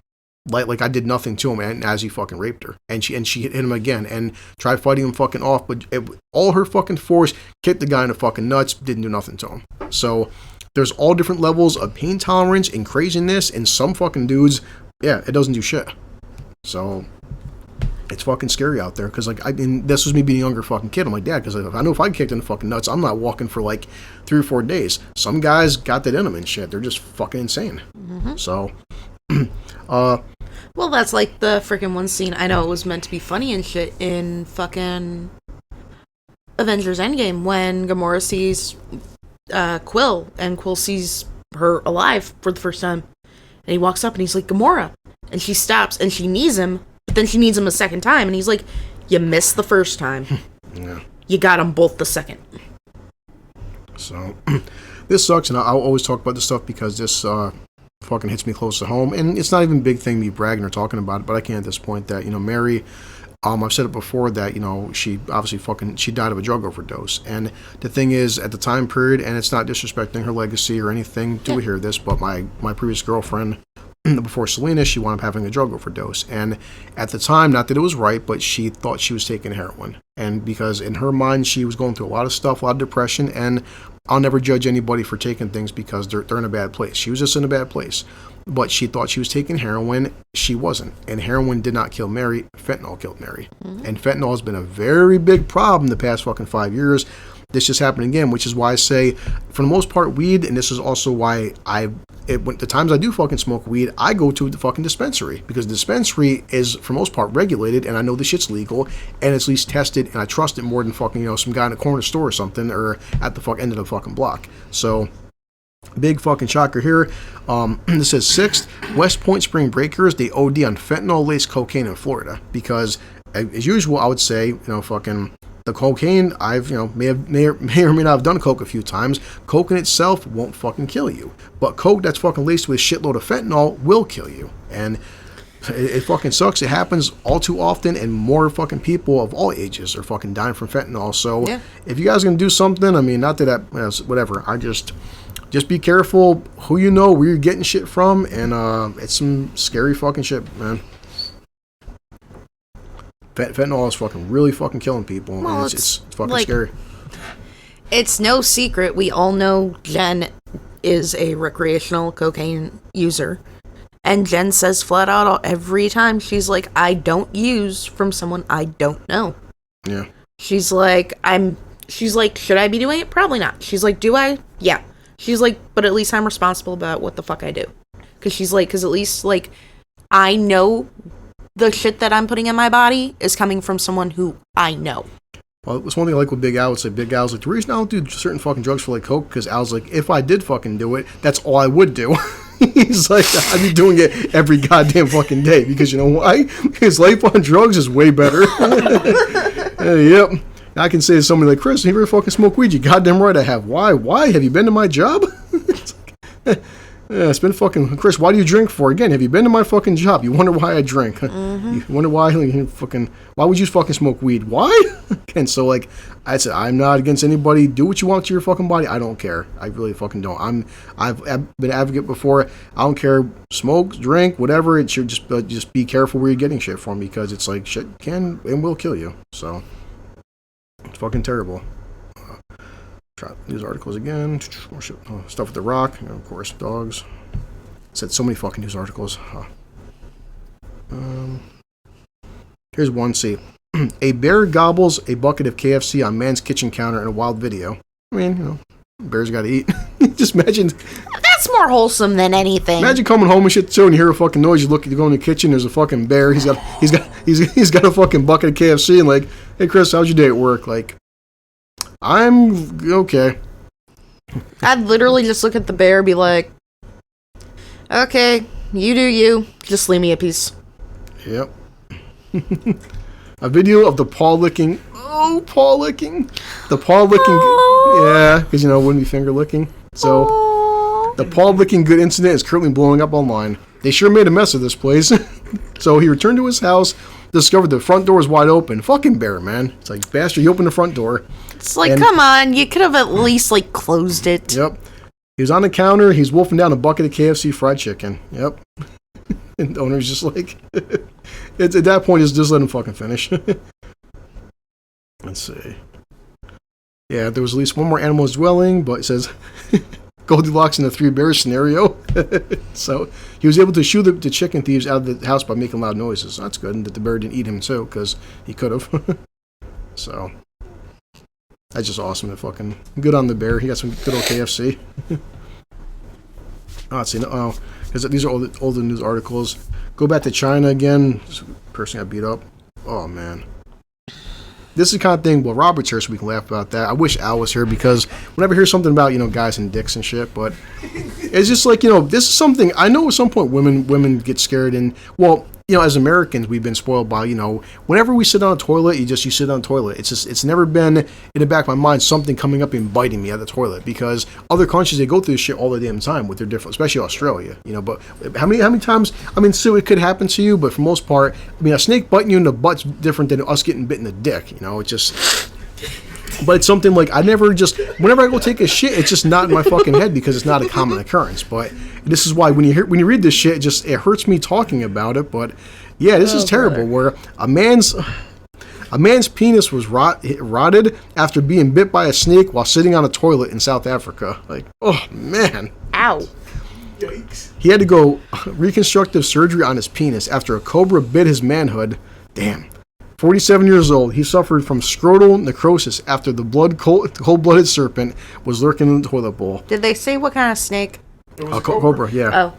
Like I did nothing to him, and as he fucking raped her, and she hit him again and tried fighting him fucking off, but all her fucking force kicked the guy in the fucking nuts, didn't do nothing to him. So there's all different levels of pain tolerance and craziness, and some fucking dudes, it doesn't do shit. So it's fucking scary out there, because this was me being a younger fucking kid. I'm like, Dad, because I know if I kicked in the fucking nuts, I'm not walking for like 3 or 4 days. Some guys got that in them and shit. They're just fucking insane. Mm-hmm. So, well, that's like the freaking one scene. I know it was meant to be funny and shit in fucking Avengers Endgame when Gamora sees Quill, and Quill sees her alive for the first time, and he walks up and he's like, Gamora, and she stops and she knees him. But then she needs him a second time, and he's like, you missed the first time. Yeah. You got them both the second. So, this sucks, and I'll always talk about this stuff because this fucking hits me close to home. And it's not even a big thing, me bragging or talking about it, but I can at this point that, Mary, I've said it before that, she obviously she died of a drug overdose. And the thing is, at the time period, and it's not disrespecting her legacy or anything, do we hear this, but my previous girlfriend, before Selena, she wound up having a drug overdose. And at the time, not that it was right, but she thought she was taking heroin. And because in her mind, she was going through a lot of stuff, a lot of depression, and I'll never judge anybody for taking things because they're in a bad place. She was just in a bad place. But she thought she was taking heroin. She wasn't. And heroin did not kill Mary. Fentanyl killed Mary. Mm-hmm. And fentanyl has been a very big problem the past fucking 5 years. This just happened again, which is why I say, for the most part, weed, and this is also why the times I do fucking smoke weed, I go to the fucking dispensary, because the dispensary is, for the most part, regulated, and I know the shit's legal, and it's at least tested, and I trust it more than fucking, some guy in a corner store or something, or at the fuck end of the fucking block. So, big fucking shocker here. This says 6th, West Point Spring Breakers, they OD on fentanyl-laced cocaine in Florida, because, as usual, I would say, fucking the cocaine, I've, may or may not have done coke a few times. Coke in itself won't fucking kill you. But coke that's fucking laced with a shitload of fentanyl will kill you. And It fucking sucks. It happens all too often, and more fucking people of all ages are fucking dying from fentanyl. So if you guys are gonna do something, I mean, not that whatever. I just be careful who you know, where you're getting shit from, and it's some scary fucking shit, man. Fentanyl is fucking really fucking killing people, and it's fucking like, scary. It's no secret. We all know Jen is a recreational cocaine user. And Jen says flat out every time, she's like, I don't use from someone I don't know. Yeah. She's like, should I be doing it? Probably not. She's like, do I? Yeah. She's like, but at least I'm responsible about what the fuck I do. Because at least, like, I know the shit that I'm putting in my body is coming from someone who I know. Well, it's one thing I like what Big Al would say. Big Al's like, the reason I don't do certain fucking drugs for, like, coke, because Al's like, if I did fucking do it, that's all I would do. He's like, I'd be doing it every goddamn fucking day, because you know why? His life on drugs is way better. Yep. I can say to somebody like, Chris, have you ever fucking smoked weed? You goddamn right I have. Why? Why? Have you been to my job? Yeah, it's been fucking... Chris, why do you drink for? Again, have you been to my fucking job? You wonder why I drink. Mm-hmm. You wonder why why would you fucking smoke weed? Why? And so, like, I said, I'm not against anybody. Do what you want to your fucking body. I don't care. I really fucking don't. I've been an advocate before. I don't care. Smoke, drink, whatever. It should just be careful where you're getting shit from, because it's like shit can and will kill you. So, it's fucking terrible. Try news articles again. More shit. Stuff with The Rock. Of course, dogs. Said so many fucking news articles. Here's one. See, a bear gobbles a bucket of KFC on man's kitchen counter in a wild video. I mean, you know, bears got to eat. Just imagine. That's more wholesome than anything. Imagine coming home and shit too, and you hear a fucking noise. You go in the kitchen. There's a fucking bear. He's got a fucking bucket of KFC, and like, hey Chris, how's your day at work? Like, I'm okay. I'd literally just look at the bear and be like, okay, you do you. Just leave me a piece. Yep. A video of the paw licking. Oh, paw licking. The paw licking. Aww. Yeah, because, you know, wouldn't be finger licking. So, aww. The paw licking good incident is currently blowing up online. They sure made a mess of this place. So he returned to his house, discovered the front door was wide open. Fucking bear, man. It's like, bastard, you opened the front door. It's like, come on, you could have at least, like, closed it. Yep. He was on the counter, he's wolfing down a bucket of KFC fried chicken. Yep. And the owner's just like, at that point, just let him fucking finish. Let's see. Yeah, there was at least one more animal dwelling, but it says Goldilocks in the three bears scenario. So he was able to shoo the chicken thieves out of the house by making loud noises. That's good, and that the bear didn't eat him too, because he could have. So that's just awesome. To fucking good on the bear. He got some good old KFC. Let's see. Oh, because these are all the news articles. Go back to China again. This person got beat up. Oh man. This is the kind of thing, well, Robert's here so we can laugh about that. I wish Al was here, because whenever I hear something about, you know, guys and dicks and shit, but it's just like, you know, this is something, I know at some point women get scared, and, well, you know, as Americans, we've been spoiled by, you know, whenever we sit on a toilet, you sit on a toilet. It's never been in the back of my mind something coming up and biting me at the toilet, because other countries, they go through this shit all the damn time with their different, especially Australia, you know, but how many times, I mean, so it could happen to you, but for the most part, I mean, a snake biting you in the butt's different than us getting bit in the dick, you know, it's just, but it's something like, whenever I go take a shit, it's just not in my fucking head, because it's not a common occurrence, but this is why when you read this shit, it hurts me talking about it, but yeah, this is terrible, where a man's penis was rotted after being bit by a snake while sitting on a toilet in South Africa. Like, oh man. Ow. Yikes. He had to go reconstructive surgery on his penis after a cobra bit his manhood. Damn. 47 years old, he suffered from scrotal necrosis after the cold-blooded serpent was lurking in the toilet bowl. Did they say what kind of snake? A cobra, yeah. Oh.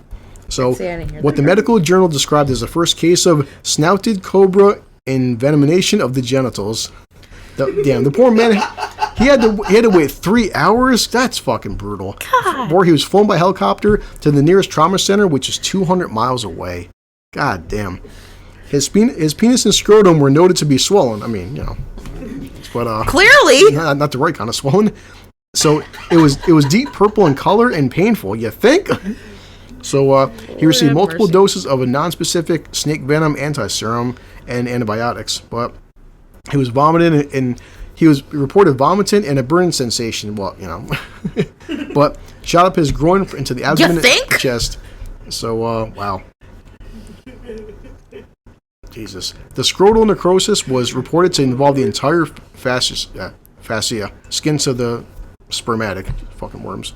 So, what the medical journal described as the first case of snouted cobra envenomation of the genitals. The poor man, he had to wait 3 hours? That's fucking brutal. God. Or he was flown by helicopter to the nearest trauma center, which is 200 miles away. God damn. His penis and scrotum were noted to be swollen. I mean, you know, but clearly not the right kind of swollen. So it was deep purple in color and painful. You think? So he received multiple mercy. doses of a non-specific snake venom anti-serum and antibiotics, but he was vomiting and he was reported vomiting and a burning sensation. Well, you know, but shot up his groin into the abdomen and chest. So wow. Jesus. The scrotal necrosis was reported to involve the entire fascia, skin to the spermatic. Fucking worms.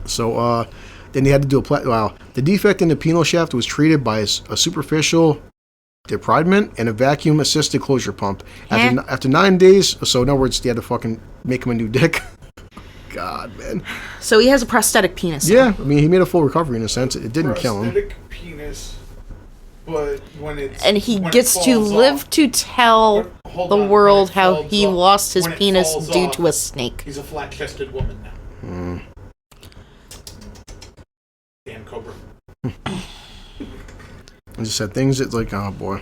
So, then they had to do the defect in the penile shaft was treated by a superficial debridement and a vacuum-assisted closure pump. After 9 days, so in other words, they had to fucking make him a new dick. God, man. So he has a prosthetic penis. Yeah, I mean, he made a full recovery in a sense. It didn't kill him. Prosthetic penis, but when it's... And he when gets it to falls live off, to tell hold the on, world when it how falls he off- lost his when it penis falls due off, to a snake. He's a flat-chested woman now. Damn Cobra. I just said things that like, oh boy.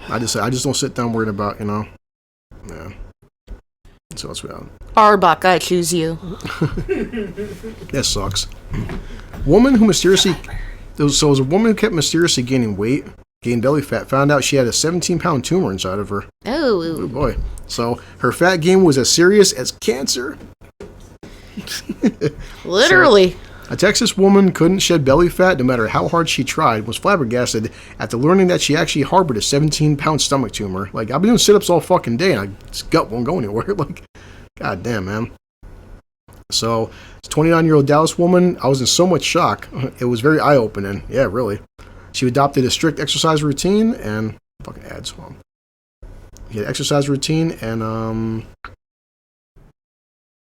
I just don't sit down worried about, you know. Yeah. So that's what. Arbuck, I choose you. That sucks. Woman who mysteriously, it was a woman who kept mysteriously gaining weight, gained belly fat, found out she had a 17-pound tumor inside of her. Oh boy. So her fat gain was as serious as cancer. Literally. So, a Texas woman couldn't shed belly fat no matter how hard she tried, was flabbergasted after learning that she actually harbored a 17-pound stomach tumor. Like, I've been doing sit-ups all fucking day, and my gut won't go anywhere. Like, god damn, man. So, this 29-year-old Dallas woman, I was in so much shock. It was very eye-opening. Yeah, really. She adopted a strict exercise routine, and... fucking ads. He had exercise routine, and,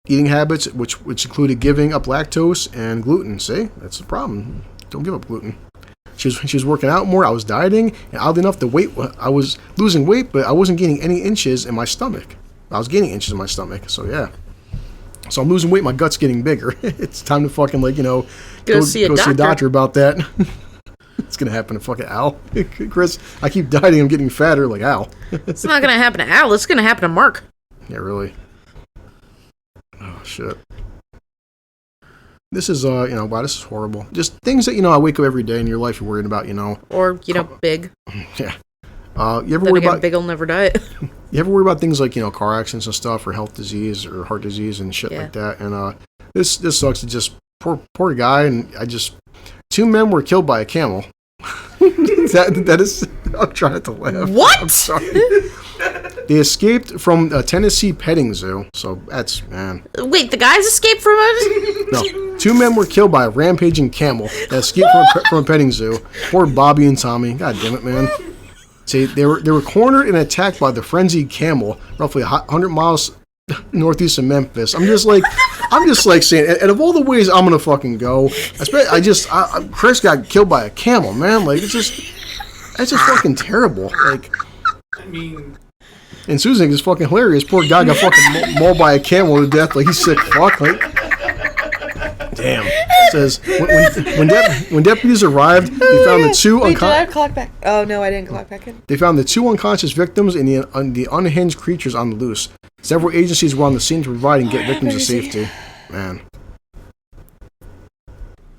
eating habits, which included giving up lactose and gluten. See, that's the problem. Don't give up gluten. She was working out more. I was dieting, and oddly enough, I was losing weight, but I wasn't gaining any inches in my stomach. I was gaining inches in my stomach. So yeah. So I'm losing weight. My gut's getting bigger. It's time to fucking go see a doctor about that. It's gonna happen to fucking Al. Chris, I keep dieting. I'm getting fatter like Al. It's not gonna happen to Al. It's gonna happen to Mark. Yeah, really. Oh, shit. This is, wow, this is horrible. Just things that, I wake up every day in your life you're worried about, Or, big. Yeah. You ever worry about... big will never die. You ever worry about things like, car accidents and stuff, or health disease, or heart disease and shit like that? And, this sucks. It just... Poor guy, and two men were killed by a camel. that is... I'm trying to laugh. What? I'm sorry. They escaped from a Tennessee petting zoo. So that's, man. Wait, the guys escaped from it? No. Two men were killed by a rampaging camel that escaped from a petting zoo. Poor Bobby and Tommy. God damn it, man. See, they were cornered and attacked by the frenzied camel, roughly 100 miles northeast of Memphis. I'm just like saying, and of all the ways I'm gonna fucking go, Chris got killed by a camel, man. Like, that's just fucking terrible. Like, I mean, and Susan is fucking hilarious. Poor guy got fucking mauled by a camel to death. Like, he's sick fuck. Like, damn. It says when deputies arrived, they found the two Wait, did I clock back? Oh no, I didn't clock back in. They found the two unconscious victims and the unhinged creatures on the loose. Several agencies were on the scene to provide and get victims to safety. Man.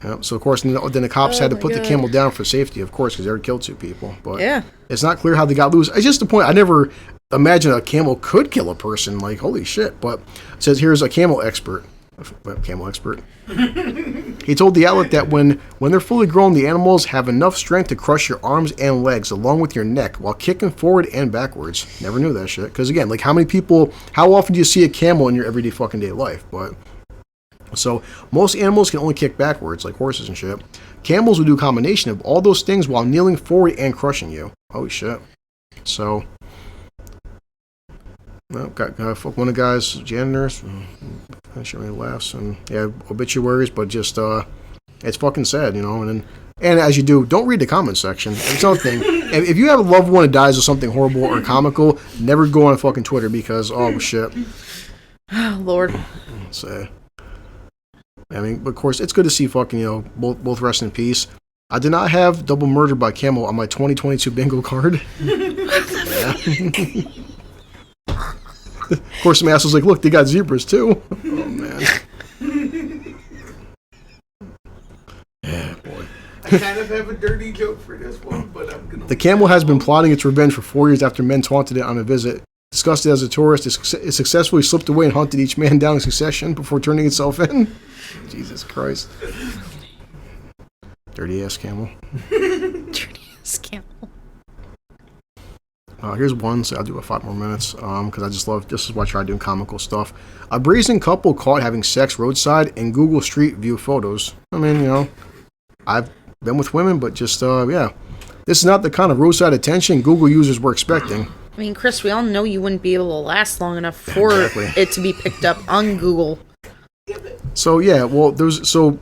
Yep. So of course, then the cops had to put the camel down for safety, of course, because they already killed two people. But yeah, it's not clear how they got loose. It's just the point. I never imagined a camel could kill a person. Like, holy shit! But it says here's a camel expert. He told the outlet that when they're fully grown, the animals have enough strength to crush your arms and legs along with your neck while kicking forward and backwards. Never knew that shit. Because again, like how often do you see a camel in your everyday fucking day life? But so most animals can only kick backwards, like horses and shit. Camels will do a combination of all those things while kneeling forward and crushing you. Oh shit. So got one of the guys, janitors. I sure many laughs and obituaries, but just it's fucking sad, And as you do, don't read the comment section. It's another thing. If you have a loved one that dies of something horrible or comical, never go on fucking Twitter because shit. Oh Lord. So, I mean, but of course, it's good to see fucking both rest in peace. I did not have double murder by camel on my 2022 bingo card. Of course, some asshole's like, look, they got zebras too. Oh, man. kind of have a dirty joke for this one, but I'm gonna. The camel has been plotting its revenge for 4 years after men taunted it on a visit. Disgusted as a tourist, it successfully slipped away and hunted each man down in succession before turning itself in. Jesus Christ. Dirty ass camel. Dirty ass camel. Here's one, so I'll do 5 more minutes, because I just love, this is why I try doing comical stuff. A brazen couple caught having sex roadside in Google Street View photos. I mean, you know, I've been with women, but just, yeah. This is not the kind of roadside attention Google users were expecting. I mean, Chris, we all know you wouldn't be able to last long enough for it to be picked up on Google. So, yeah, well, the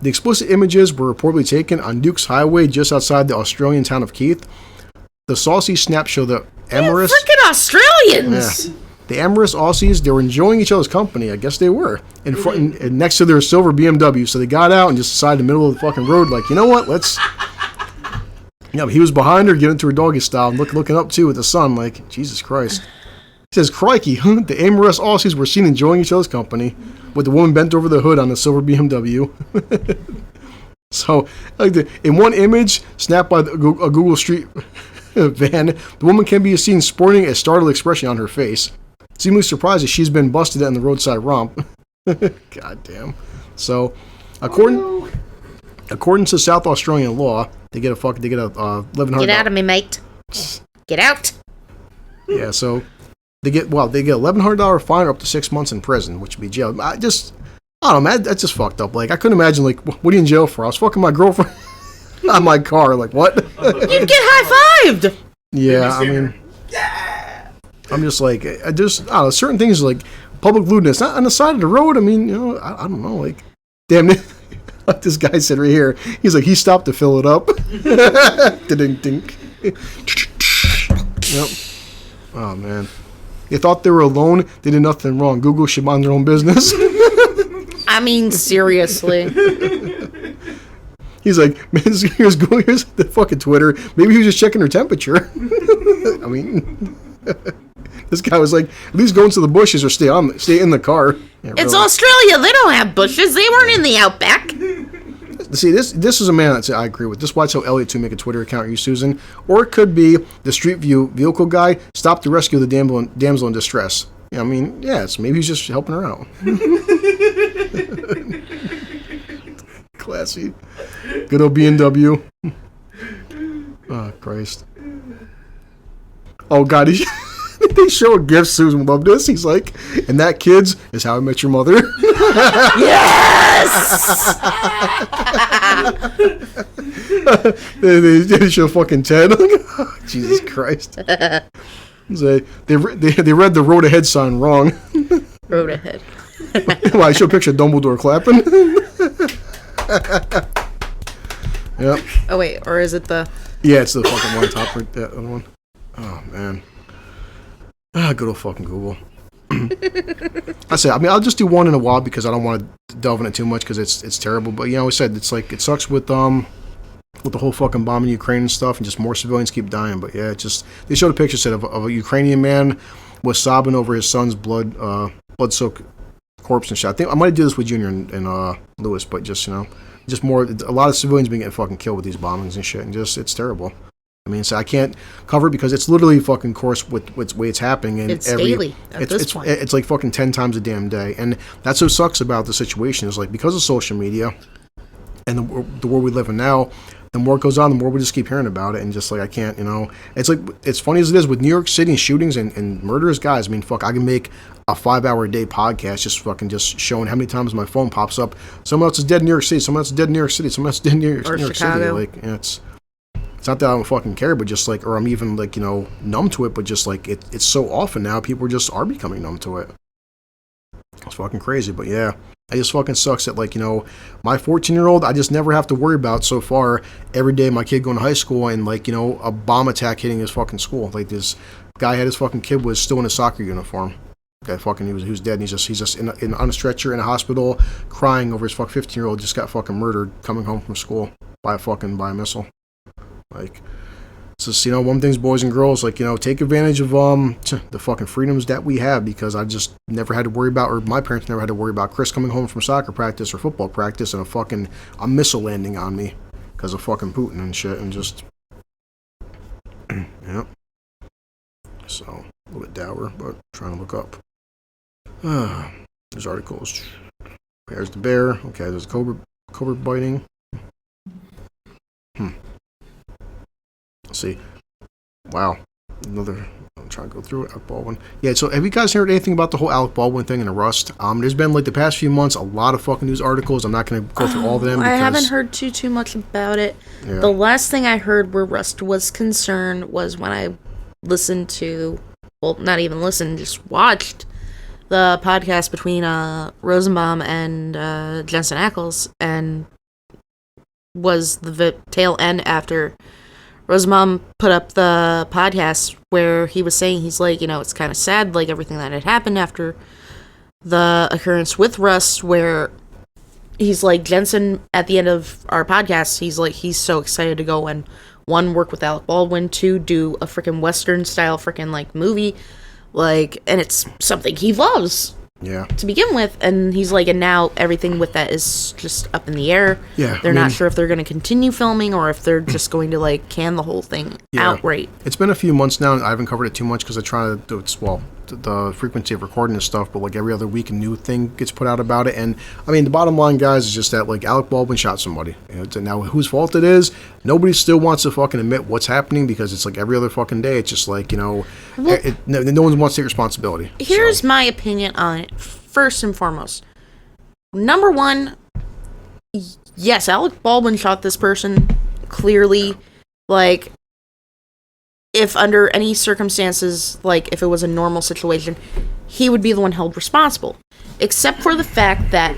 explicit images were reportedly taken on Duke's Highway just outside the Australian town of Keith. The saucy snaps show the amorous... Freaking Australians! Yeah, the amorous Aussies, they were enjoying each other's company. I guess they were. In front, and next to their silver BMW. So they got out and just decided in the middle of the fucking road, like, you know what, let's... Yeah, but he was behind her, getting into her doggy style, and looking up, too, with the sun, like, Jesus Christ. He says, crikey, the amorous Aussies were seen enjoying each other's company, with the woman bent over the hood on the silver BMW. So, like in one image, snapped by a Google Street van, the woman can be seen sporting a startled expression on her face, seemingly surprised that she's been busted in the roadside romp. God damn. So, according to South Australian law, they get a $1,100. Get out of me, mate. Get out. Yeah, so they get $1,100 fine or up to 6 months in prison, which would be jail. I don't know, man. That's just fucked up. Like, I couldn't imagine, like, what are you in jail for? I was fucking my girlfriend on my car. Like, what? You'd get high-fived. Yeah, I mean, I'm just like, I don't know, certain things like public lewdness, not on the side of the road. I mean, you know, I don't know, like, damn it. Like this guy said right here, he's like, he stopped to fill it up. Ding. Yep. Oh, man. They thought they were alone. They did nothing wrong. Google should mind their own business. I mean, seriously. He's like, man, here's the fucking Twitter. Maybe he was just checking her temperature. I mean, this guy was like, at least go into the bushes or stay in the car. Yeah, it's really. Australia. They don't have bushes. They weren't in the outback. See, this is a man that I agree with. This is why I tell Elliot to make a Twitter account. Are you Susan? Or it could be the Street View vehicle guy stopped to rescue the damsel in distress. Yeah, I mean, yes, maybe he's just helping her out. Classy. Good old BMW. Oh, Christ. Oh, God. They show a gift. Susan loved this. He's like, and that, kids, is How I Met Your Mother. Yes! They show fucking Ted. Oh, Jesus Christ. They read the road ahead sign wrong. Road ahead. Well, I show a picture of Dumbledore clapping. Yep. Oh, wait, or is it the... Yeah, it's the fucking one top right that other one. Oh, man. Good old fucking Google. I mean, I'll just do one in a while because I don't want to delve in it too much because it's terrible. But, you know, I said it's like, it sucks with the whole fucking bomb in Ukraine and stuff, and just more civilians keep dying. But, yeah, they showed a picture set of a Ukrainian man was sobbing over his son's blood-soaked corpse and shit. I think I might do this with Junior and Lewis, but just, you know, just more, a lot of civilians being getting fucking killed with these bombings and shit, and just, it's terrible. I mean, so I can't cover it because it's literally fucking course with the way it's happening. And it's daily at this point. It's like fucking 10 times a damn day. And that's what sucks about the situation is like because of social media and the world we live in now, the more it goes on, the more we just keep hearing about it. And just like, I can't, you know, it's like, it's funny as it is with New York City shootings and murderers, guys. I mean, fuck, I can make a 5-hour-a-day podcast just showing how many times my phone pops up. Someone else is dead in New York City. Someone else is dead in New York City. Someone else is dead in New York Chicago. City. Like, it's not that I don't fucking care, but just like, or I'm even like, you know, numb to it, but just like, it's so often now, people just are becoming numb to it. It's fucking crazy, but yeah, it just fucking sucks that like, you know, my 14-year-old, I just never have to worry about so far every day my kid going to high school and like, you know, a bomb attack hitting his fucking school. Like this guy had his fucking kid was still in a soccer uniform. Guy fucking, he was dead, and he's just on a stretcher in a hospital crying over his fucking 15-year-old just got fucking murdered coming home from school by a missile. Like, it's just, one thing's boys and girls, like, take advantage of the fucking freedoms that we have, because I just never had to worry about, or my parents never had to worry about Chris coming home from soccer practice or football practice and a missile landing on me because of fucking Putin and shit, and just, yep. So, a little bit dour, but trying to look up. There's articles. There's the bear. Okay, there's cobra biting. Let's see. Wow. I'm trying to go through it. Alec Baldwin. Yeah, so have you guys heard anything about the whole Alec Baldwin thing and the Rust? There's been, like, the past few months, a lot of fucking news articles. I'm not going to go through all of them. I haven't heard too much about it. Yeah. The last thing I heard where Rust was concerned was when I listened to, well, not even listened, just watched the podcast between Rosenbaum and Jensen Ackles, and was the tail end after Rosenbaum put up the podcast where he was saying, he's like, it's kind of sad, like, everything that had happened after the occurrence with Rust, where he's like, Jensen, at the end of our podcast, he's like, he's so excited to go and, 1, work with Alec Baldwin, 2, do a freaking Western style freaking, like, movie, like, and it's something he loves. Yeah. To begin with, and he's like, and now everything with that is just up in the air. Yeah. They're not sure if they're going to continue filming or if they're just going to, like, can the whole thing outright. It's been a few months now, and I haven't covered it too much because I try to do it, the frequency of recording this stuff, but, like, every other week a new thing gets put out about it. And I mean, the bottom line, guys, is just that, like, Alec Baldwin shot somebody. Now, whose fault it is, nobody still wants to fucking admit what's happening, because it's like every other fucking day. It's just like, no one wants to take responsibility. Here's my opinion on it. First and foremost, number 1, yes, Alec Baldwin shot this person, clearly. Like, if under any circumstances, like, if it was a normal situation, he would be the one held responsible. Except for the fact that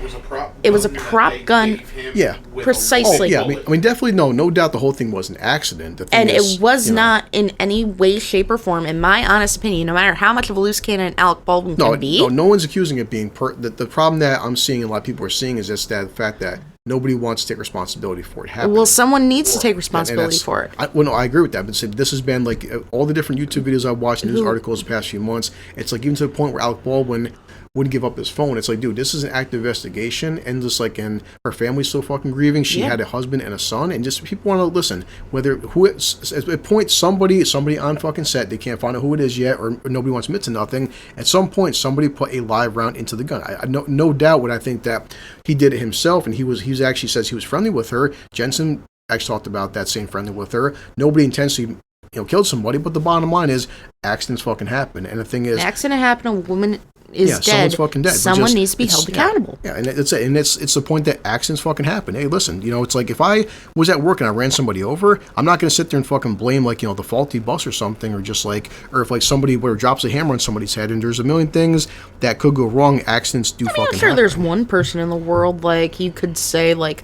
it was a prop gun. Yeah. Precisely. Oh, yeah, I mean, definitely, no doubt the whole thing was an accident. And it was not in any way, shape, or form, in my honest opinion, no matter how much of a loose cannon Alec Baldwin can be. No one's accusing it being... The problem that I'm seeing, and a lot of people are seeing, is just that the fact that nobody wants to take responsibility for it happening. Well, someone needs to take responsibility for it. I agree with that, but this has been, like, all the different YouTube videos I've watched, news articles the past few months, it's like, even to the point where Alec Baldwin wouldn't give up his phone. It's like, dude, this is an active investigation, and just like, and her family's still fucking grieving. She had a husband and a son, and just people want to listen. Whether at a point somebody on fucking set, they can't find out who it is yet, or nobody wants to admit to nothing. At some point, somebody put a live round into the gun. I no doubt when I think that he did it himself, and he actually says he was friendly with her. Jensen actually talked about that, saying friendly with her. Nobody intentionally killed somebody, but the bottom line is accidents fucking happen, and the thing is, an accident happened, a woman is dead. Someone's fucking dead. Someone needs to be held accountable. Yeah, and it's the point that accidents fucking happen. Hey, listen, it's like if I was at work and I ran somebody over, I'm not going to sit there and fucking blame like the faulty bus or something, or just like, or if like somebody drops a hammer on somebody's head, and there's a million things that could go wrong. Accidents do fucking I'm sure happen. There's one person in the world like you could say like,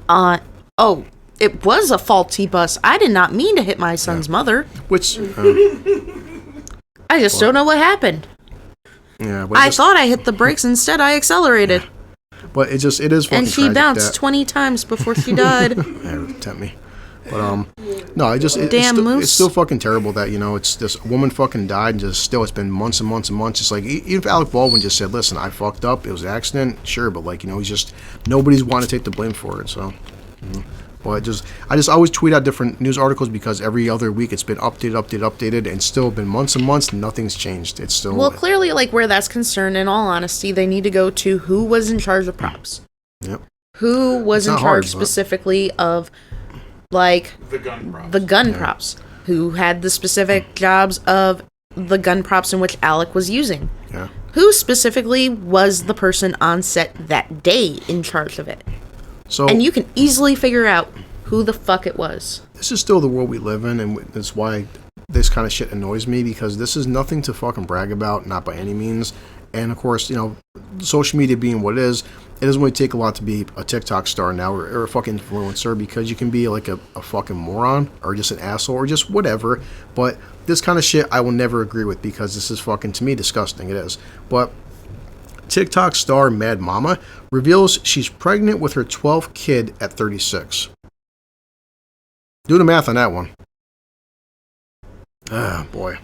oh, it was a faulty bus. I did not mean to hit my son's mother. Which I just don't know what haptempt. Yeah, I thought I hit the brakes. Instead, I accelerated. But it is fucking and she bounced 20 times before she died. Tempt me. But no, it's still fucking terrible that it's this woman fucking died, and just still it's been months and months and months. It's like even if Alec Baldwin just said, "Listen, I fucked up. It was an accident," sure, but like he's just nobody's want to take the blame for it. So. Well, I just always tweet out different news articles because every other week it's been updated, and still been months and months, and nothing's changed. It's still... Well, clearly, like, where that's concerned, in all honesty, they need to go to who was in charge of props. Yep. Who was in charge specifically of, like... The gun props. The gun props. Who had the specific jobs of the gun props in which Alec was using. Yeah. Who specifically was the person on set that day in charge of it. So, and you can easily figure out who the fuck it was. This is still the world we live in, and that's why this kind of shit annoys me, because this is nothing to fucking brag about, not by any means. And of course, social media being what it doesn't really take a lot to be a TikTok star now, or a fucking influencer, because you can be like a fucking moron, or just an asshole, or just whatever. But this kind of shit I will never agree with, because this is fucking, to me, disgusting. It is. But TikTok star Mad Mama reveals she's pregnant with her 12th kid at 36. Do the math on that one. Ah, boy.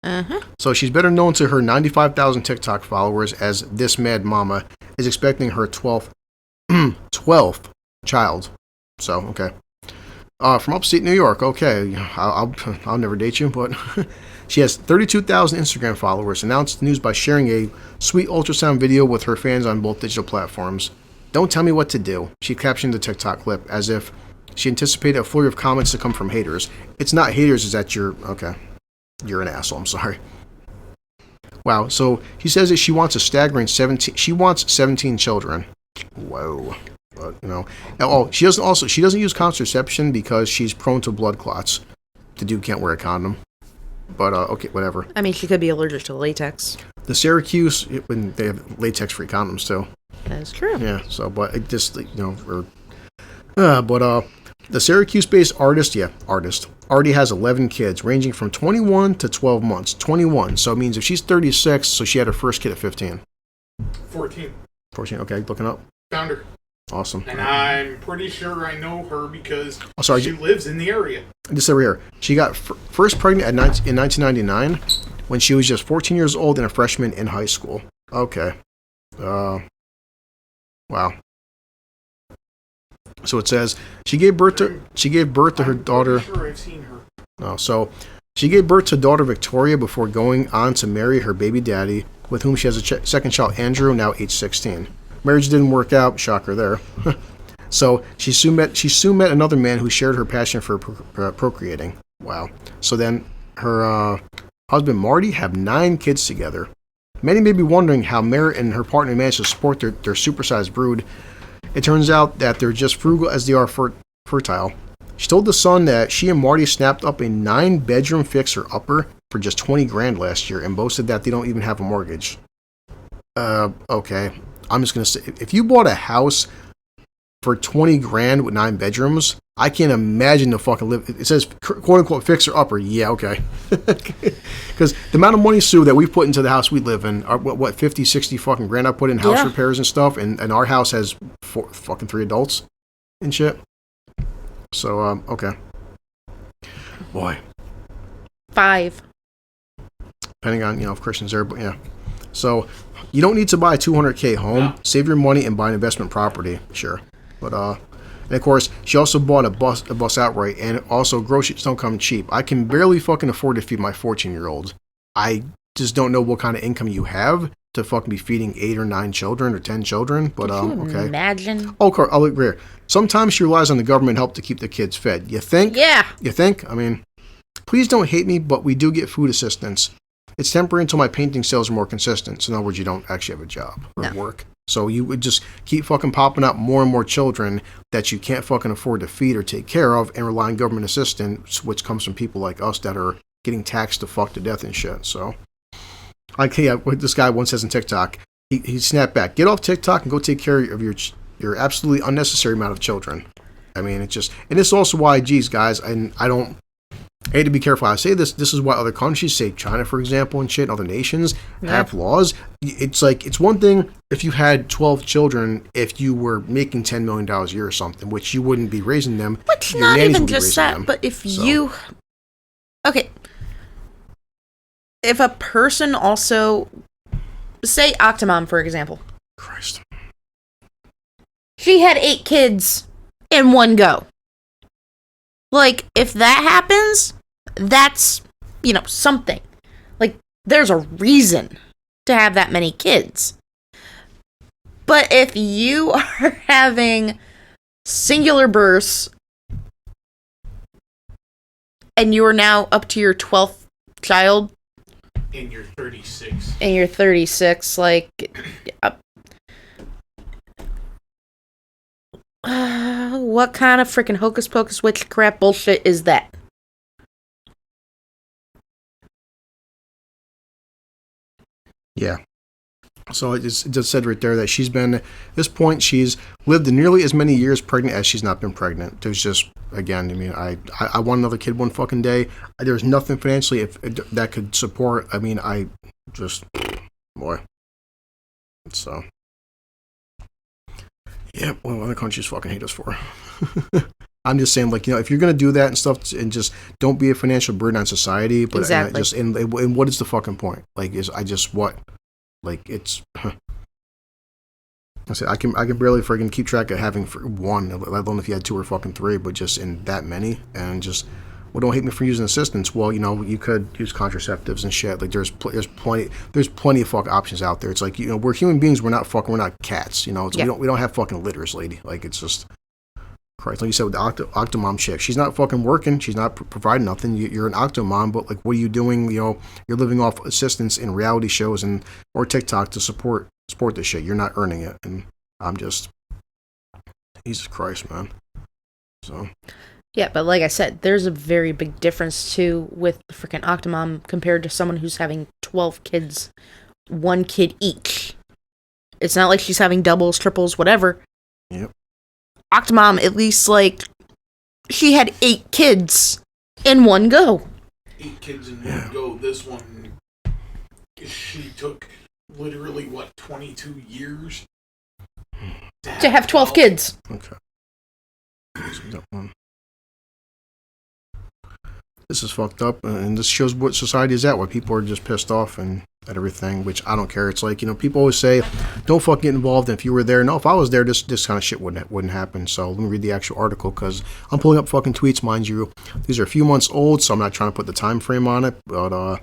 Uh-huh. So she's better known to her 95,000 TikTok followers as This Mad Mama is expecting her 12th child. So, okay. From upstate New York. Okay, I'll never date you, but she has 32,000 Instagram followers. Announced the news by sharing a sweet ultrasound video with her fans on both digital platforms. Don't tell me what to do. She captioned the TikTok clip as if she anticipated a flurry of comments to come from haters. It's not haters, it's that you're an asshole. I'm sorry. Wow. So she says that she wants a staggering 17. She wants 17 children. Whoa. But, she doesn't use contraception because she's prone to blood clots. The dude can't wear a condom. But okay, whatever. I mean, she could be allergic to latex. The Syracuse, they have latex-free condoms too. That's true. Yeah. So, but it just the Syracuse-based artist already has 11 kids, ranging from 21 to 12 months. 21, so it means if she's 36, so she had her first kid at 15. 14. 14, okay, looking up. Found her. Awesome. And I'm pretty sure I know her because she lives in the area. This over here. She got first pregnant in 1999 when she was just 14 years old and a freshman in high school. Okay. Wow. So it says she gave birth to her daughter. I'm sure I've seen her. Oh, so she gave birth to daughter Victoria before going on to marry her baby daddy, with whom she has a second child, Andrew, now age 16. Marriage didn't work out. Shocker there. So she soon met another man who shared her passion for procreating. Wow. So then her husband Marty have 9 kids together. Many may be wondering how Merritt and her partner managed to support their supersized brood. It turns out that they're just frugal as they are fertile. She told The Sun that she and Marty snapped up a 9-bedroom fixer-upper for just $20,000 last year and boasted that they don't even have a mortgage. Okay. I'm just going to say, if you bought a house for $20,000 with 9 bedrooms, I can't imagine the fucking live. It says, quote-unquote, fixer-upper. Yeah, okay. Because the amount of money, Sue, that we put into the house we live in, what 50, 60 fucking grand I put in house repairs and stuff, and our house has 3 adults and shit. So, okay. Boy. 5. Depending on, if Christian's there, but yeah. So, you don't need to buy a $200K home. No. Save your money and buy an investment property. Sure. But, and of course, she also bought a bus outright, and also groceries don't come cheap. I can barely fucking afford to feed my 14-year-old. I just don't know what kind of income you have to fucking be feeding 8 or 9 children or 10 children. But, okay. Imagine. Oh, I'll agree here. Sometimes she relies on the government help to keep the kids fed. You think? Yeah. You think? I mean, please don't hate me, but we do get food assistance. It's temporary until my painting sales are more consistent. So in other words, you don't actually have a job or work. So you would just keep fucking popping out more and more children that you can't fucking afford to feed or take care of and rely on government assistance, which comes from people like us that are getting taxed to fuck to death and shit. So, what this guy once says on TikTok, he snapped back, get off TikTok and go take care of your absolutely unnecessary amount of children. I mean, and this is also why, geez, guys, I hate to be careful. I say this is why other countries, say China, for example, and shit, other nations have laws. It's like, it's one thing if you had 12 children, if you were making $10 million a year or something, which you wouldn't be raising them. Which not even just that, but if you... Okay. If a person also... Say Octomom, for example. Christ. She had 8 kids in one go. Like, if that happens, that's, something. Like, there's a reason to have that many kids. But if you are having singular births and you are now up to your 12th child. And you're 36. Like... what kind of freaking hocus pocus witch crap bullshit is that? Yeah. So it just said right there that she's been, at this point, she's lived nearly as many years pregnant as she's not been pregnant. There's just, again, I mean, I want another kid one fucking day. There's nothing financially that could support, I mean, boy. So. Yeah, what other countries fucking hate us for? I'm just saying, like, if you're gonna do that and stuff, and just don't be a financial burden on society. But exactly. And what is the fucking point? Like, what? Like, it's. I said I can barely freaking keep track of having one, let alone if you had two or fucking three, but just in that many, and just. Well, don't hate me for using assistance. Well, you could use contraceptives and shit. Like, there's plenty of fuck options out there. It's like, we're human beings. We're not cats. We don't have fucking litters, lady. Like, it's just, Christ. Like you said with the Octomom chick, she's not fucking working. She's not providing nothing. You're an Octomom, but like, what are you doing? You're living off assistance in reality shows or TikTok to support this shit. You're not earning it, and I'm just, Jesus Christ, man. So. Yeah, but like I said, there's a very big difference, too, with the freaking Octomom compared to someone who's having 12 kids, 1 kid each. It's not like she's having doubles, triples, whatever. Yep. Octomom, at least, like, she had 8 kids in one go. 8 kids in one go. This one, she took literally, 22 years? To have 12 kids. Okay. This is fucked up, and this shows what society is at, why people are just pissed off and at everything, which I don't care. It's like, people always say, don't fucking get involved, and if you were there, no, if I was there, this kind of shit wouldn't happen. So let me read the actual article, because I'm pulling up fucking tweets, mind you. These are a few months old, so I'm not trying to put the time frame on it, but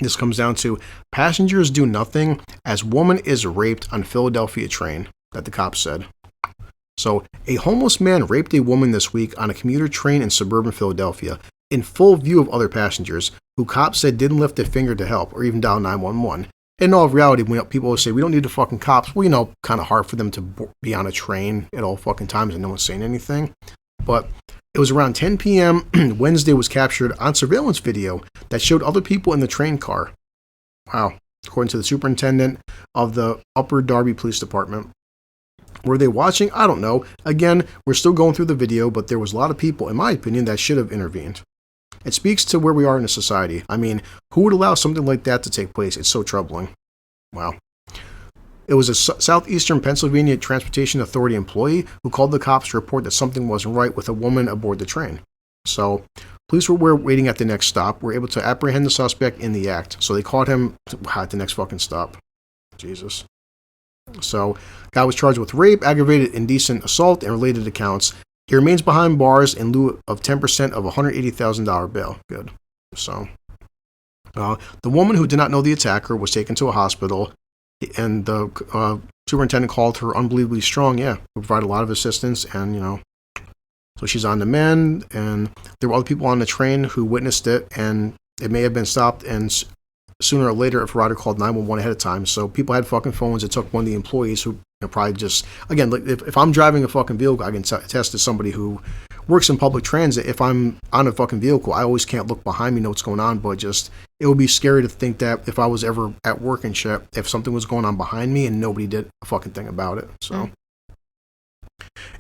this comes down to, passengers do nothing as woman is raped on Philadelphia train, that the cops said. So, a homeless man raped a woman this week on a commuter train in suburban Philadelphia, in full view of other passengers, who cops said didn't lift a finger to help or even dial 911. In all reality, when people always say, we don't need the fucking cops, well, kind of hard for them to be on a train at all fucking times and no one's saying anything. But it was around 10 p.m. Wednesday was captured on surveillance video that showed other people in the train car. Wow. According to the superintendent of the Upper Darby Police Department. Were they watching? I don't know. Again, we're still going through the video, but there was a lot of people, in my opinion, that should have intervened. It speaks to where we are in a society. I mean, who would allow something like that to take place? It's so troubling. Wow. It was a Southeastern Pennsylvania Transportation Authority employee who called the cops to report that something wasn't right with a woman aboard the train. So, police were waiting at the next stop, were able to apprehend the suspect in the act. So they caught him at the next fucking stop. Jesus. So, guy was charged with rape, aggravated indecent assault, and related accounts. He remains behind bars in lieu of 10% of a $180,000 bail. Good. So, the woman who did not know the attacker was taken to a hospital, and the superintendent called her unbelievably strong. Yeah, provided a lot of assistance, and so she's on the mend. And there were other people on the train who witnessed it, and it may have been stopped. And sooner or later, if a rider called 911 ahead of time, so people had fucking phones. It took one of the employees who probably just, again, like if I'm driving a fucking vehicle, I can attest to somebody who works in public transit. If I'm on a fucking vehicle, I always can't look behind me, know what's going on, but just, it would be scary to think that if I was ever at work and shit, if something was going on behind me and nobody did a fucking thing about it. So,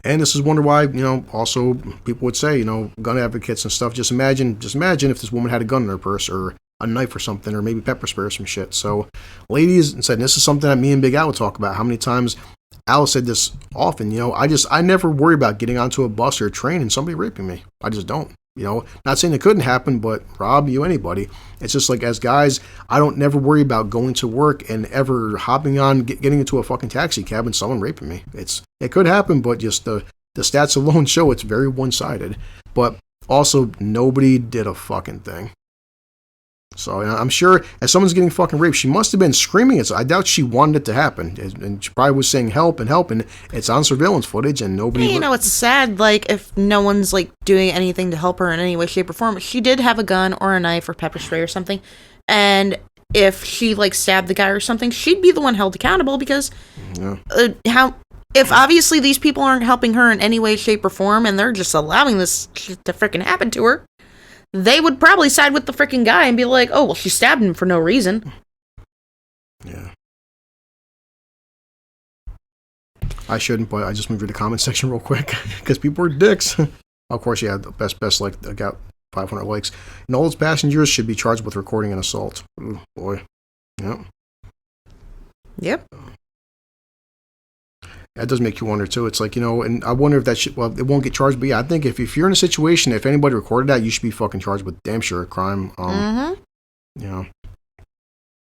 and this is wonder why, also people would say, gun advocates and stuff, just imagine if this woman had a gun in her purse or a knife or something, or maybe pepper spray or some shit. So, ladies, said, this is something that me and Big Al would talk about. How many times Al said this often, I never worry about getting onto a bus or a train and somebody raping me. I just don't. Not saying it couldn't happen, but Rob, anybody. It's just like, as guys, I don't never worry about going to work and ever hopping on, getting into a fucking taxi cab and someone raping me. It could happen, but just the stats alone show it's very one-sided. But also, nobody did a fucking thing. So I'm sure as someone's getting fucking raped, she must have been screaming it. So I doubt she wanted it to happen. And she probably was saying help and help, and it's on surveillance footage and nobody... Hey, it's sad, like, if no one's, like, doing anything to help her in any way, shape, or form. She did have a gun or a knife or pepper spray or something, and if she, like, stabbed the guy or something, she'd be the one held accountable, because if obviously these people aren't helping her in any way, shape, or form, and they're just allowing this shit to freaking happen to her, they would probably side with the freaking guy and be like, oh, well, she stabbed him for no reason. Yeah. I shouldn't, but I just moved to the comment section real quick because people are dicks. Of course, yeah, the best like, I got 500 likes. And all those passengers should be charged with recording an assault. Ooh, boy. Yep. Yep. That does make you wonder too. It's like, and I wonder if that should, well, it won't get charged, but yeah, I think if you're in a situation, if anybody recorded that, you should be fucking charged with damn sure a crime.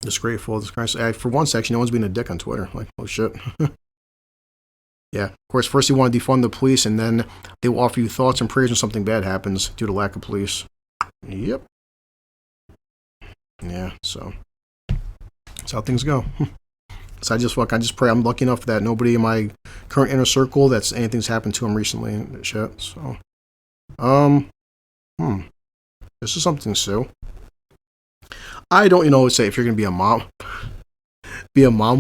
Disgraceful. For one section, no one's being a dick on Twitter. Like, oh shit. Yeah, of course, first you want to defund the police, and then they will offer you thoughts and prayers when something bad happens due to lack of police. Yep. Yeah, so that's how things go. So I just pray I'm lucky enough that nobody in my current inner circle that's anything's happened to him recently and shit. So, this is something, Sue. I don't, say if you're gonna be a mom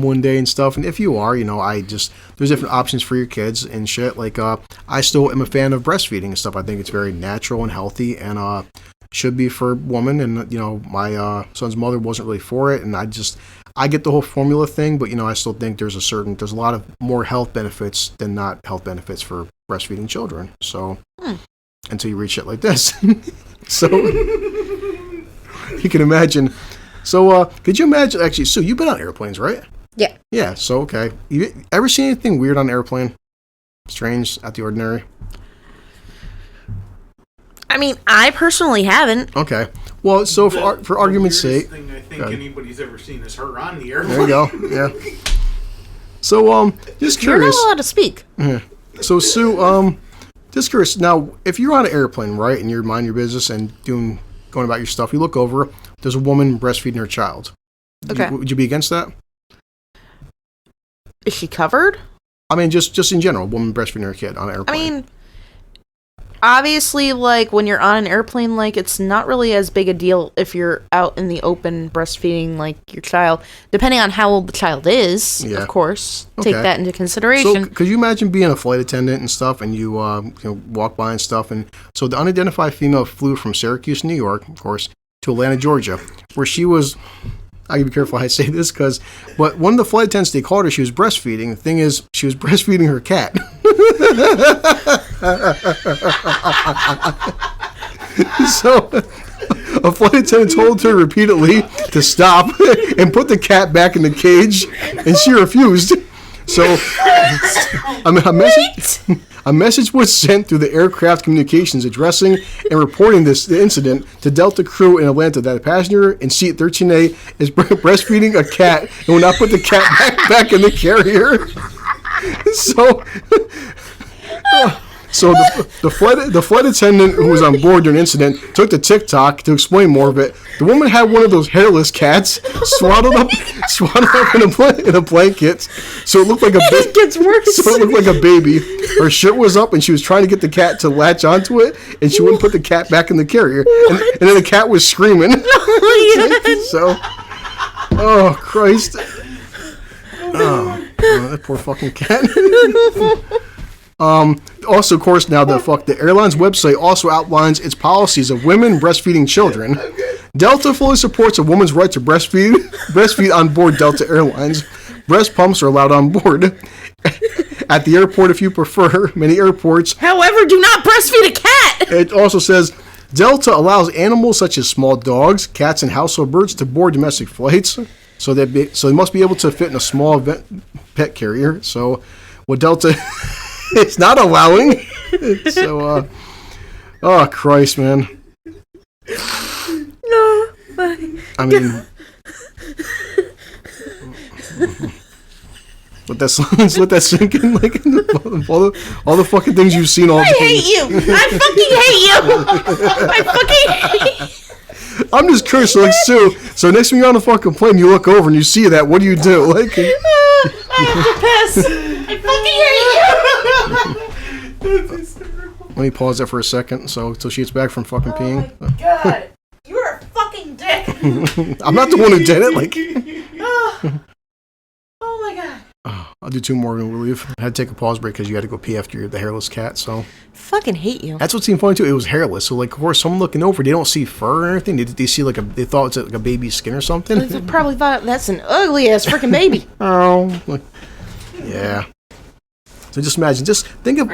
one day and stuff, and if you are, there's different options for your kids and shit. Like, I still am a fan of breastfeeding and stuff. I think it's very natural and healthy, and should be for women. And my son's mother wasn't really for it, and I get the whole formula thing, but I still think there's a lot of more health benefits than not health benefits for breastfeeding children. So until you reach shit like this, so you can imagine. So, could you imagine, actually, Sue, you've been on airplanes, right? Yeah. Yeah, so, okay. You ever seen anything weird on an airplane? Strange, out the ordinary? I mean, I personally haven't. Okay. Well, so for argument's sake... The weirdest thing I think anybody's ever seen is her on the airplane. There you go, yeah. So, just curious... You're not allowed to speak. So, Sue, just curious, now, if you're on an airplane, right, and you're minding your business and going about your stuff, you look over... There's a woman breastfeeding her child. Okay. Would you be against that? Is she covered? I mean, just in general, a woman breastfeeding her kid on an airplane. I mean, obviously, like, when you're on an airplane, like, it's not really as big a deal if you're out in the open breastfeeding, like, your child. Depending on how old the child is, of course. Okay. Take that into consideration. So, could you imagine being a flight attendant and stuff, and you walk by and stuff, and so the unidentified female flew from Syracuse, New York, of course, to Atlanta, Georgia, where she was, I gotta be careful how I say this, but one of the flight attendants, they called her, she was breastfeeding. The thing is, she was breastfeeding her cat. So, a flight attendant told her repeatedly to stop and put the cat back in the cage, and she refused. So, a message was sent through the aircraft communications addressing and reporting the incident to Delta crew in Atlanta that a passenger in seat 13A is breastfeeding a cat and will not put the cat back in the carrier. So the flight attendant who was on board during the incident took to TikTok to explain more of it. The woman had one of those hairless cats swaddled up in a blanket, so it looked like It gets worse. So it looked like a baby. Her shirt was up, and she was trying to get the cat to latch onto it, and she wouldn't put the cat back in the carrier. And then the cat was screaming. So, oh Christ! Oh, that poor fucking cat. Also, of course, now the airline's website also outlines its policies of women breastfeeding children. Delta fully supports a woman's right to breastfeed on board Delta Airlines. Breast pumps are allowed on board. At the airport, if you prefer, many airports. However, do not breastfeed a cat. It also says Delta allows animals such as small dogs, cats, and household birds to board domestic flights. So they must be able to fit in a small pet carrier. So what Delta is not allowing. So, oh Christ, man. No, I mean, let that sink in, like all the fucking things you've seen. I hate you. I fucking hate you. I'm just curious, so like Sue. So next time you're on the fucking plane, you look over and you see that. What do you do? Like, I have to piss. I fucking hate you. Let me pause that for a second, so till she gets back from fucking peeing. Oh my God, you're a fucking dick. I'm not the one who did it. Like, oh my God. I'll do two more and we'll leave. I had to take a pause break because you had to go pee after the hairless cat. So fucking hate you. That's what seemed funny too. It was hairless, so like, of course, someone looking over, they don't see fur or anything. They see they thought it's like a baby's skin or something. They probably thought that's an ugly ass freaking baby. Oh, like, yeah. So just imagine, think of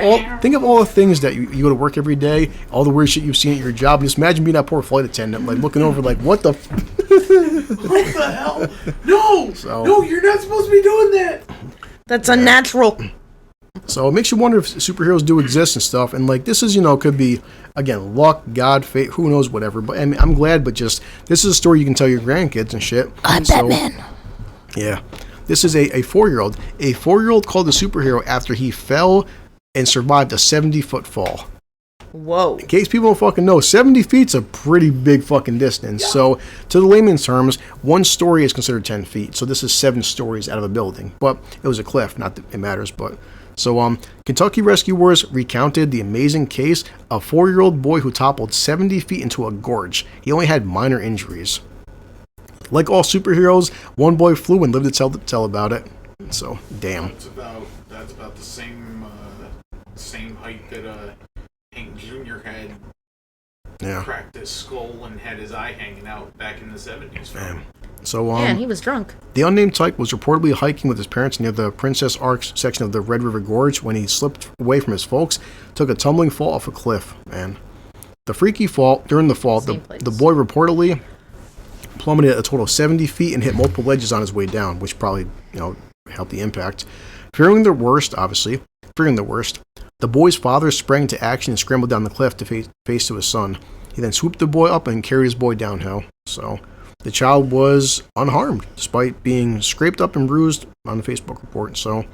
all the things that you go to work every day, all the weird shit you've seen at your job. Just imagine being that poor flight attendant, like looking over, like, what the? What the hell? No, no, you're not supposed to be doing that. That's unnatural. So it makes you wonder if superheroes do exist and stuff. And like this is, could be again luck, God, fate, who knows, whatever. But I mean, I'm glad. But just this is a story you can tell your grandkids and shit. I'm Batman. Yeah, this is a 4-year-old. A 4-year-old called a superhero after he fell and survived a 70-foot fall. Whoa. In case people don't fucking know, 70 feet's a pretty big fucking distance. Yeah. So, to the layman's terms, one story is considered 10 feet. So this is 7 stories out of a building. But it was a cliff, not that it matters. But so, Kentucky rescuers recounted the amazing case of a 4-year-old boy who toppled 70 feet into a gorge. He only had minor injuries. Like all superheroes, one boy flew and lived to tell about it. So, damn. That's about the same height that Hank Jr. had. Yeah. Cracked his skull and had his eye hanging out back in the 70s. Man. So, yeah, he was drunk. The unnamed type was reportedly hiking with his parents near the Princess Arch section of the Red River Gorge when he slipped away from his folks, took a tumbling fall off a cliff. Man. The freaky fall, during the fall, the boy reportedly plummeted a total of 70 feet and hit multiple ledges on his way down, which probably, helped the impact. Fearing the worst, the boy's father sprang into action and scrambled down the cliff to face to his son. He then swooped the boy up and carried his boy downhill. So, the child was unharmed, despite being scraped up and bruised on the Facebook report. So,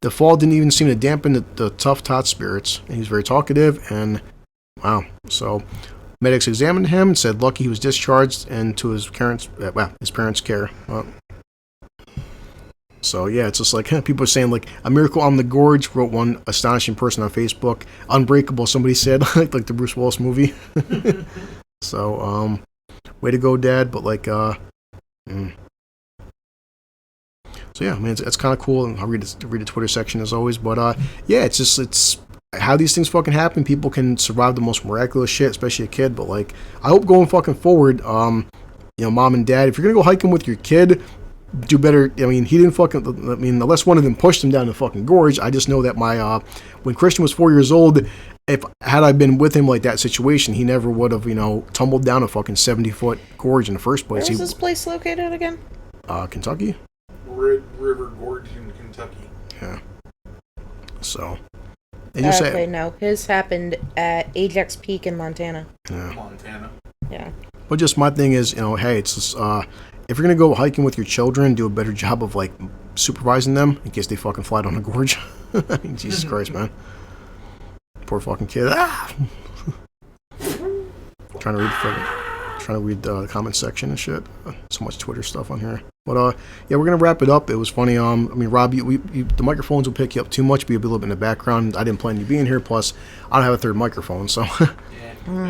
the fall didn't even seem to dampen the tough tot spirits. And he was very talkative, and wow. So, medics examined him and said lucky he was discharged into his parents' care. So yeah, it's just like people are saying like a miracle on the gorge. Wrote one astonishing person on Facebook. Unbreakable, somebody said, like the Bruce Willis movie. So way to go, Dad. But like So yeah, man, it's kind of cool. And I'll read the Twitter section as always. But yeah, it's how these things fucking happen. People can survive the most miraculous shit, especially a kid. But like, I hope going fucking forward, Mom and Dad, if you're gonna go hiking with your kid, do better. I mean, he didn't unless one of them pushed him down the fucking gorge. I just know that when Christian was 4 years old, had I been with him like that situation, he never would have, tumbled down a fucking 70-foot gorge in the first place. Where is this place located again? Kentucky? Red River Gorge in Kentucky. Yeah. So. No. His happened at Ajax Peak in Montana. Yeah. Montana. Yeah. But just my thing is, hey, it's just, if you're going to go hiking with your children, do a better job of, like, supervising them in case they fucking fly down a gorge. I mean, Jesus Christ, man. Poor fucking kid. Ah! Trying to read the comment section and shit. So much Twitter stuff on here. But, yeah, we're going to wrap it up. It was funny. I mean, Rob, the microphones will pick you up too much, but you'll be a little bit in the background. I didn't plan you being here. Plus, I don't have a third microphone, so. Yeah,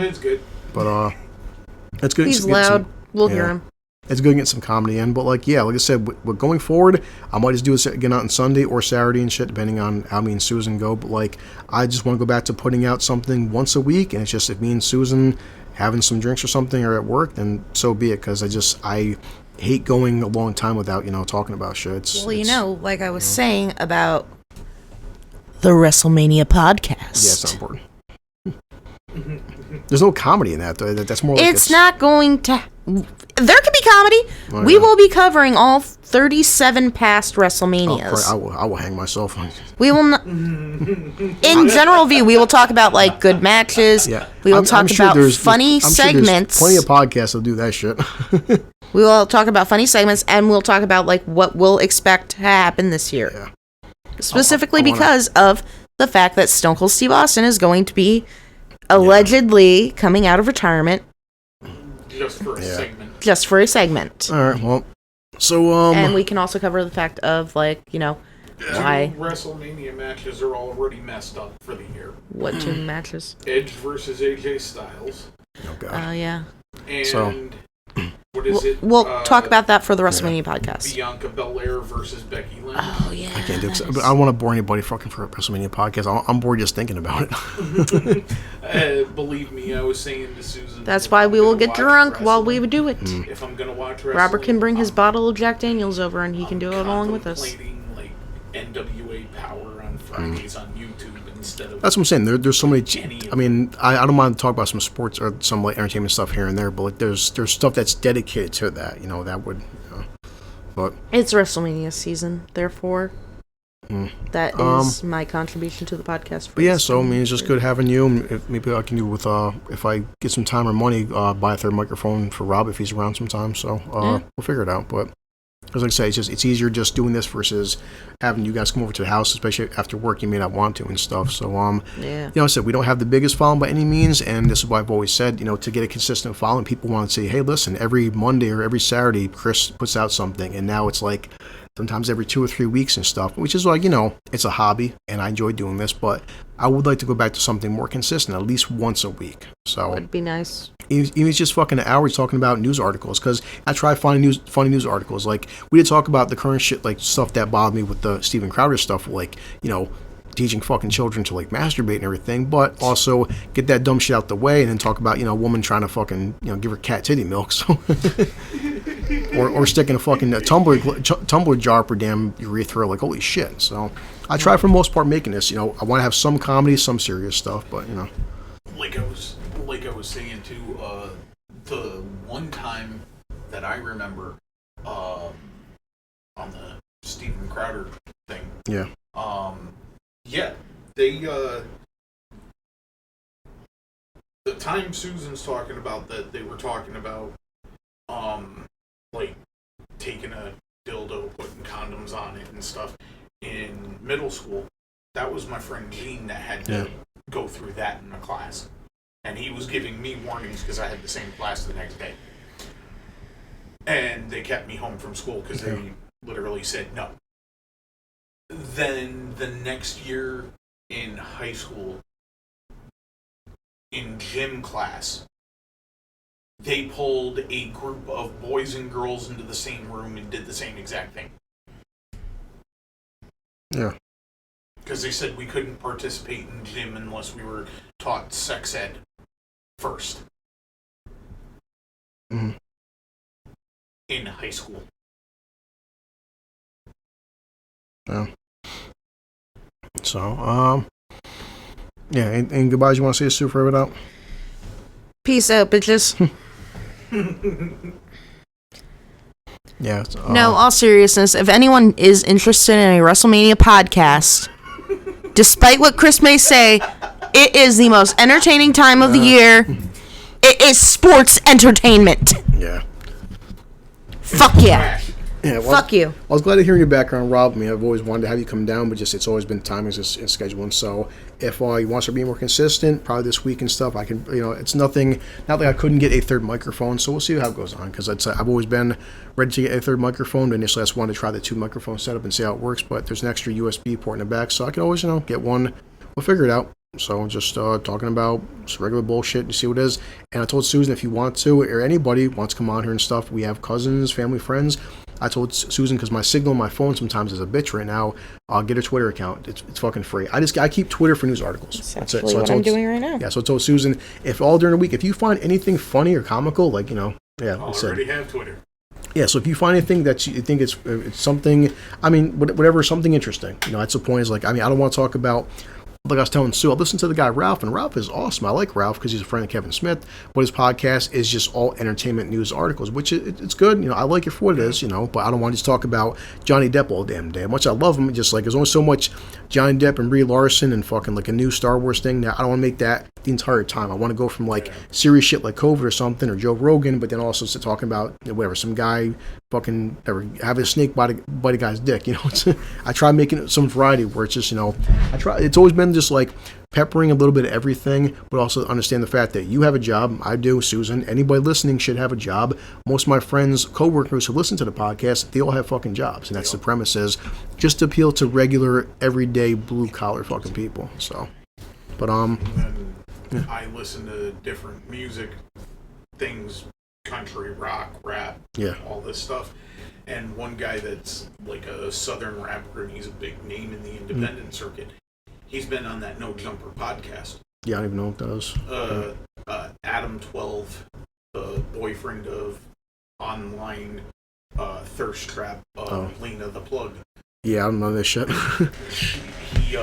it's good. But, it's good. He's loud. We'll hear him. It's good to get some comedy in, but like I said, going forward, I might just do this again on Sunday or Saturday and shit, depending on how me and Susan go. But like, I just want to go back to putting out something once a week, and it's just if me and Susan having some drinks or something or at work, then so be it. Because I hate going a long time without talking about shit. Like I was saying about the WrestleMania podcast. Yeah, it's not important. There's no comedy in that, though. That's more like it's not going to. There could be comedy. Oh, we will be covering all 37 past WrestleManias. I will hang myself. We will not. In general view, we will talk about like good matches. Yeah. We will talk about funny segments. Plenty of podcasts that'll do that shit. We will talk about funny segments, and we'll talk about like what we'll expect to happen this year. Yeah. Specifically because of the fact that Stone Cold Steve Austin is going to be allegedly coming out of retirement. Just for a segment. All right, well, so and we can also cover the fact of like why WrestleMania matches are already messed up for the year. What two matches? Edge versus AJ Styles. Oh god. Yeah. And what is it? We'll talk about that for the WrestleMania podcast. Bianca Belair versus Becky Lynch. Oh yeah. I can't do it. I don't want to bore anybody fucking for a WrestleMania podcast. I'm bored just thinking about it. Believe me, I was saying to Susan. That's why we will get drunk while we do it. If I'm gonna watch Robert can bring his bottle of Jack Daniels over, and he can do it along with us. Like NWA Power on Fridays on YouTube instead of. That's what I'm saying. There's so many. I mean, I don't mind to talk about some sports or some like entertainment stuff here and there, but like there's stuff that's dedicated to that. That would. But it's WrestleMania season, therefore. That is my contribution to the podcast. But yeah, so I mean, it's just good having you. Maybe I can do with if I get some time or money, buy a third microphone for Rob if he's around sometime. So we'll figure it out. But as I say, it's easier just doing this versus having you guys come over to the house, especially after work. You may not want to and stuff. So I said we don't have the biggest following by any means, and this is why I've always said, to get a consistent following, people want to say, hey, listen, every Monday or every Saturday, Chris puts out something, and now it's like sometimes every 2 or 3 weeks and stuff, which is like, it's a hobby and I enjoy doing this, but I would like to go back to something more consistent, at least once a week. So that would be nice. Even it's just fucking hours talking about news articles, because I try finding funny news articles. Like, we did talk about the current shit, like stuff that bothered me with the Steven Crowder stuff, like, teaching fucking children to like masturbate and everything, but also get that dumb shit out the way and then talk about, a woman trying to fucking, give her cat titty milk. So or sticking a fucking tumbler jar up her damn urethra, like, holy shit. So I try for the most part making this, I want to have some comedy, some serious stuff, but like I was saying too, the one time that I remember on the Steven Crowder thing, they the time Susan's talking about that, they were talking about like taking a dildo, putting condoms on it and stuff in middle school. That was my friend Gene that had to go through that in a class, and he was giving me warnings because I had the same class the next day, and they kept me home from school because they literally said no. Then the next year in high school, in gym class, they pulled a group of boys and girls into the same room and did the same exact thing. Yeah. Because they said we couldn't participate in gym unless we were taught sex ed first. Mm-hmm. In high school. Yeah. So, and goodbyes you want to say, Sue, for it out? Peace out, bitches. Yeah. No, all seriousness, if anyone is interested in a WrestleMania podcast, despite what Chris may say, it is the most entertaining time of the year. It is sports entertainment. Yeah. Fuck yeah. Yeah, well, fuck you. I was glad to hear your background, Rob. I mean, I've always wanted to have you come down, but just it's always been timings and scheduling. So if you want to be more consistent, probably this week and stuff, I can, it's nothing, not like I couldn't get a third microphone. So we'll see how it goes on, because I've always been ready to get a third microphone. But initially, I just wanted to try the 2 microphone setup and see how it works. But there's an extra USB port in the back, so I can always, get one. We'll figure it out. So just talking about just regular bullshit and see what it is. And I told Susan, if you want to, or anybody wants to come on here and stuff, we have cousins, family, friends. I told Susan, because my signal on my phone sometimes is a bitch right now, I'll get her Twitter account. It's fucking free. I keep Twitter for news articles. That's it. So what I'm doing right now. Yeah, so I told Susan, if all during the week, if you find anything funny or comical, like, I already have Twitter. Yeah, so if you find anything that you think it's something, I mean, whatever, something interesting, that's the point. Is like, I mean, I don't want to talk about, like I was telling Sue, I listened to the guy Ralph, and Ralph is awesome. I like Ralph because he's a friend of Kevin Smith, but his podcast is just all entertainment news articles, which it's good. I like it for what it is, but I don't want to just talk about Johnny Depp all damn day. Much I love him, just like there's only so much Johnny Depp and Brie Larson and fucking like a new Star Wars thing. Now I don't want to make that the entire time. I want to go from like serious shit like COVID or something, or Joe Rogan, but then also talking about whatever, some guy fucking having a snake bite a guy's dick. I try making some variety where it's just I try. It's always been just like peppering a little bit of everything, but also understand the fact that you have a job. I do. Susan, anybody listening should have a job. Most of my friends, coworkers who listen to the podcast, they all have fucking jobs, and that's the premise, is just to appeal to regular, everyday, blue collar fucking people. So, but I listen to different music things, country, rock, rap, all this stuff. And one guy that's like a southern rapper, and he's a big name in the independent circuit. He's been on that No Jumper podcast. Yeah, I don't even know what that is. Adam 12, the boyfriend of online thirst trap Lena the Plug. Yeah, I don't know this shit. he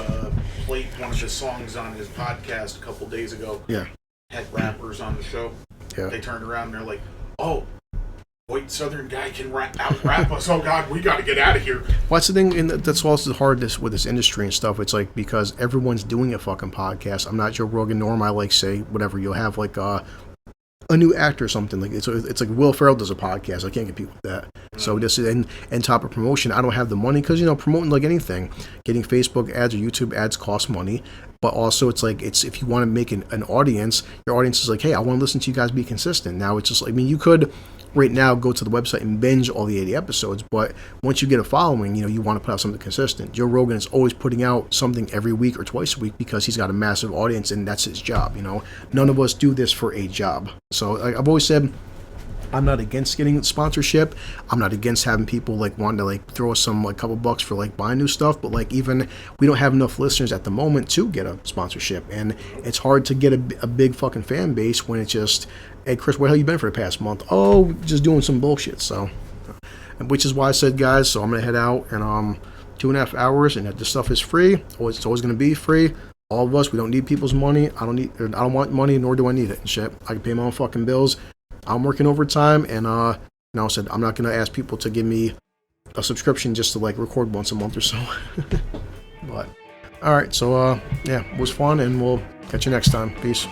played one of his songs on his podcast a couple days ago. Yeah. Had rappers on the show. Yeah. They turned around and they're like, "Oh, white Southern guy can out-rap us. Oh God, we got to get out of here. Well, that's the thing, and that's also hard with this industry and stuff. It's like because everyone's doing a fucking podcast. I'm not Joe Rogan, nor am I like say whatever. You'll have like a new actor or something like it's like Will Ferrell does a podcast. I can't compete with that. So this is and top of promotion. I don't have the money because promoting like anything, getting Facebook ads or YouTube ads costs money. But also it's if you want to make an audience, your audience is like, hey, I want to listen to you guys be consistent. Now it's just you could right now go to the website and binge all the 80 episodes, but once you get a following, you want to put out something consistent. Joe Rogan is always putting out something every week or twice a week because he's got a massive audience and that's his job. None of us do this for a job. So I've always said I'm not against getting sponsorship. I'm not against having people wanting to throw us some couple bucks for buying new stuff, but even we don't have enough listeners at the moment to get a sponsorship, and it's hard to get a big fucking fan base when it's just, hey Chris, where the hell you been for the past month? Oh, just doing some bullshit. So, which is why I said, guys, so I'm gonna head out in 2.5 hours, and that this stuff is free. It's always gonna be free. All of us, we don't need people's money. I don't want money, nor do I need it and shit. I can pay my own fucking bills. I'm working overtime, and I said I'm not gonna ask people to give me a subscription just to record once a month or so. But all right, so yeah, it was fun, and we'll catch you next time. Peace.